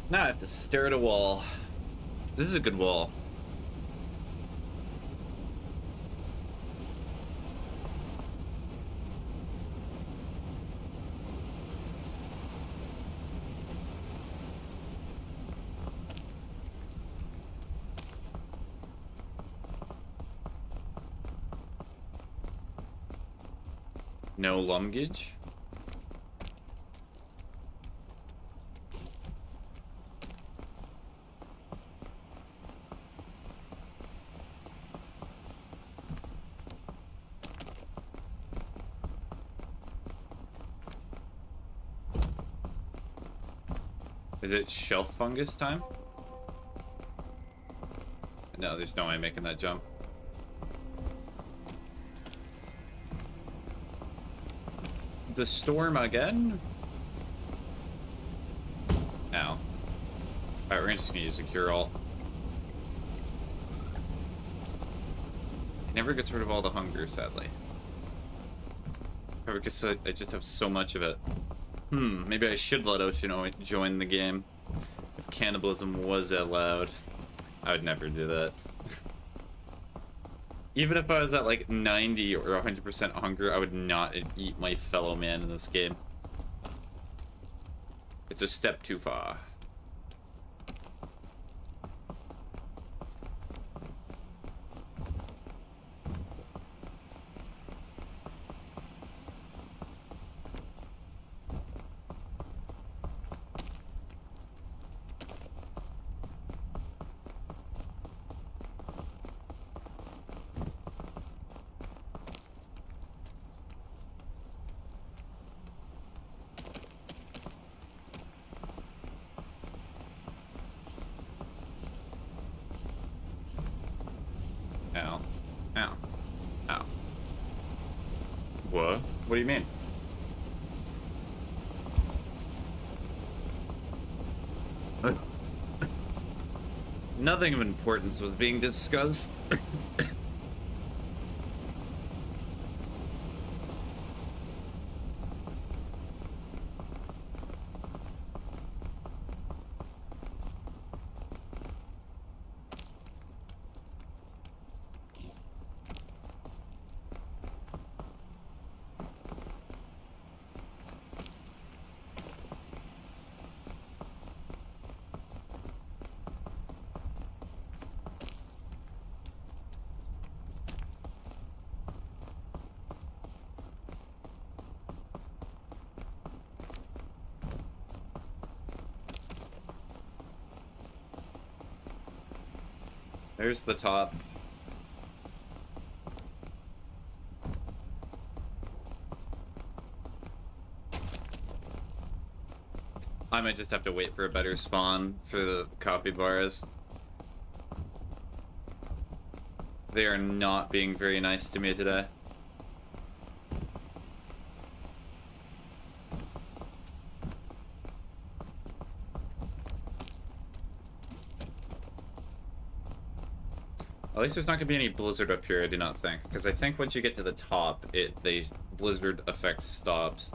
Now I have to stare at a wall. This is a good wall. No luggage. Is it shelf fungus time? No, there's no way I'm making that jump. The storm again? Ow. Alright, we're just gonna use a cure-all. It never gets rid of all the hunger, sadly. Probably because I just have so much of it. Maybe I should let Ocean join the game. If cannibalism was allowed. I would never do that. Even if I was at like 90 or 100% hunger, I would not eat my fellow man in this game. It's a step too far. Ow. Ow. Ow. What? What do you mean? Nothing of importance was being discussed. There's the top. I might just have to wait for a better spawn for the capybaras. They are not being very nice to me today. At least there's not gonna be any blizzard up here, I do not think. Because I think once you get to the top, the blizzard effect stops.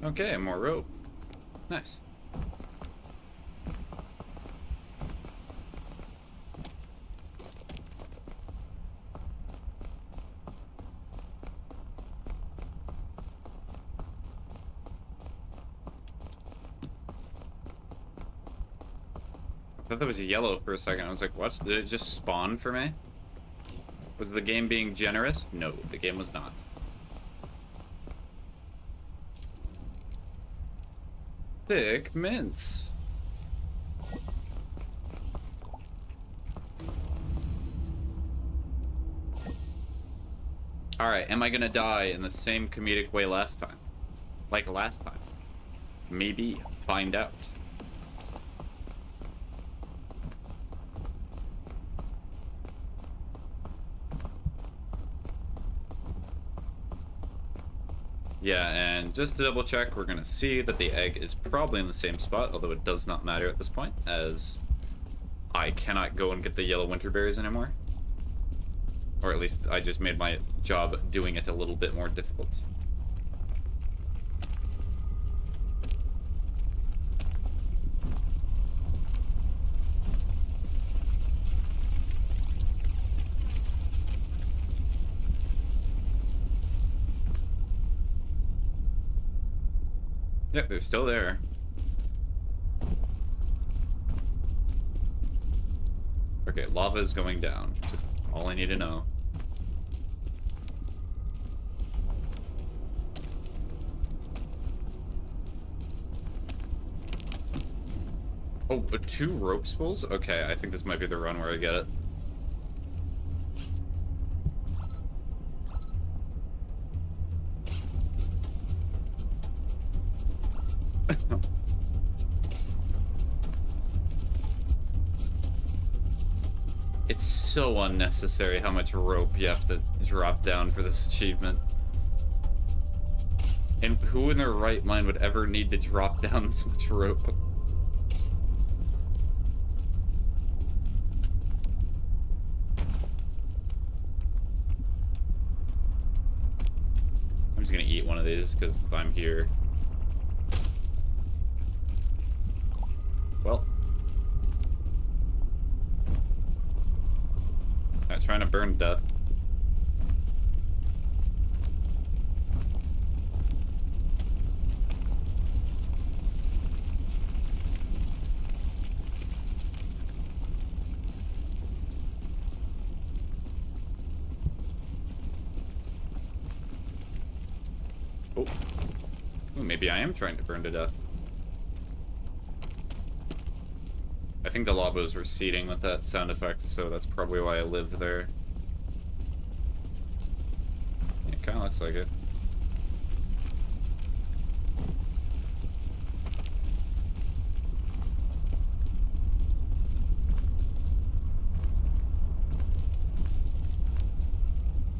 Okay, more rope. Nice. I thought that was yellow for a second. I was like, what? Did it just spawn for me? Was the game being generous? No, the game was not. Thick mints. Alright, am I gonna die in the same comedic way last time? Like last time? Maybe. Find out. Yeah, and just to double check, we're gonna see that the egg is probably in the same spot, although it does not matter at this point, as I cannot go and get the yellow winter berries anymore. Or at least I just made my job doing it a little bit more difficult. Yep, they're still there. Okay, lava is going down. Just all I need to know. Oh, 2 rope spools? Okay, I think this might be the run where I get it. It's so unnecessary how much rope you have to drop down for this achievement. And who in their right mind would ever need to drop down this much rope? I'm just gonna eat one of these because I'm here. Well. Not trying to burn to death. Oh. Ooh, maybe I am trying to burn to death. I think the lava was receding with that sound effect, so that's probably why I live there. It kind of looks like it.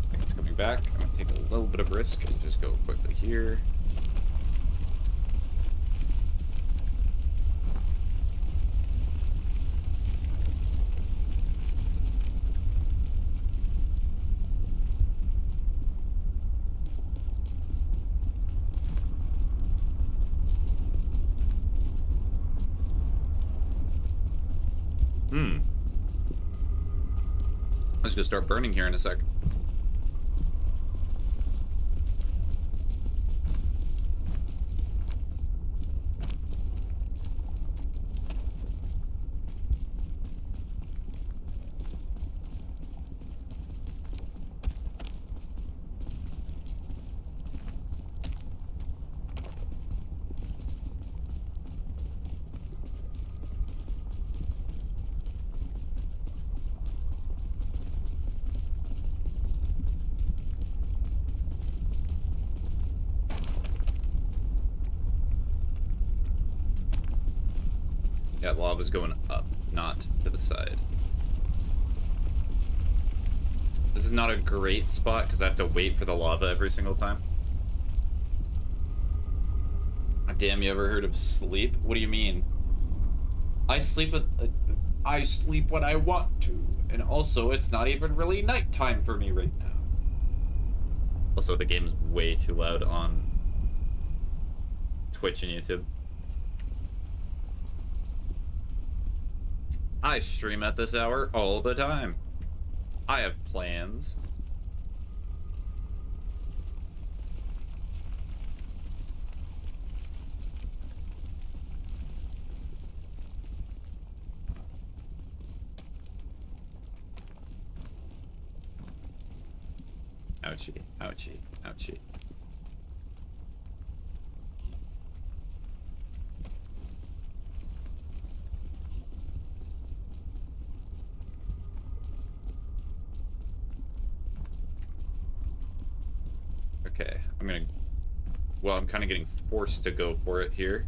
I think it's coming back. I'm gonna take a little bit of risk and just go quickly here. I was gonna start burning here in a sec. Yeah, lava's going up, not to the side. This is not a great spot because I have to wait for the lava every single time. Damn, you ever heard of sleep? What do you mean? I sleep when I want to, and also it's not even really nighttime for me right now. Also, the game's way too loud on Twitch and YouTube. I stream at this hour all the time. I have plans. Ouchie, ouchie, ouchie. Okay, I'm kind of getting forced to go for it here.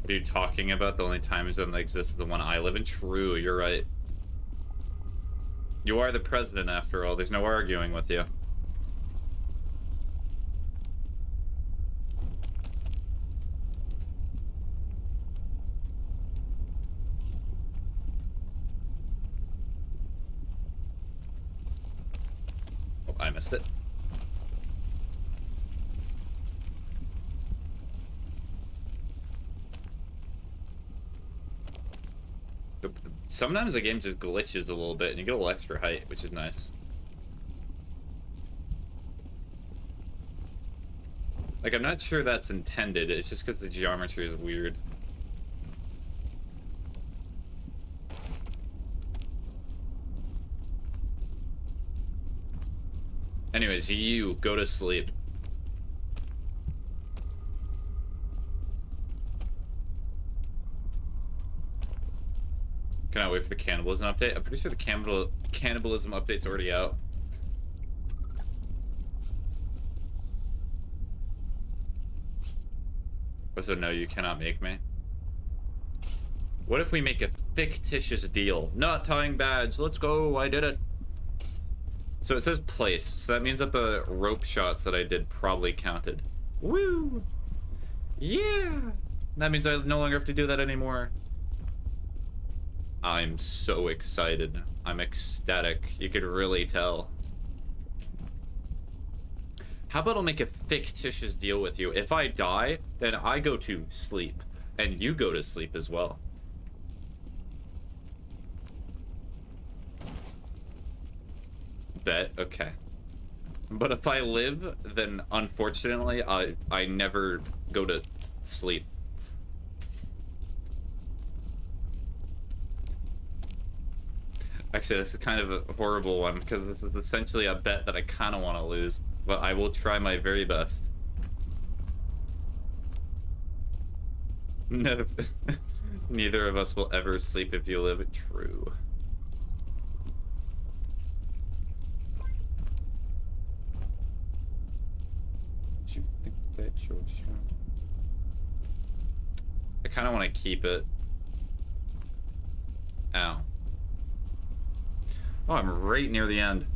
What are you talking about? The only time zone that exists is the one I live in? True, you're right. You are the president after all. There's no arguing with you. I missed it. Sometimes the game just glitches a little bit and you get a little extra height, which is nice. Like, I'm not sure that's intended, it's just because the geometry is weird. Anyways, you go to sleep. Cannot wait for the cannibalism update. I'm pretty sure the cannibalism update's already out. So no, you cannot make me. What if we make a fictitious deal? Not tying badge. Let's go. I did it. So it says place. So that means that the rope shots that I did probably counted. Woo! Yeah! That means I no longer have to do that anymore. I'm so excited. I'm ecstatic. You could really tell. How about I'll make a fictitious deal with you? If I die, then I go to sleep. And you go to sleep as well. Bet? Okay. But if I live, then unfortunately, I never go to sleep. Actually, this is kind of a horrible one, because this is essentially a bet that I kind of want to lose. But I will try my very best. No. Neither of us will ever sleep if you live. True. You think that's your shot? I kind of want to keep it. Ow. Oh, I'm right near the end.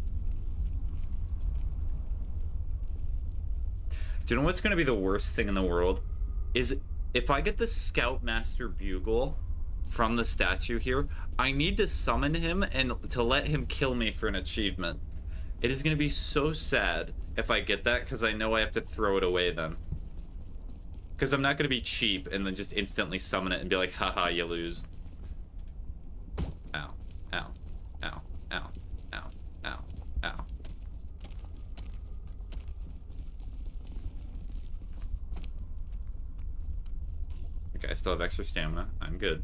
Do you know what's going to be the worst thing in the world? Is if I get the Scoutmaster Bugle from the statue here, I need to summon him and to let him kill me for an achievement. It is going to be so sad if I get that, because I know I have to throw it away then. Because I'm not going to be cheap and then just instantly summon it and be like, haha, you lose. Ow. Ow. Ow. Ow. Ow. Ow. Ow. Okay, I still have extra stamina. I'm good.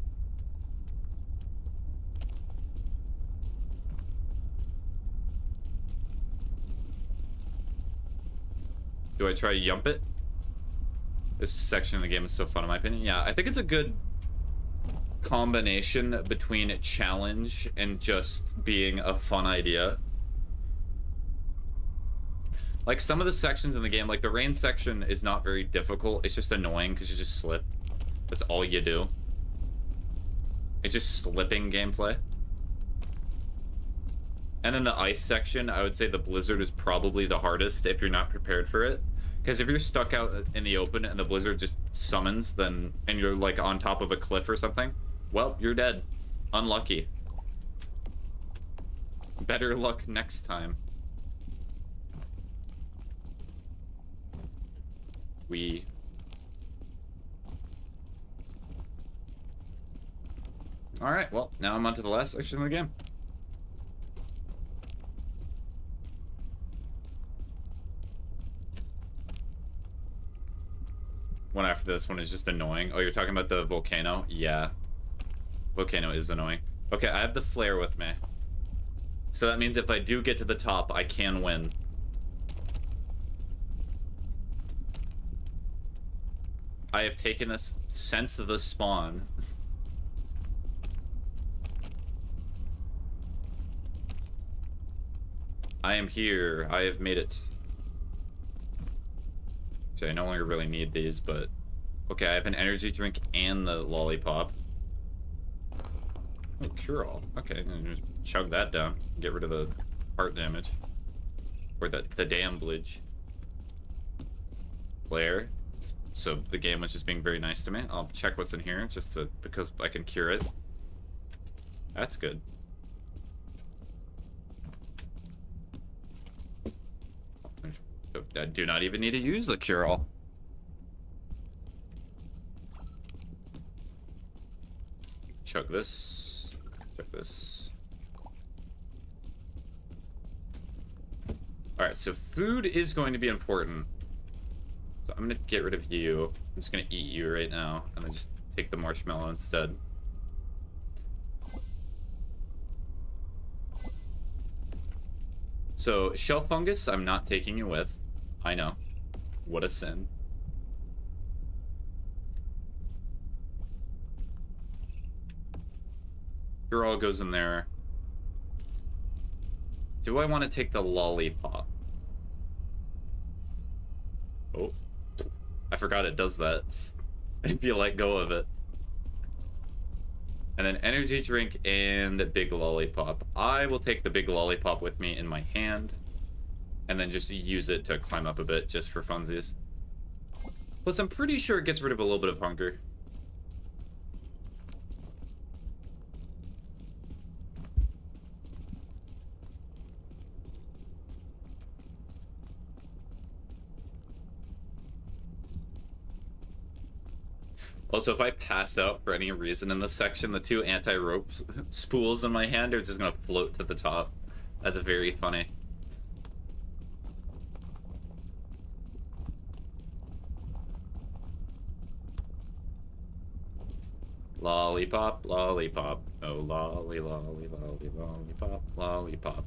Do I try Yump It? This section of the game is so fun in my opinion. Yeah, I think it's a good combination between a challenge and just being a fun idea. Like some of the sections in the game, like the rain section is not very difficult. It's just annoying because you just slip. That's all you do. It's just slipping gameplay. And then the ice section, I would say the blizzard is probably the hardest if you're not prepared for it. Because if you're stuck out in the open and the blizzard just summons, then and you're like on top of a cliff or something, well, you're dead. Unlucky. Better luck next time. Alright, well, now I'm on to the last section of the game. One after this one is just annoying. Oh, you're talking about the volcano? Yeah. Volcano is annoying. Okay, I have the flare with me. So that means if I do get to the top, I can win. I have taken this since the spawn. I am here. I have made it. So I no longer really need these, but... Okay, I have an energy drink and the lollipop. Oh, cure-all. Okay, just chug that down. Get rid of the heart damage. Or the damblage. Flare. So the game was just being very nice to me. I'll check what's in here, just to, because I can cure it. That's good. I do not even need to use the cure-all. Chug this. Check this. Alright, so food is going to be important. So I'm gonna get rid of you. I'm just gonna eat you right now, and then just take the marshmallow instead. So, shell fungus, I'm not taking you with. I know. What a sin. Girl goes in there. Do I want to take the lollipop? Oh. I forgot it does that. If you let go of it. And then energy drink and big lollipop. I will take the big lollipop with me in my hand. And then just use it to climb up a bit just for funsies. Plus, I'm pretty sure it gets rid of a little bit of hunger. Also, if I pass out for any reason in this section, the two anti-rope spools in my hand are just gonna float to the top. That's very funny. Lollipop, lollipop, oh lolly, lolly, lolly, lollipop, lollipop.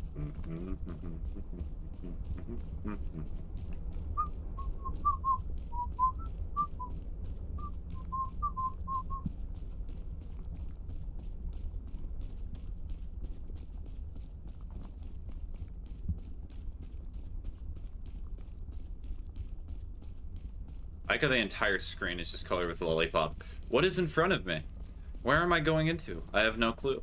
I like how the entire screen is just colored with lollipop. What is in front of me? Where am I going into? I have no clue.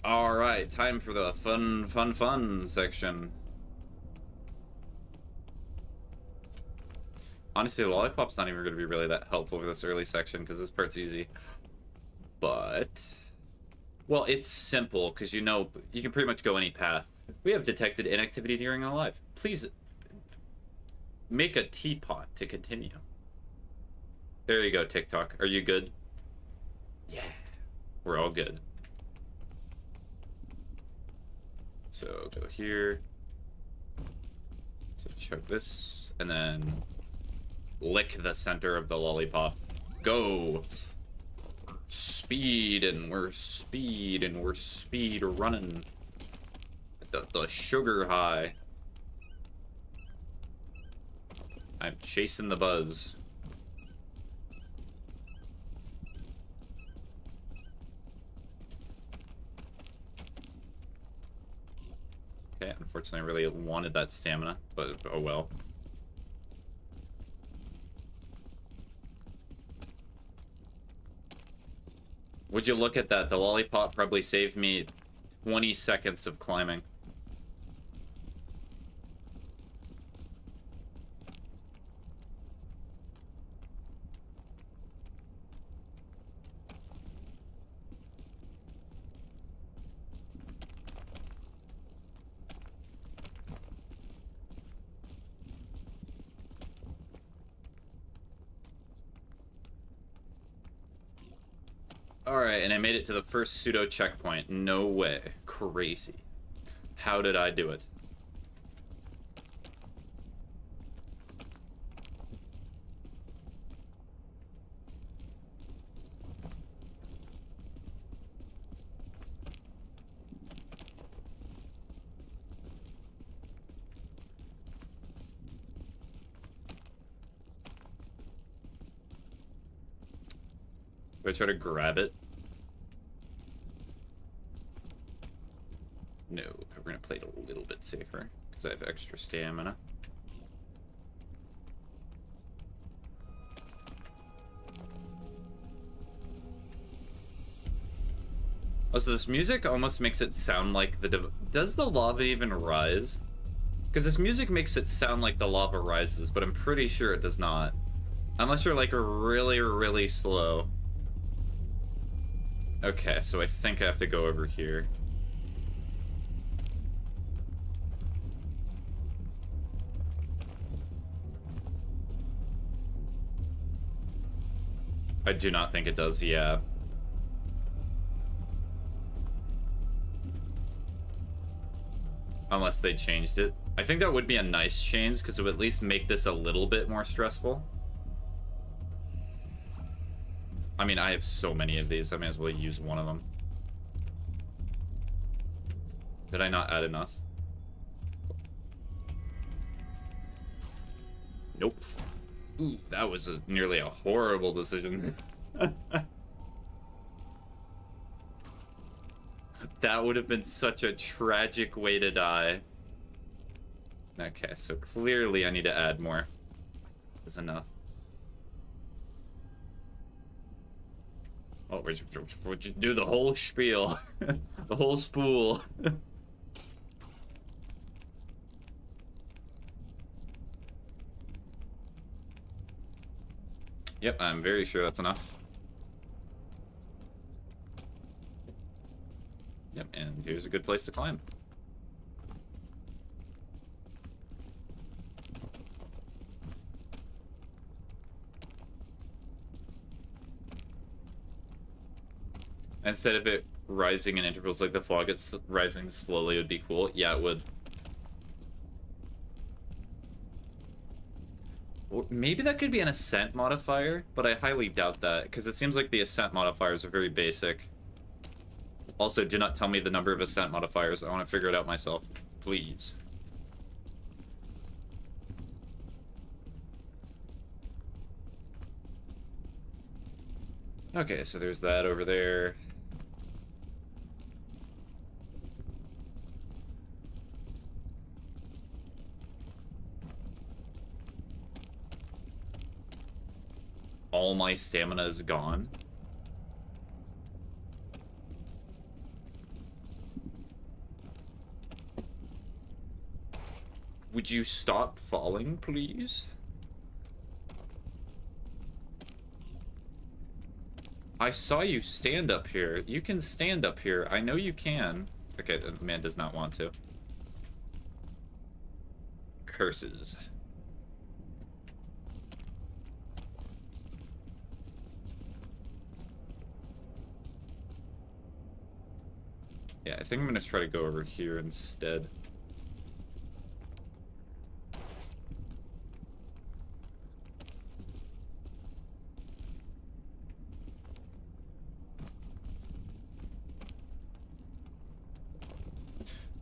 Alright, time for the fun section. Honestly, the lollipop's not even going to be really that helpful for this early section, because this part's easy. But... well, it's simple, because you know, you can pretty much go any path. We have detected inactivity during our life. Please make a teapot to continue. There you go, TikTok. Are you good? Yeah. We're all good. So go here. So chug this. And then lick the center of the lollipop. Go! Speed, and we're speed, and we're speed running. The sugar high. I'm chasing the buzz. Okay, unfortunately I really wanted that stamina, but oh well. Would you look at that? The lollipop probably saved me 20 seconds of climbing. Alright, and I made it to the first pseudo checkpoint. No way. Crazy. How did I do it? Do I try to grab it? No, we're gonna play it a little bit safer because I have extra stamina. Oh, so this music almost makes it sound like the does the lava even rise? Because this music makes it sound like the lava rises, but I'm pretty sure it does not. Unless you're like really, really slow. Okay, so I think I have to go over here. I do not think it does, yeah. Unless they changed it. I think that would be a nice change, because it would at least make this a little bit more stressful. I mean, I have so many of these, I may as well use one of them. Did I not add enough? Nope. Ooh, that was nearly a horrible decision. That would have been such a tragic way to die. Okay, so clearly I need to add more. Is enough. Oh, would you do the whole spiel? The whole spool. Yep, I'm very sure that's enough. Yep, and here's a good place to climb. Instead of it rising in intervals like the fog, it's rising slowly would be cool. Yeah, it would. Or maybe that could be an ascent modifier, but I highly doubt that, because it seems like the ascent modifiers are very basic. Also, do not tell me the number of ascent modifiers. I want to figure it out myself. Please. Okay, so there's that over there. All my stamina is gone. Would you stop falling, please? I saw you stand up here. You can stand up here. I know you can. Okay, the man does not want to. Curses. Yeah, I think I'm gonna try to go over here instead.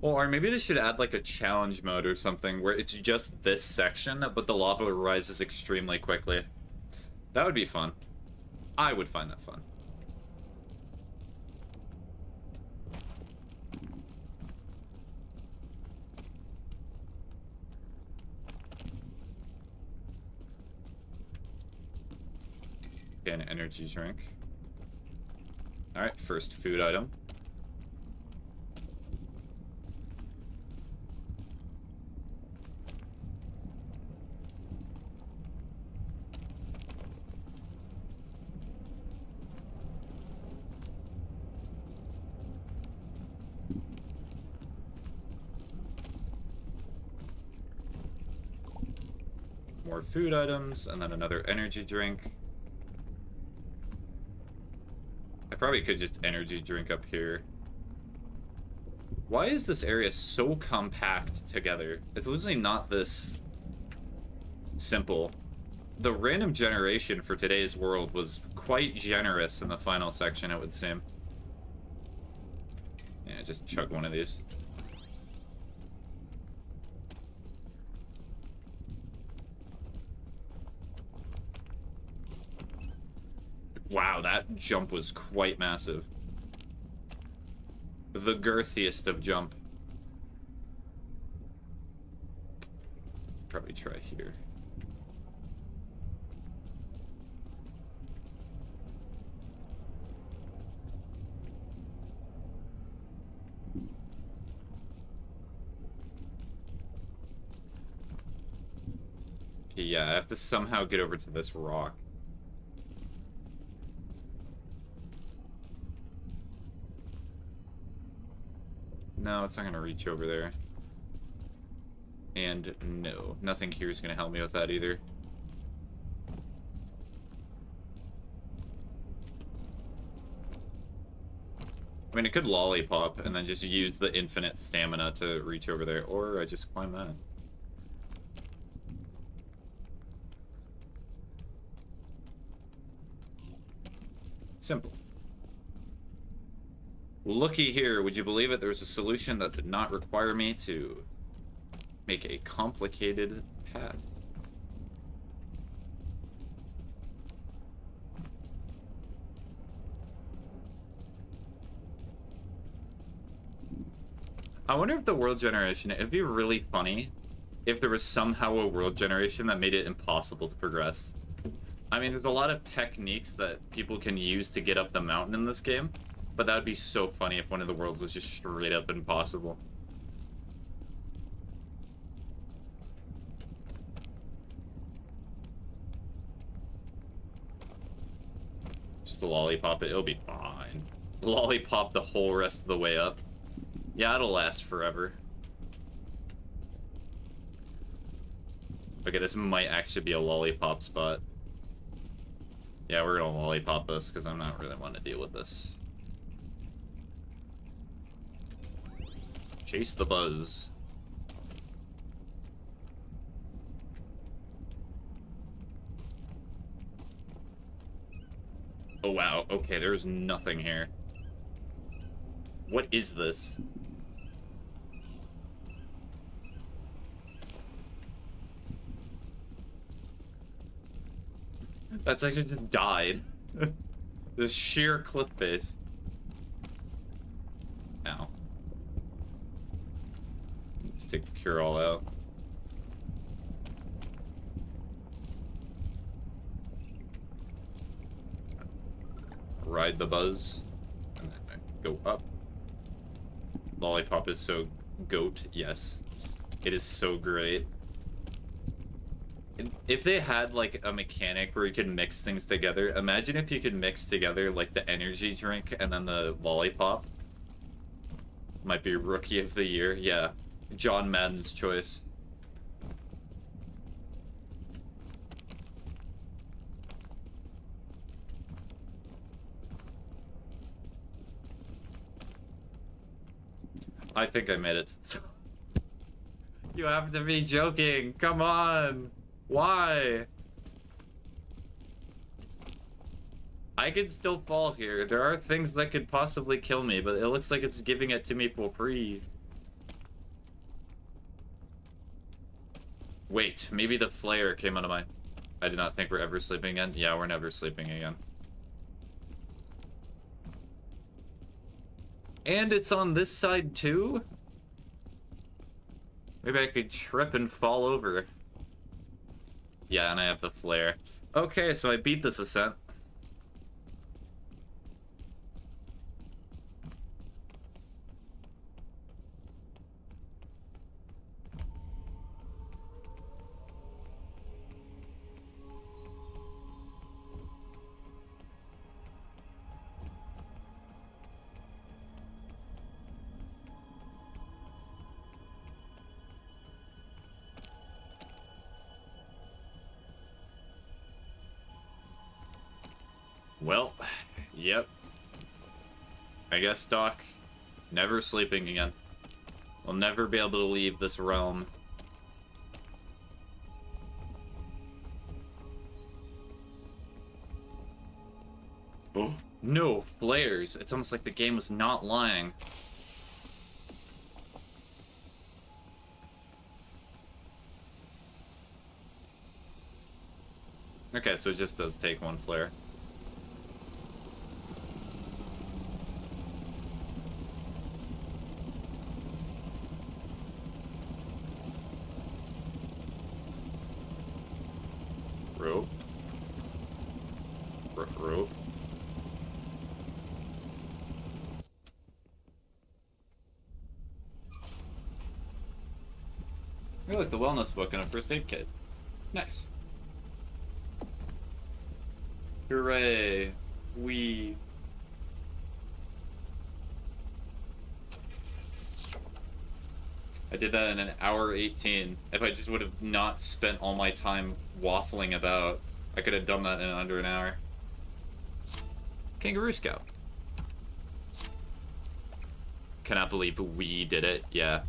Well, or maybe they should add like a challenge mode or something where it's just this section, but the lava rises extremely quickly. That would be fun. I would find that fun. Okay, an energy drink. Alright, first food item. More food items, and then another energy drink. I probably could just energy drink up here. Why is this area so compact together? It's literally not this simple. The random generation for today's world was quite generous in the final section, it would seem. Yeah, just chug one of these. Wow, that jump was quite massive. The girthiest of jump. Probably try here. Okay, yeah, I have to somehow get over to this rock. No, it's not going to reach over there. And no, nothing here is going to help me with that either. I mean, it could lollipop and then just use the infinite stamina to reach over there, or I just climb that. Simple. Looky here, would you believe it? There was a solution that did not require me to make a complicated path. I wonder if the world generation, it'd be really funny if there was somehow a world generation that made it impossible to progress. I mean, there's a lot of techniques that people can use to get up the mountain in this game, but that would be so funny if one of the worlds was just straight up impossible. Just lollipop it, it'll be fine. Lollipop the whole rest of the way up. Yeah, it'll last forever. Okay, this might actually be a lollipop spot. Yeah, we're gonna lollipop this because I'm not really wanting to deal with this. Chase the buzz. Oh wow, okay, there's nothing here. What is this? That's actually just died. This sheer cliff face. Ow. Let's take the cure all out. Ride the buzz. And then go up. Lollipop is so goat, yes. It is so great. If they had, like, a mechanic where you could mix things together, imagine if you could mix together, like, the energy drink and then the lollipop. Might be Rookie of the Year, yeah. John Madden's choice. I think I made it. You have to be joking, come on! Why? I could still fall here. There are things that could possibly kill me, but it looks like it's giving it to me for free. Wait, maybe the flare came out of my... I did not think we're ever sleeping again. Yeah, we're never sleeping again. And it's on this side too? Maybe I could trip and fall over. Yeah, and I have the flare. Okay, so I beat this ascent. Well, yep. I guess, Doc, never sleeping again. We'll never be able to leave this realm. Oh, no, flares. It's almost like the game was not lying. Okay, so it just does take one flare. Rope. Rope. Oh, look, the wellness book and a first aid kit. Nice. Hooray. We. I did that in an hour 18. If I just would have not spent all my time waffling about, I could have done that in under an hour. Kangaroo Scout. Cannot believe we did it. Yeah.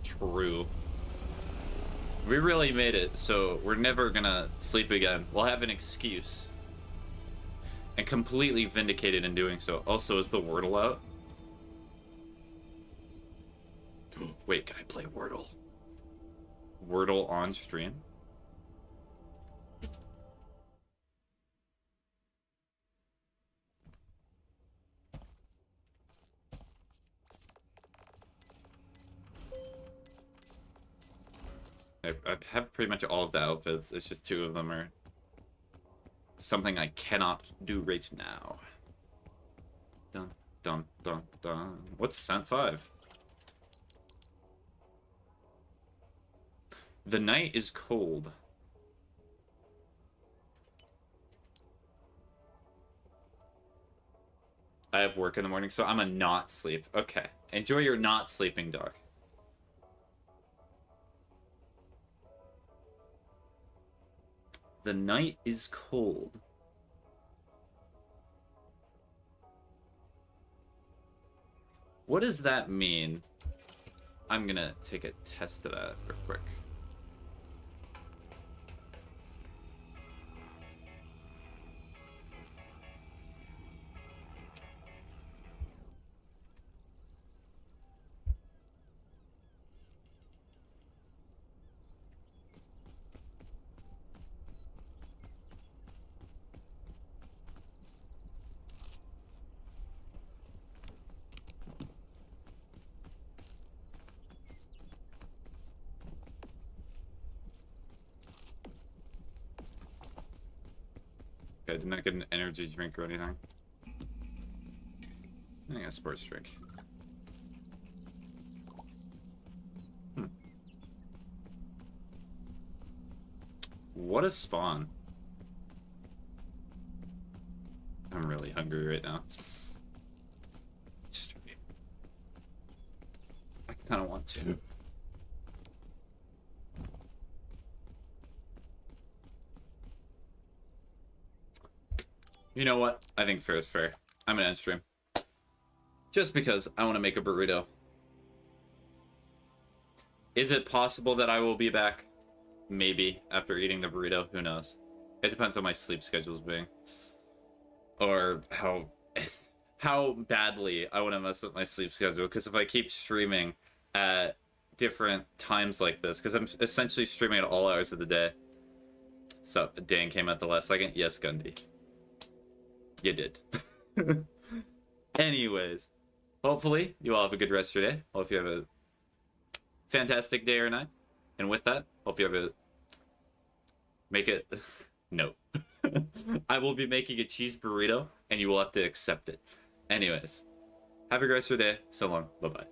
True. We really made it, so we're never gonna sleep again. We'll have an excuse. And completely vindicated in doing so. Also, is the Wordle out? Wait, can I play Wordle? Wordle on stream? I have pretty much all of the outfits. It's just 2 of them are something I cannot do right now. Dun, dun, dun, dun. What's Ascent 5? The night is cold. I have work in the morning, so I'm a not sleep. Okay. Enjoy your not sleeping, dog. The night is cold. What does that mean? I'm gonna take a test of that real quick. Okay, did not get an energy drink or anything. I got a sports drink. What a spawn. I'm really hungry right now. I kind of want to. You know what? I think fair is fair. I'm gonna end stream. Just because I want to make a burrito. Is it possible that I will be back? Maybe, after eating the burrito. Who knows? It depends on my sleep schedules being. Or how badly I want to mess up my sleep schedule. Because if I keep streaming at different times like this, because I'm essentially streaming at all hours of the day. So, Dan came at the last second. Yes, Gundy. You did. Anyways, hopefully you all have a good rest of your day. Hope you have a fantastic day or night. And with that, hope you have a... Make it... No. I will be making a cheese burrito, and you will have to accept it. Anyways, have a good rest of your day. So long. Bye-bye.